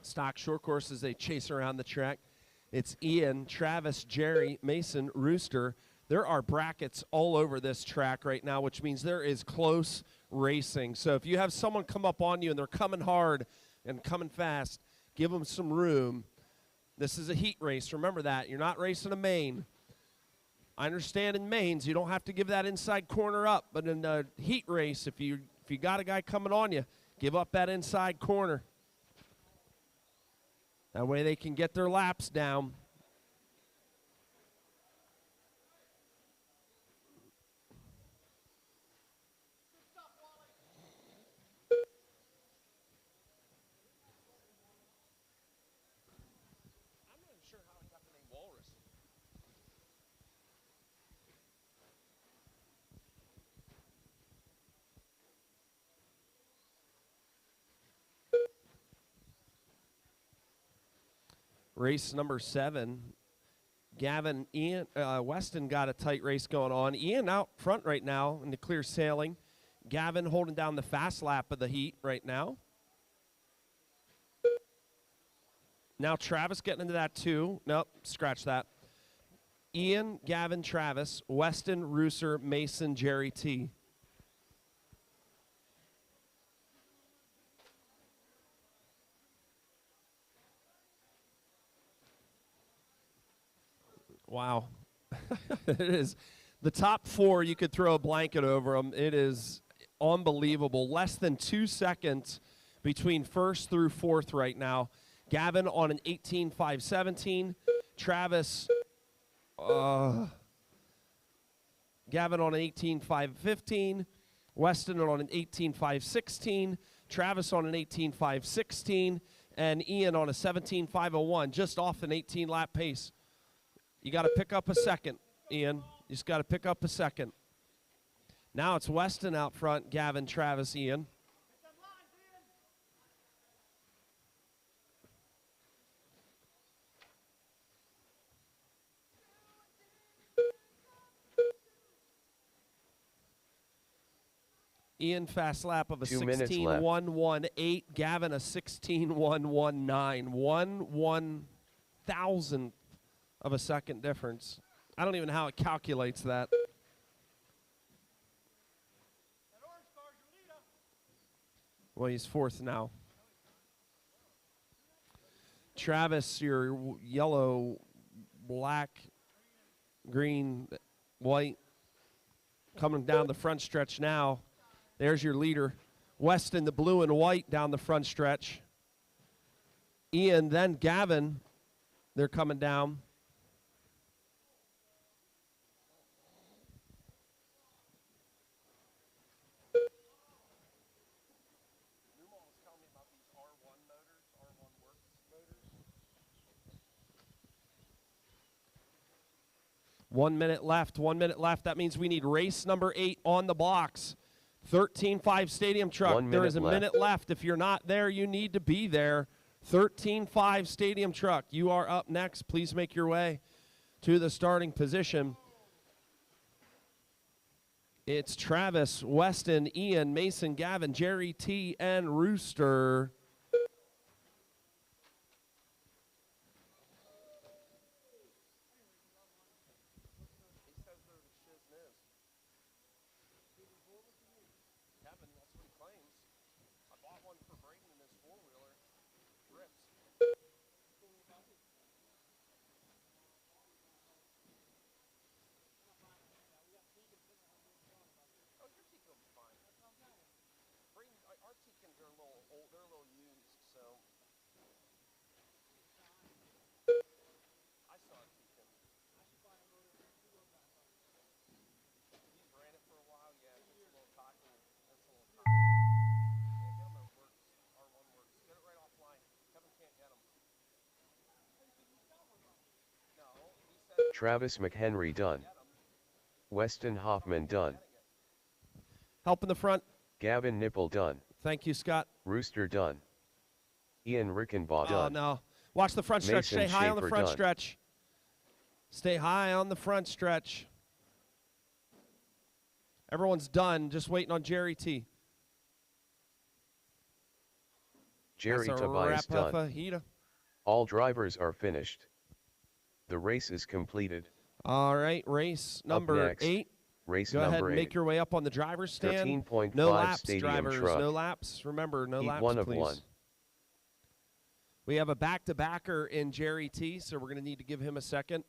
A: Stock short course as they chase around the track. It's Ian, Travis, Jerry, Mason, Rooster. There are brackets all over this track right now, which means there is close racing. So if you have someone come up on you and they're coming hard and coming fast, give them some room. This is a heat race. Remember that. You're not racing a main. I understand in mains you don't have to give that inside corner up, but in a heat race, if you got a guy coming on you, give up that inside corner. That way they can get their laps down. I'm not sure how I got the name Walrus. Race number 7. Gavin, Ian, Weston got a tight race going on. Ian out front right now in the clear sailing. Gavin holding down the fast lap of the heat right now. Now Travis getting into that too. Nope, scratch that. Ian, Gavin, Travis, Weston, Rooster, Mason, Jerry T. Wow. It is. The top 4, you could throw a blanket over them. It is unbelievable. Less than 2 seconds between first through fourth right now. Gavin on an 18.517. Travis, Gavin on an 18.515. Weston on an 18.516. Travis on an 18.516. And Ian on a 17.501, just off an 18-lap pace. You got to pick up a second, Ian. You just got to pick up a second. Now it's Weston out front, Gavin, Travis, Ian. Ian fast lap of a 16.118. Gavin a 16.119. 1/1000th of a second difference. I don't even know how it calculates that. Well, he's fourth now. Travis, your yellow, black, green, white, coming down the front stretch now. There's your leader. Weston, the blue and white down the front stretch. Ian, then Gavin, they're coming down. One minute left. That means we need race number 8 on the blocks. 13.5 Stadium Truck. There is a minute left. If you're not there, you need to be there. 13.5 Stadium Truck. You are up next. Please make your way to the starting position. It's Travis, Weston, Ian, Mason, Gavin, Jerry T, and Rooster.
C: Travis McHenry done. Weston Hoffman done.
A: Help in the front.
C: Gavin Nipple done.
A: Thank you, Scott.
C: Rooster done. Ian Rickenbaugh done.
A: Oh, no. Watch the front stretch.
C: Mason
A: Stay high on the
C: Schaefer
A: front
C: done.
A: stretch. Stay high on the front stretch. Everyone's done. Just waiting on Jerry T.
C: Jerry
A: That's a
C: Tobias
A: wrap
C: done.
A: fajita.
C: All drivers are finished. The race is completed.
A: All right, race number
C: next,
A: 8.
C: Race
A: Go ahead
C: number
A: and
C: 8.
A: make your way up on the driver's stand.
C: 13.5
A: No laps,
C: Stadium
A: drivers.
C: Truck.
A: No laps. Remember, no
C: Heat
A: laps,
C: 1 of
A: please.
C: 1.
A: We have a back-to-backer in Jerry T, so we're going to need to give him a second.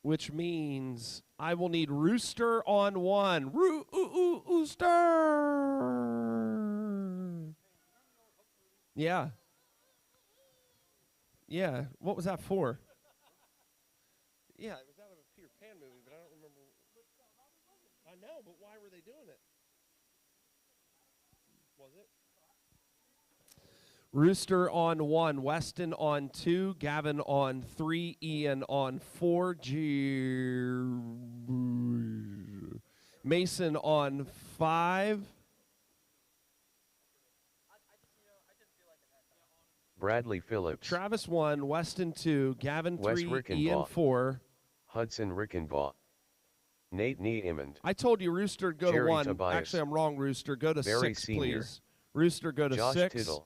A: Which means I will need Rooster on 1. Rooster! Yeah. Yeah. What was that for? Yeah, it was out of a Peter Pan movie, but I don't remember. I know, but why were they doing it? Was it? Rooster on 1, Weston on 2, Gavin on 3, Ian on 4, Mason on 5.
C: Bradley Phillips.
A: Travis 1, Weston 2, Gavin
C: Wes
A: 3,
C: Rickenbaugh.
A: Ian 4.
C: Hudson Rickenbaugh. Nate Niemond.
A: I told you Rooster go
C: Jerry
A: to 1.
C: Tobias.
A: Actually, I'm wrong, Rooster. Go to
C: Barry
A: 6,
C: Senior.
A: please. Rooster go to
C: Josh
A: 6.
C: Tittle.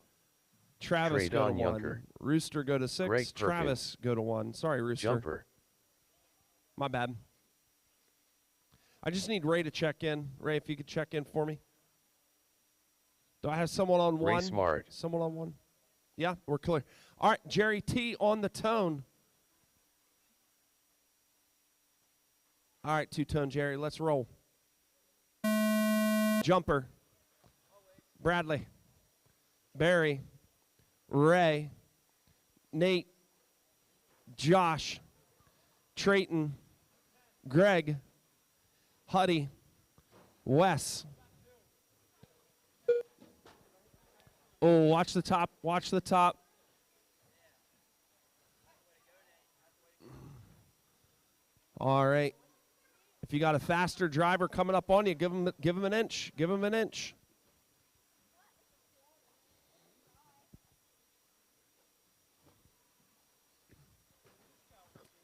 A: Travis go to
C: Traydon
A: 1.
C: Younger.
A: Rooster go to 6.
C: Greg Perkins.
A: Travis go to 1. Sorry, Rooster.
C: Jumper.
A: My bad. I just need Ray to check in. Ray, if you could check in for me. Do I have someone on 1?
C: Ray Smart.
A: Someone on 1? Yeah, we're clear. All right, Jerry T on the tone. All right, two-tone Jerry, let's roll. Jumper, Bradley, Barry, Ray, Nate, Josh, Trayton, Greg, Huddy, Wes. Oh, watch the top, watch the top. All right. If you got a faster driver coming up on you, give him an inch. Give him an inch.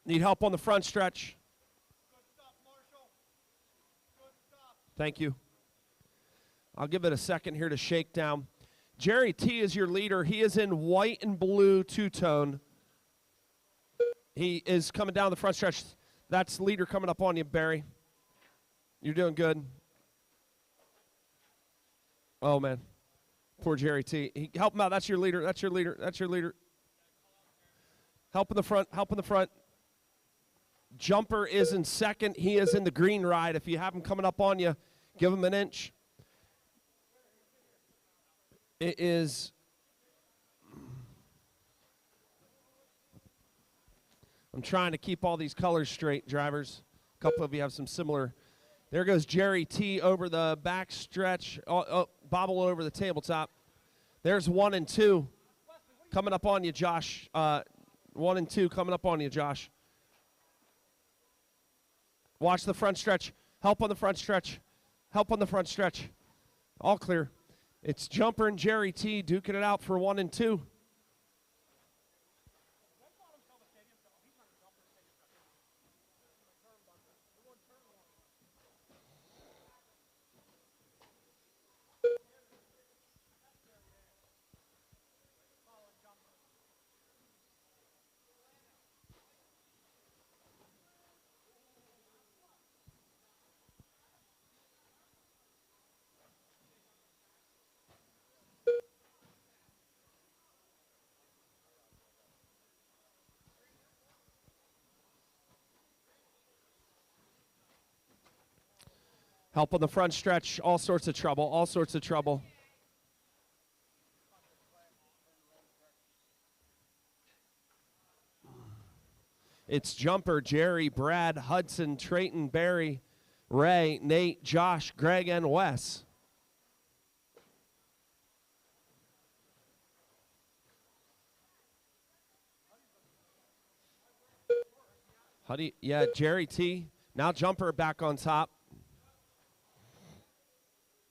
A: Need help on the front stretch. Thank you. I'll give it a second here to shake down. Jerry T is your leader. He is in white and blue two-tone. He is coming down the front stretch. That's leader coming up on you, Barry. You're doing good. Oh, man. Poor Jerry T. Help him out. That's your leader. That's your leader. That's your leader. Help in the front. Help in the front. Jumper is in second. He is in the green ride. If you have him coming up on you, give him an inch. It is. I'm trying to keep all these colors straight, drivers. A couple of you have some similar. There goes Jerry T over the back stretch. Bobble over the tabletop. There's 1 and 2 coming up on you, Josh. 1 and 2 coming up on you, Josh. Watch the front stretch. Help on the front stretch. Help on the front stretch. All clear. It's Jumper and Jerry T duking it out for 1 and 2. Help on the front stretch, all sorts of trouble, all sorts of trouble. It's Jumper, Jerry, Brad, Hudson, Trayton, Barry, Ray, Nate, Josh, Greg, and Wes. Huddy, yeah, Jerry T. Now Jumper back on top.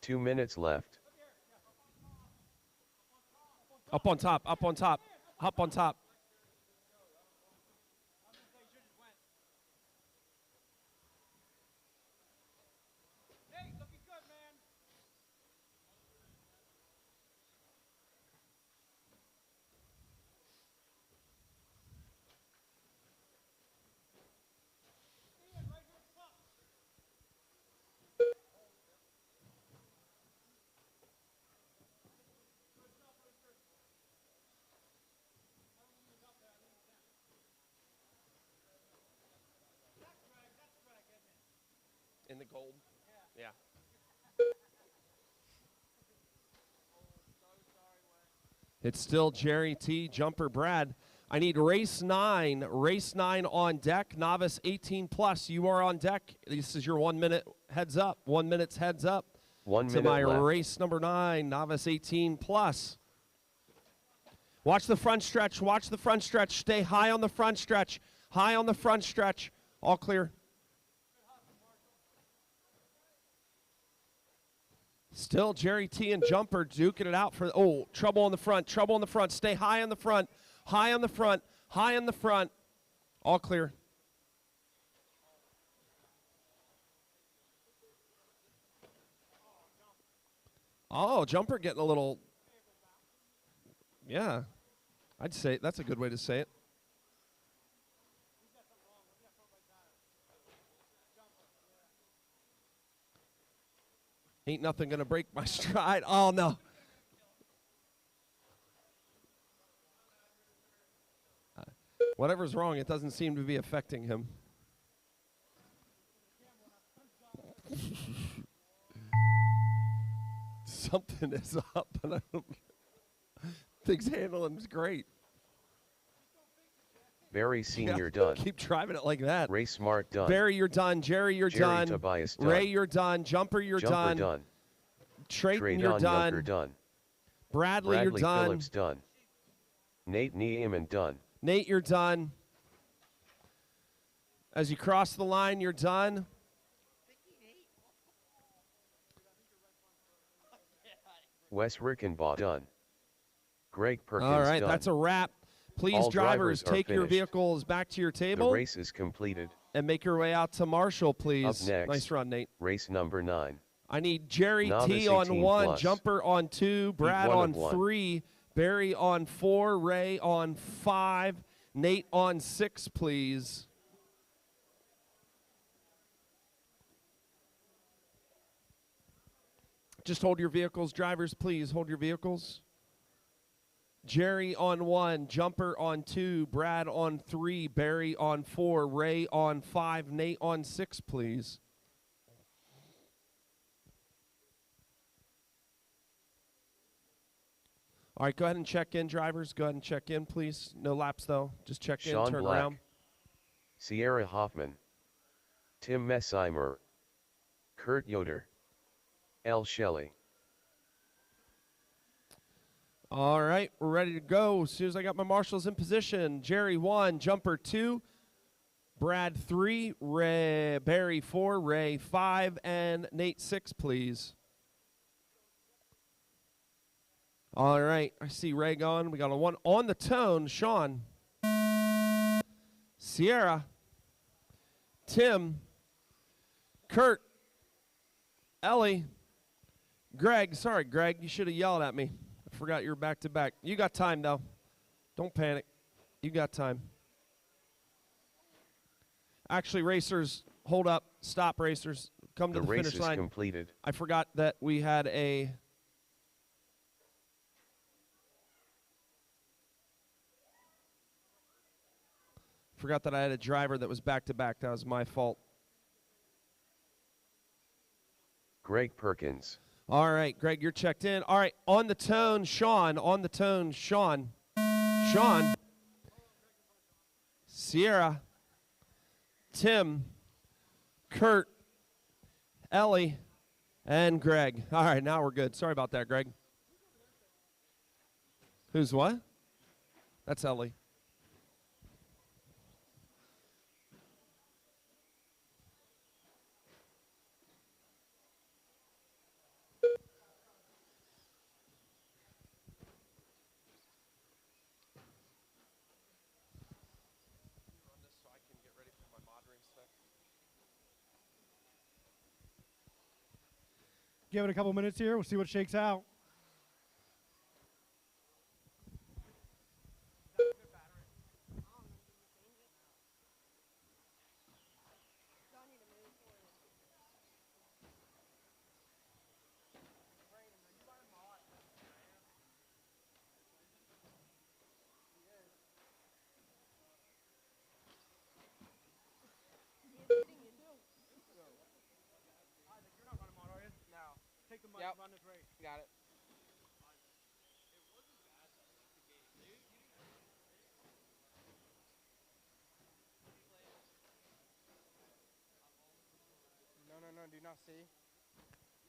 C: 2 minutes left.
A: Up on top, up on top, up on top. In the gold? Yeah. It's still Jerry T, Jumper, Brad. I need race 9 on deck, novice 18 plus. You are on deck. This is your 1 minute heads up. 1 minute's heads up.
C: 1 minute
A: to my
C: left.
A: race number 9, novice 18 plus. Watch the front stretch. Watch the front stretch. Stay high on the front stretch. High on the front stretch. All clear. Still Jerry T and Jumper duking it out for, trouble on the front, trouble on the front. Stay high on the front, high on the front, high on the front. All clear. Oh, Jumper getting a little, yeah. I'd say that's a good way to say it. Ain't nothing going to break my stride. Oh, no. Whatever's wrong, it doesn't seem to be affecting him. something is up, but I don't. Thing's handling is great.
C: Barry Senior
A: Yeah,
C: done.
A: Keep driving it like that.
C: Ray Smart done.
A: Barry, you're done. Jerry, you're
C: Jerry
A: done.
C: Tobias done.
A: Ray, you're done. Jumper, you're
C: Jumper done.
A: Trayton, you're done.
C: Younger done.
A: Bradley, you're done.
C: Phillips done. Nate Nieman done.
A: Nate, you're done. As you cross the line, you're done.
C: Wes Rickenbaugh done. Greg Perkins
A: All right,
C: done.
A: that's a wrap. Please,
C: All
A: drivers,
C: drivers are
A: take your
C: finished.
A: vehicles back to your
C: The
A: table
C: race is completed.
A: and make your way out to Marshall,
C: Up
A: please.
C: next,
A: Nice run, Nate.
C: race number 9.
A: I need Jerry
C: Novice
A: T on
C: 18
A: 1,
C: plus.
A: Jumper on 2, Brad
C: one
A: on
C: of one.
A: 3, Barry on 4, Ray on 5, Nate on 6, please. Just hold your vehicles, drivers, please. Hold your vehicles. Jerry on 1, Jumper on 2, Brad on 3, Barry on 4, Ray on 5, Nate on 6, please. All right, go ahead and check in, drivers. Go ahead and check in, please. No laps, though. Just check in,
C: Sean
A: turn
C: Black.
A: around.
C: Sierra Hoffman. Tim Messimer. Kurt Yoder. L. Shelley.
A: All right, we're ready to go. As soon as I got my marshals in position, Jerry 1, Jumper 2, Brad 3, Barry 4, Ray 5, and Nate 6, please. All right, I see Ray going. We got a 1 on the tone, Sean, Sierra, Tim, Kurt, Ellie, Greg. Sorry, Greg, you should have yelled at me. I forgot you were back-to-back. You got time, though. Don't panic. You got time. Actually, racers, hold up. Stop, racers. Come to
C: The
A: the
C: race
A: finish
C: is
A: line.
C: completed.
A: I forgot that we had a... Forgot that I had a driver that was back-to-back. That was my fault.
C: Greg Perkins.
A: All right, Greg, you're checked in. All right, on the tone, Sean. On the tone, Sean. Sean. Sierra. Tim. Kurt. Ellie. And Greg. All right, now we're good. Sorry about that, Greg. Who's what? That's Ellie.
H: Give it a couple minutes here. We'll see what shakes out. Take the mic,
E: Yep.
H: run this race.
E: Got it. No, do you not see? Okay.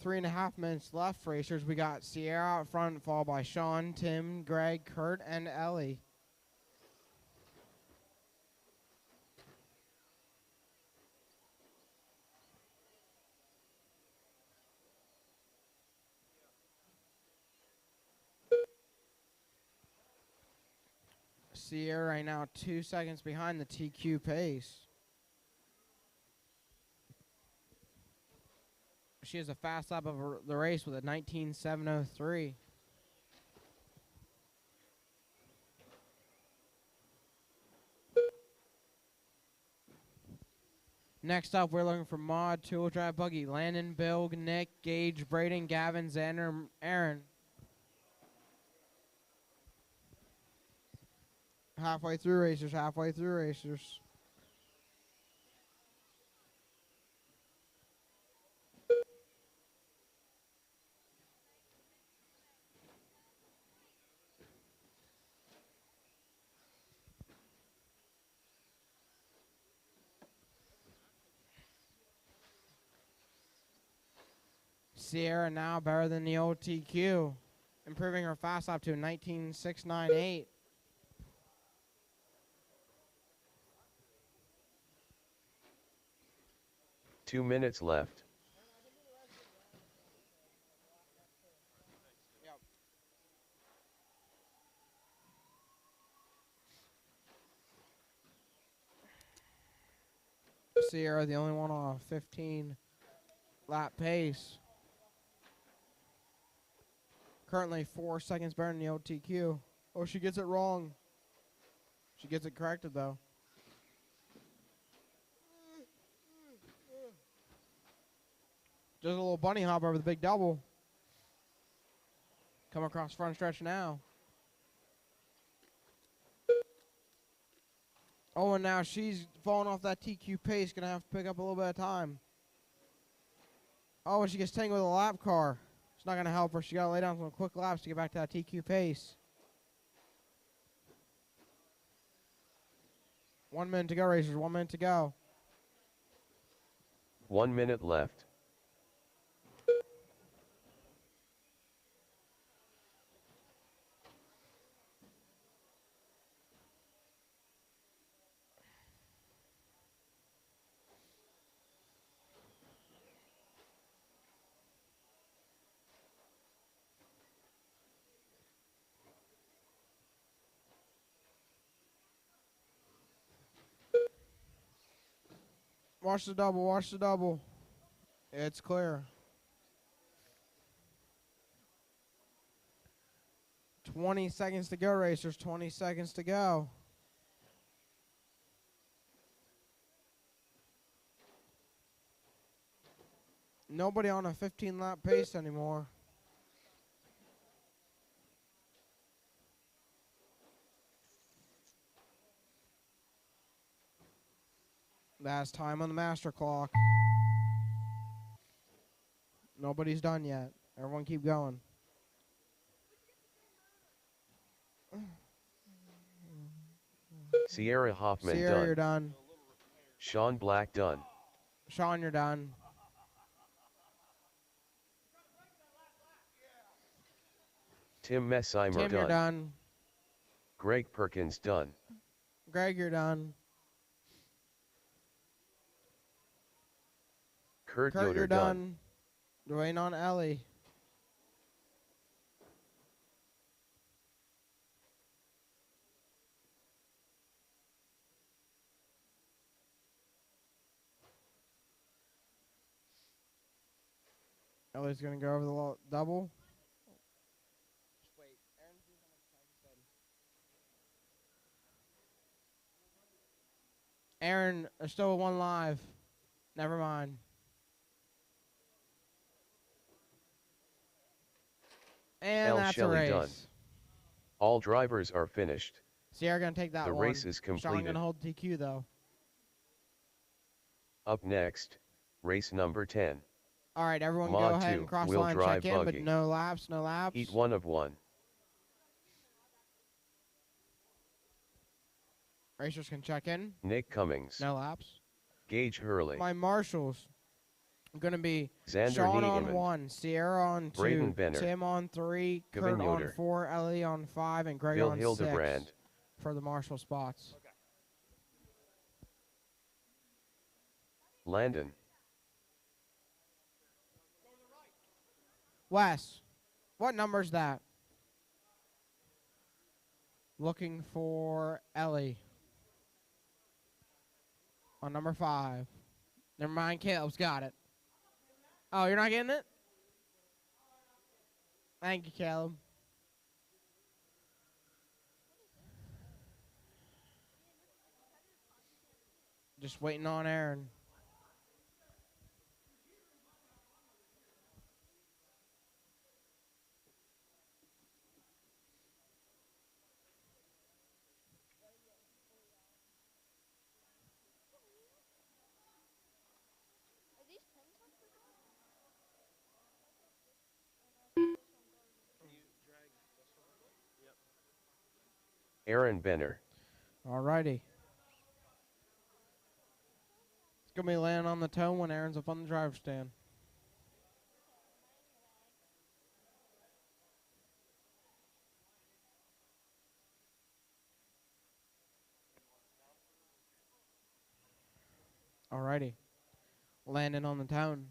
E: 3.5 minutes left, racers. We got Sierra out front, followed by Sean, Tim, Greg, Kurt, and Ellie. Sierra right now 2 seconds behind the TQ pace. She has a fast lap of the race with a 19.703. Next up, we're looking for Mod, two-wheel drive buggy, Landon, Bill, Nick, Gage, Braden, Gavin, Xander, Aaron.
F: Halfway through, racers. Halfway through, racers. Sierra now better than the old TQ, improving her fast lap to a 19.698.
C: Two minutes left.
F: Sierra, the only one on a 15 lap pace. Currently 4 seconds better than the old TQ. Oh, she gets it wrong. She gets it corrected, though. Just a little bunny hop over the big double. Come across front stretch now. Oh, and now she's falling off that TQ pace. Going to have to pick up a little bit of time. Oh, and she gets tangled with a lap car. It's not going to help her. She got to lay down some quick laps to get back to that TQ pace. 1 minute to go, racers. 1 minute to go.
C: 1 minute left.
F: Watch the double. Watch the double. It's clear. 20 seconds to go, racers. 20 seconds to go. Nobody on a 15-lap pace anymore. Last time on the master clock. Nobody's done yet. Everyone keep going.
C: Sierra Hoffman
F: Sierra,
C: done.
F: you're done.
C: Sean Black done.
F: Sean, you're done.
C: Tim Messimer
F: Tim, you're
C: done.
F: done.
C: Greg Perkins done.
F: Greg, you're done.
C: Kurt
F: Kurt,
C: Yoder
F: you're
C: done.
F: done. Dwayne on Ellie. Ellie's going to go over the double. Wait, Aaron, there's still one live. Never mind. And
C: L.
F: that's
C: Shelley
F: a race.
C: done. All drivers are finished.
F: Sierra going to take that
C: The
F: one.
C: race is
F: Sean
C: completed.
F: going to hold TQ, though.
C: Up next, race number 10.
F: All right, everyone
C: Mod
F: go ahead
C: 2,
F: and cross the
C: wheel
F: line,
C: drive
F: check in, but
C: buggy.
F: no laps, no laps.
C: Heat 1 of 1.
F: Racers can check in.
C: Nick Cummings.
F: No laps.
C: Gage Hurley.
F: My marshals are going to be
C: Xander
F: Sean on
C: Niemann.
F: 1, Sierra on 2,
C: Braden Benner.
F: Tim on 3,
C: Gavin
F: Kurt on
C: Yoder.
F: 4, Ellie on 5, and Greg
C: Bill
F: on
C: Hildebrand.
F: 6 for the marshal spots.
C: Landon.
F: Wes, what number's that? Looking for Ellie on number 5. Never mind, Caleb's got it. Oh, you're not getting it? Thank you, Caleb. Just waiting on Aaron.
C: Aaron Benner.
F: Alrighty. It's going to be landing on the toe when Aaron's up on the driver's stand. Alrighty. Landing on the tone.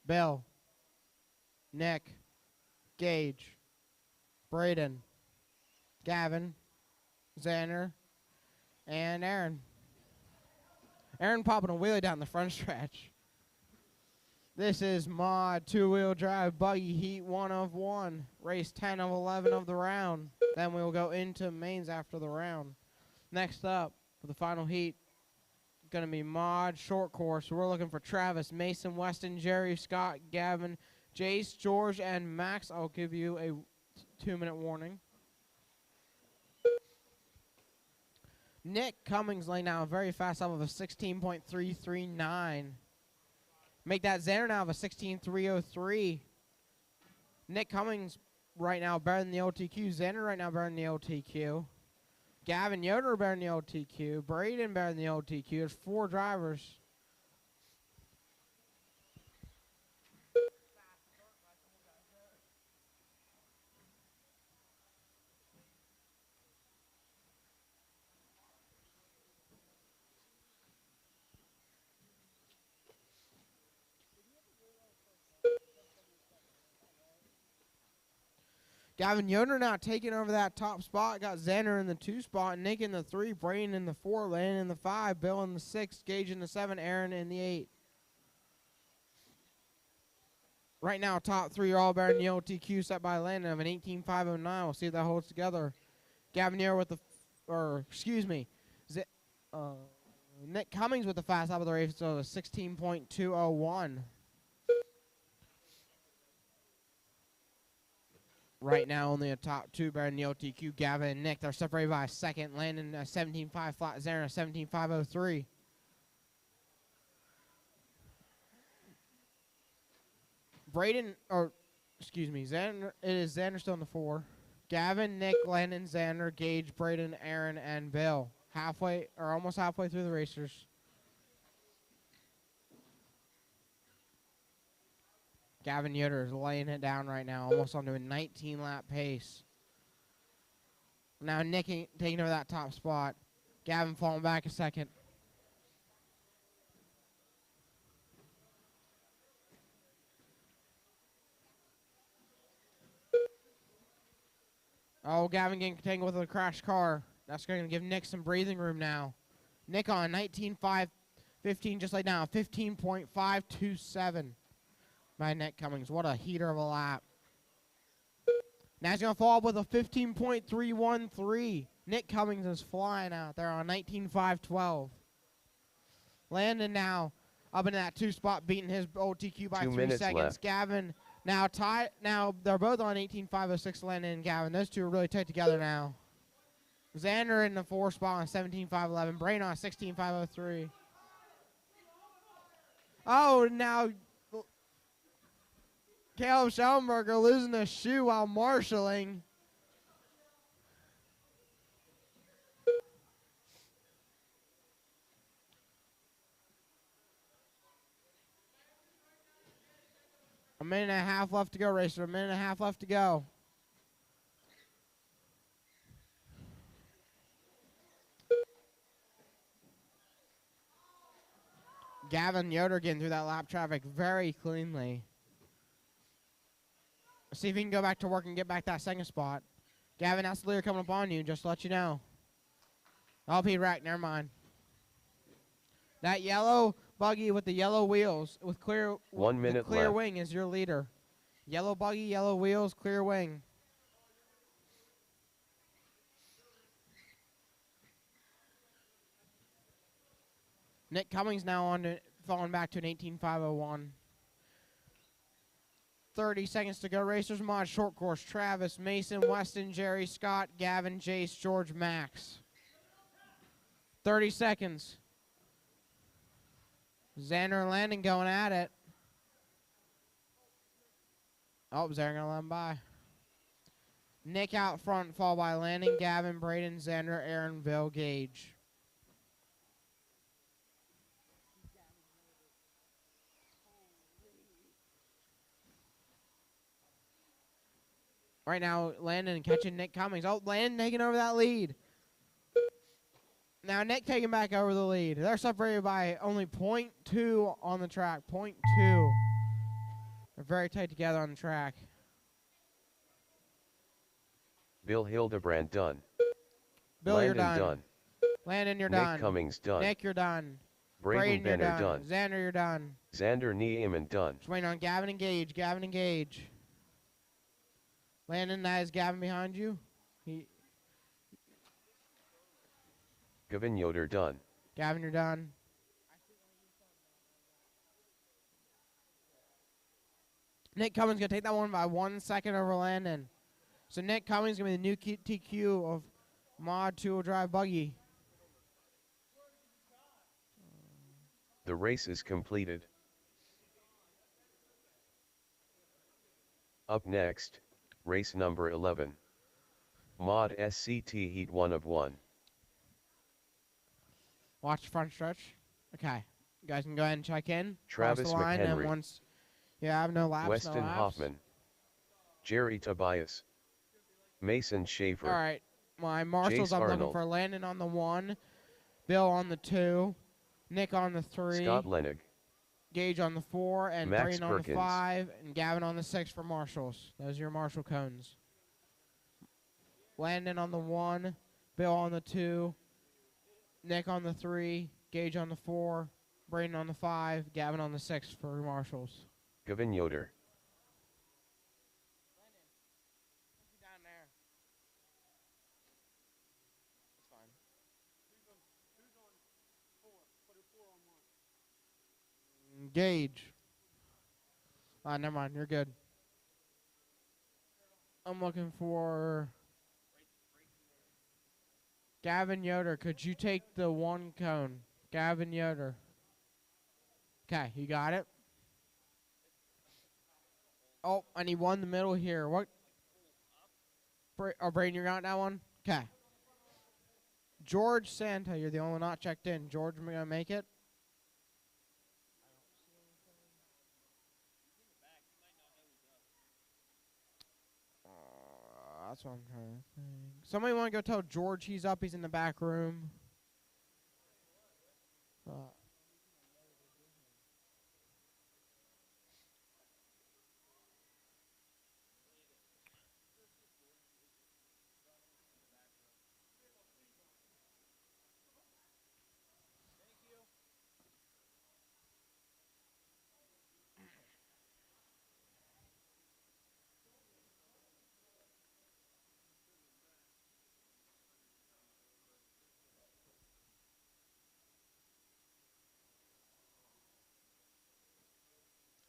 F: Bill. Nick. Gage. Braden. Gavin. Xander. And Aaron. Aaron popping a wheelie down the front stretch. This is Mod 2-wheel drive buggy heat 1 of 1. Race 10 of 11 of the round. Then we will go into mains after the round. Next up for the final heat, going to be Mod short course. We're looking for Travis, Mason, Weston, Jerry, Scott, Gavin, Jace, George, and Max. I'll give you a 2-minute warning. Nick Cummings laying down a very fast lap of a 16.339. Make that Xander now of a 16.303. Nick Cummings right now better than the OTQ. Xander right now better than the OTQ. Gavin Yoder better than the OTQ. Braden better than the OTQ. There's 4 drivers. Gavin Yoder now taking over that top spot. Got Xander in the 2 spot, Nick in the 3, Braden in the 4, Landon in the 5, Bill in the 6, Gage in the 7, Aaron in the 8. Right now, top 3 are all better than the OTQ set by Landon of an 18.509. We'll see if that holds together. Gavin Yoder with the, Nick Cummings with the fast lap of the race, so a 16.201. Right now, only a top 2 better than the OTQ. Gavin and Nick, they're separated by a second. Landon a 17.5 flat, Xander a 17.503. Xander, it is Xander still in the 4. Gavin, Nick, Landon, Xander, Gage, Braden, Aaron, and Bill. Halfway, or almost halfway through the racers. Gavin Yoder is laying it down right now, almost onto a 19-lap pace. Now Nick taking over that top spot. Gavin falling back a second. Oh, Gavin getting tangled with a crashed car. That's going to give Nick some breathing room now. Nick on 19.515, just like now, 15.527. By Nick Cummings. What a heater of a lap. Now he's going to fall up with a 15.313. Nick Cummings is flying out there on 19.512. Landon now up in that 2 spot, beating his OTQ by 3 seconds.
C: Left.
F: Gavin now tied. Now they're both on 18.506. Landon and Gavin. Those 2 are really tight together now. Xander in the 4 spot on 17.511. Brain on 16.503. Oh, now Caleb Schellenberger losing a shoe while marshalling. A minute and a half left to go, racer. A minute and a half left to go. Gavin Yoder getting through that lap traffic very cleanly. See if he can go back to work and get back that 2nd spot. Gavin, that's the leader coming up on you, just to let you know. LP rack, never mind. That yellow buggy with the yellow wheels with clear
C: 1 minute
F: clear
C: left.
F: wing is your leader. Yellow buggy, yellow wheels, clear wing. Nick Cummings now on to, falling back to an 18.501. 30 seconds to go. Racers Mod short course. Travis, Mason, Weston, Jerry, Scott, Gavin, Jace, George, Max. 30 seconds. Xander and Landon going at it. Oh, Xander going to let him by. Nick out front, followed by Landon, Gavin, Braden, Xander, Aaron, Bill, Gage. Right now, Landon catching Nick Cummings. Oh, Landon taking over that lead. Now Nick taking back over the lead. They're separated by only .2 on the track. .2. They're very tight together on the track.
C: Bill Hildebrand done.
F: Bill,
C: Landon
F: you're done.
C: done.
F: Landon, you're
C: Nick
F: done.
C: Cummings done.
F: Nick, you're done.
C: Braden
F: you're
C: Benner
F: done. Xander, you're done.
C: Xander Niemann done.
F: Just waiting on Gavin and Gage. Gavin and Gage. Landon, that is Gavin behind you.
C: Gavin Yoder done.
F: Gavin, you're done. Nick Cummings going to take that one by 1 second over Landon. So Nick Cummings going to be the new TQ of Mod 2-wheel drive buggy.
C: The race is completed. Up next, race number 11. Mod SCT Heat 1 of 1.
F: Watch the front stretch. Okay. You guys can go ahead and check in.
C: Travis
F: Cross the line, and
C: McHenry.
F: once you have no laps,
C: Weston
F: no laps.
C: Hoffman. Jerry Tobias. Mason Schaefer.
F: All right. My marshals,
C: Jace
F: I'm looking
C: Arnold.
F: for Landon on the 1, Bill on the 2, Nick on the 3,
C: Scott Lenig.
F: Gage on the 4, and
C: Max
F: Braden on the
C: Perkins.
F: 5, and Gavin on the 6 for marshals. Those are your marshal cones. Landon on the 1, Bill on the 2, Nick on the 3, Gage on the 4, Braden on the 5, Gavin on the 6 for marshals.
C: Gavin Yoder.
F: Down there. That's fine. Gage. Never mind. You're good. I'm looking for Gavin Yoder. Could you take the 1 cone? Gavin Yoder. Okay, you got it. Oh, I need one in the middle here. What? Braden, you got that one? Okay. George Santa, you're the only one not checked in. George, am I going to make it? That's what I'm trying to think. Somebody want to go tell George he's up. He's in the back room.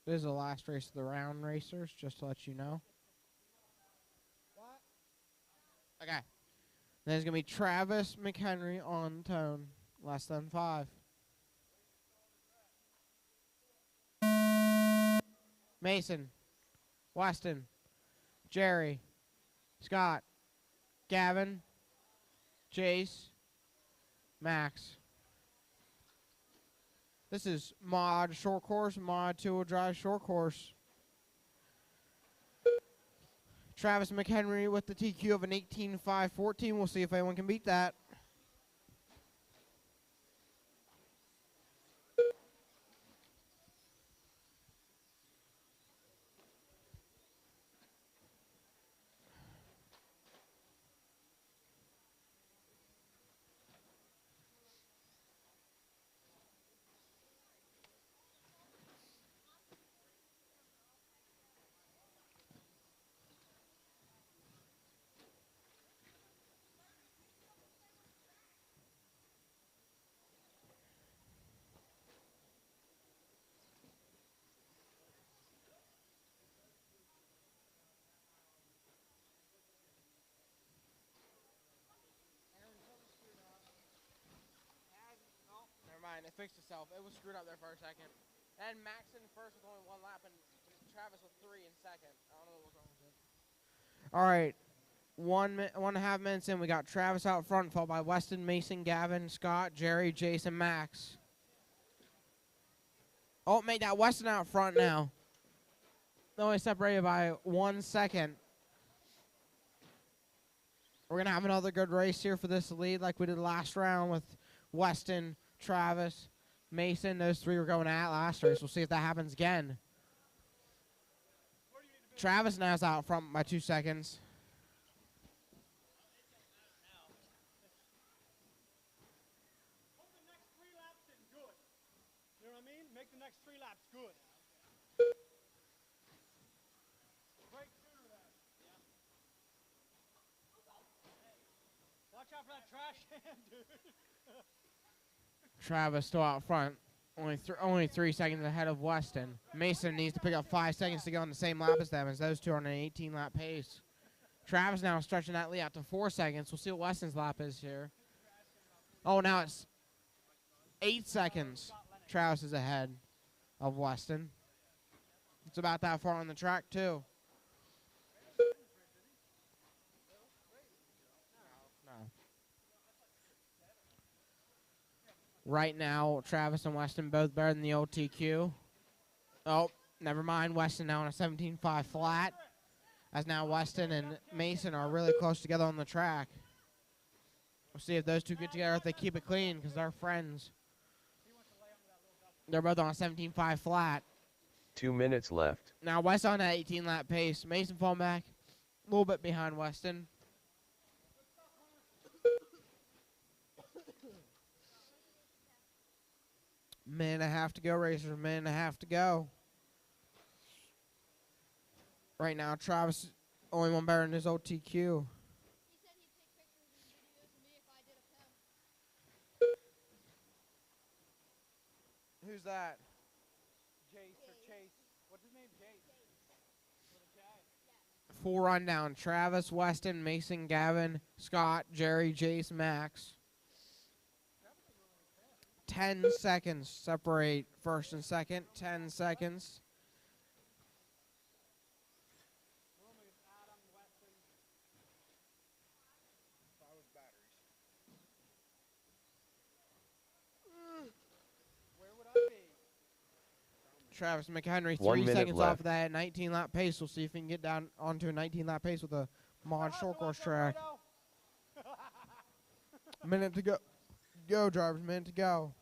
F: This is the last race of the round, racers, just to let you know. What? Okay. There's going to be Travis McHenry on tone, less than 5. Mason, Weston, Jerry, Scott, Gavin, Chase, Max. This is Mod short course, Mod 2-wheel drive short course. Travis McHenry with the TQ of an 18.514. We'll see if anyone can beat that. It fixed itself. It was screwed up there for a second. And Max in first with only 1 lap, and Travis with 3 in second. I don't know what was wrong with it. All right. 1 and a half minutes in, we got Travis out front, followed by Weston, Mason, Gavin, Scott, Jerry, Jason, Max. Oh, made that Weston out front now. Only separated by 1 second. We're going to have another good race here for this lead like we did last round with Weston, Travis, Mason. Those three were going at last race. We'll see if that happens again. Travis now is out front by 2 seconds.
H: You know what I mean? Make the next 3 laps good. Break through that. Yeah. Watch out for that trash can, dude.
F: Travis still out front. Only 3 seconds ahead of Weston. Mason needs to pick up 5 seconds to go on the same lap as them, as those two are on an 18-lap pace. Travis now stretching that lead out to 4 seconds. We'll see what Weston's lap is here. Oh, now it's 8 seconds. Travis is ahead of Weston. It's about that far on the track, too. No. Right now, Travis and Weston both better than the old TQ. Oh, never mind. Weston now on a 17.5 flat. As now Weston and Mason are really close together on the track. We'll see if those two get together, if they keep it clean, because they're friends. They're both on a 17.5 flat.
C: 2 minutes left.
F: Now Weston on that 18-lap pace. Mason falling back a little bit behind Weston. Minute and a half to go, racers. Minute and a half to go. Right now, Travis only one better than his old TQ.
G: He said he'd take pictures and videos of me if I did a PIM.
F: Who's that?
H: Jace or Chase. What's his name? Jace. With a J.
F: Full rundown. Travis, Weston, Mason, Gavin, Scott, Jerry, Jace, Max. 10 seconds separate first and second. 10 seconds.
H: Where would I be?
F: Travis McHenry,
C: 1
F: 3
C: minute
F: seconds
C: left.
F: off of that 19-lap pace. We'll see if he can get down onto a 19-lap pace with a mod short course track. Minute to go. Go, drivers. Minute to go.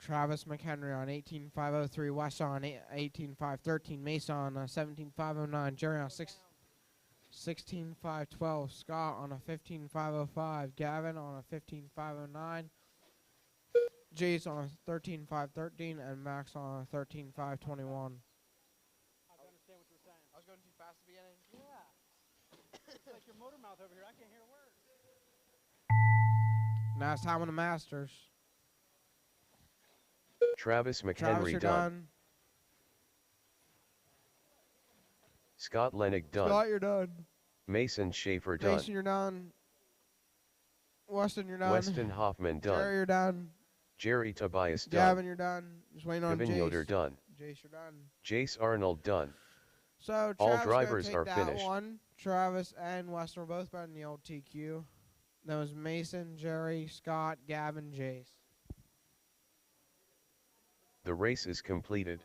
F: Travis McHenry on 18.503, West on 18.513, Mason on 17.509, Jerry on 16.512, Scott on a 15.505, Gavin on a 15.509, Jace on a 13.513, and Max on a 13.521.
H: I understand what you're saying.
F: I was going too fast at the beginning.
H: Yeah. It's like your motor mouth over here. I can't hear a word.
F: Now it's time on the Masters.
C: Travis
F: Travis,
C: McHenry
F: you're
C: done.
F: done.
C: Scott Lennig done.
F: Scott, you're done.
C: Mason Schaefer done.
F: Mason, you're done. Weston, you're done.
C: Weston Hoffman done.
F: Jerry, you're done.
C: Jerry Tobias done.
F: Gavin, you're done. Just waiting on
C: Kevin Yoder
F: Jace.
C: done.
F: Jace, you're done.
C: Jace Arnold done.
F: So
C: All
F: Travis gonna
C: drivers
F: take
C: are
F: that
C: finished.
F: one. Travis and Weston were both better than the old TQ. That was Mason, Jerry, Scott, Gavin, Jace.
C: The race is completed.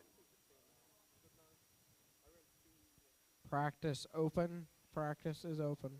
F: Practice open. Practice is open.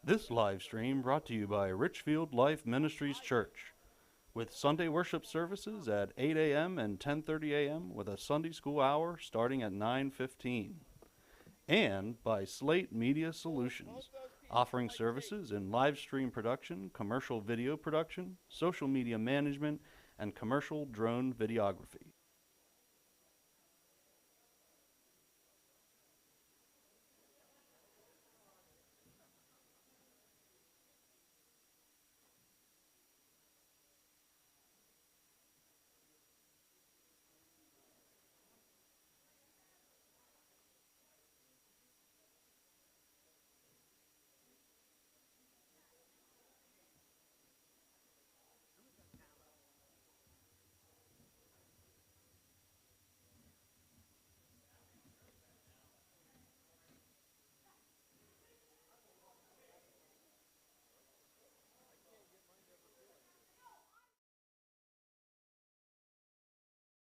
B: This live stream brought to you by Richfield Life Ministries Church, with Sunday worship services at 8 a.m. and 10:30 a.m. with a Sunday school hour starting at 9:15. And by Slate Media Solutions, offering services in live stream production, commercial video production, social media management, and commercial drone videography.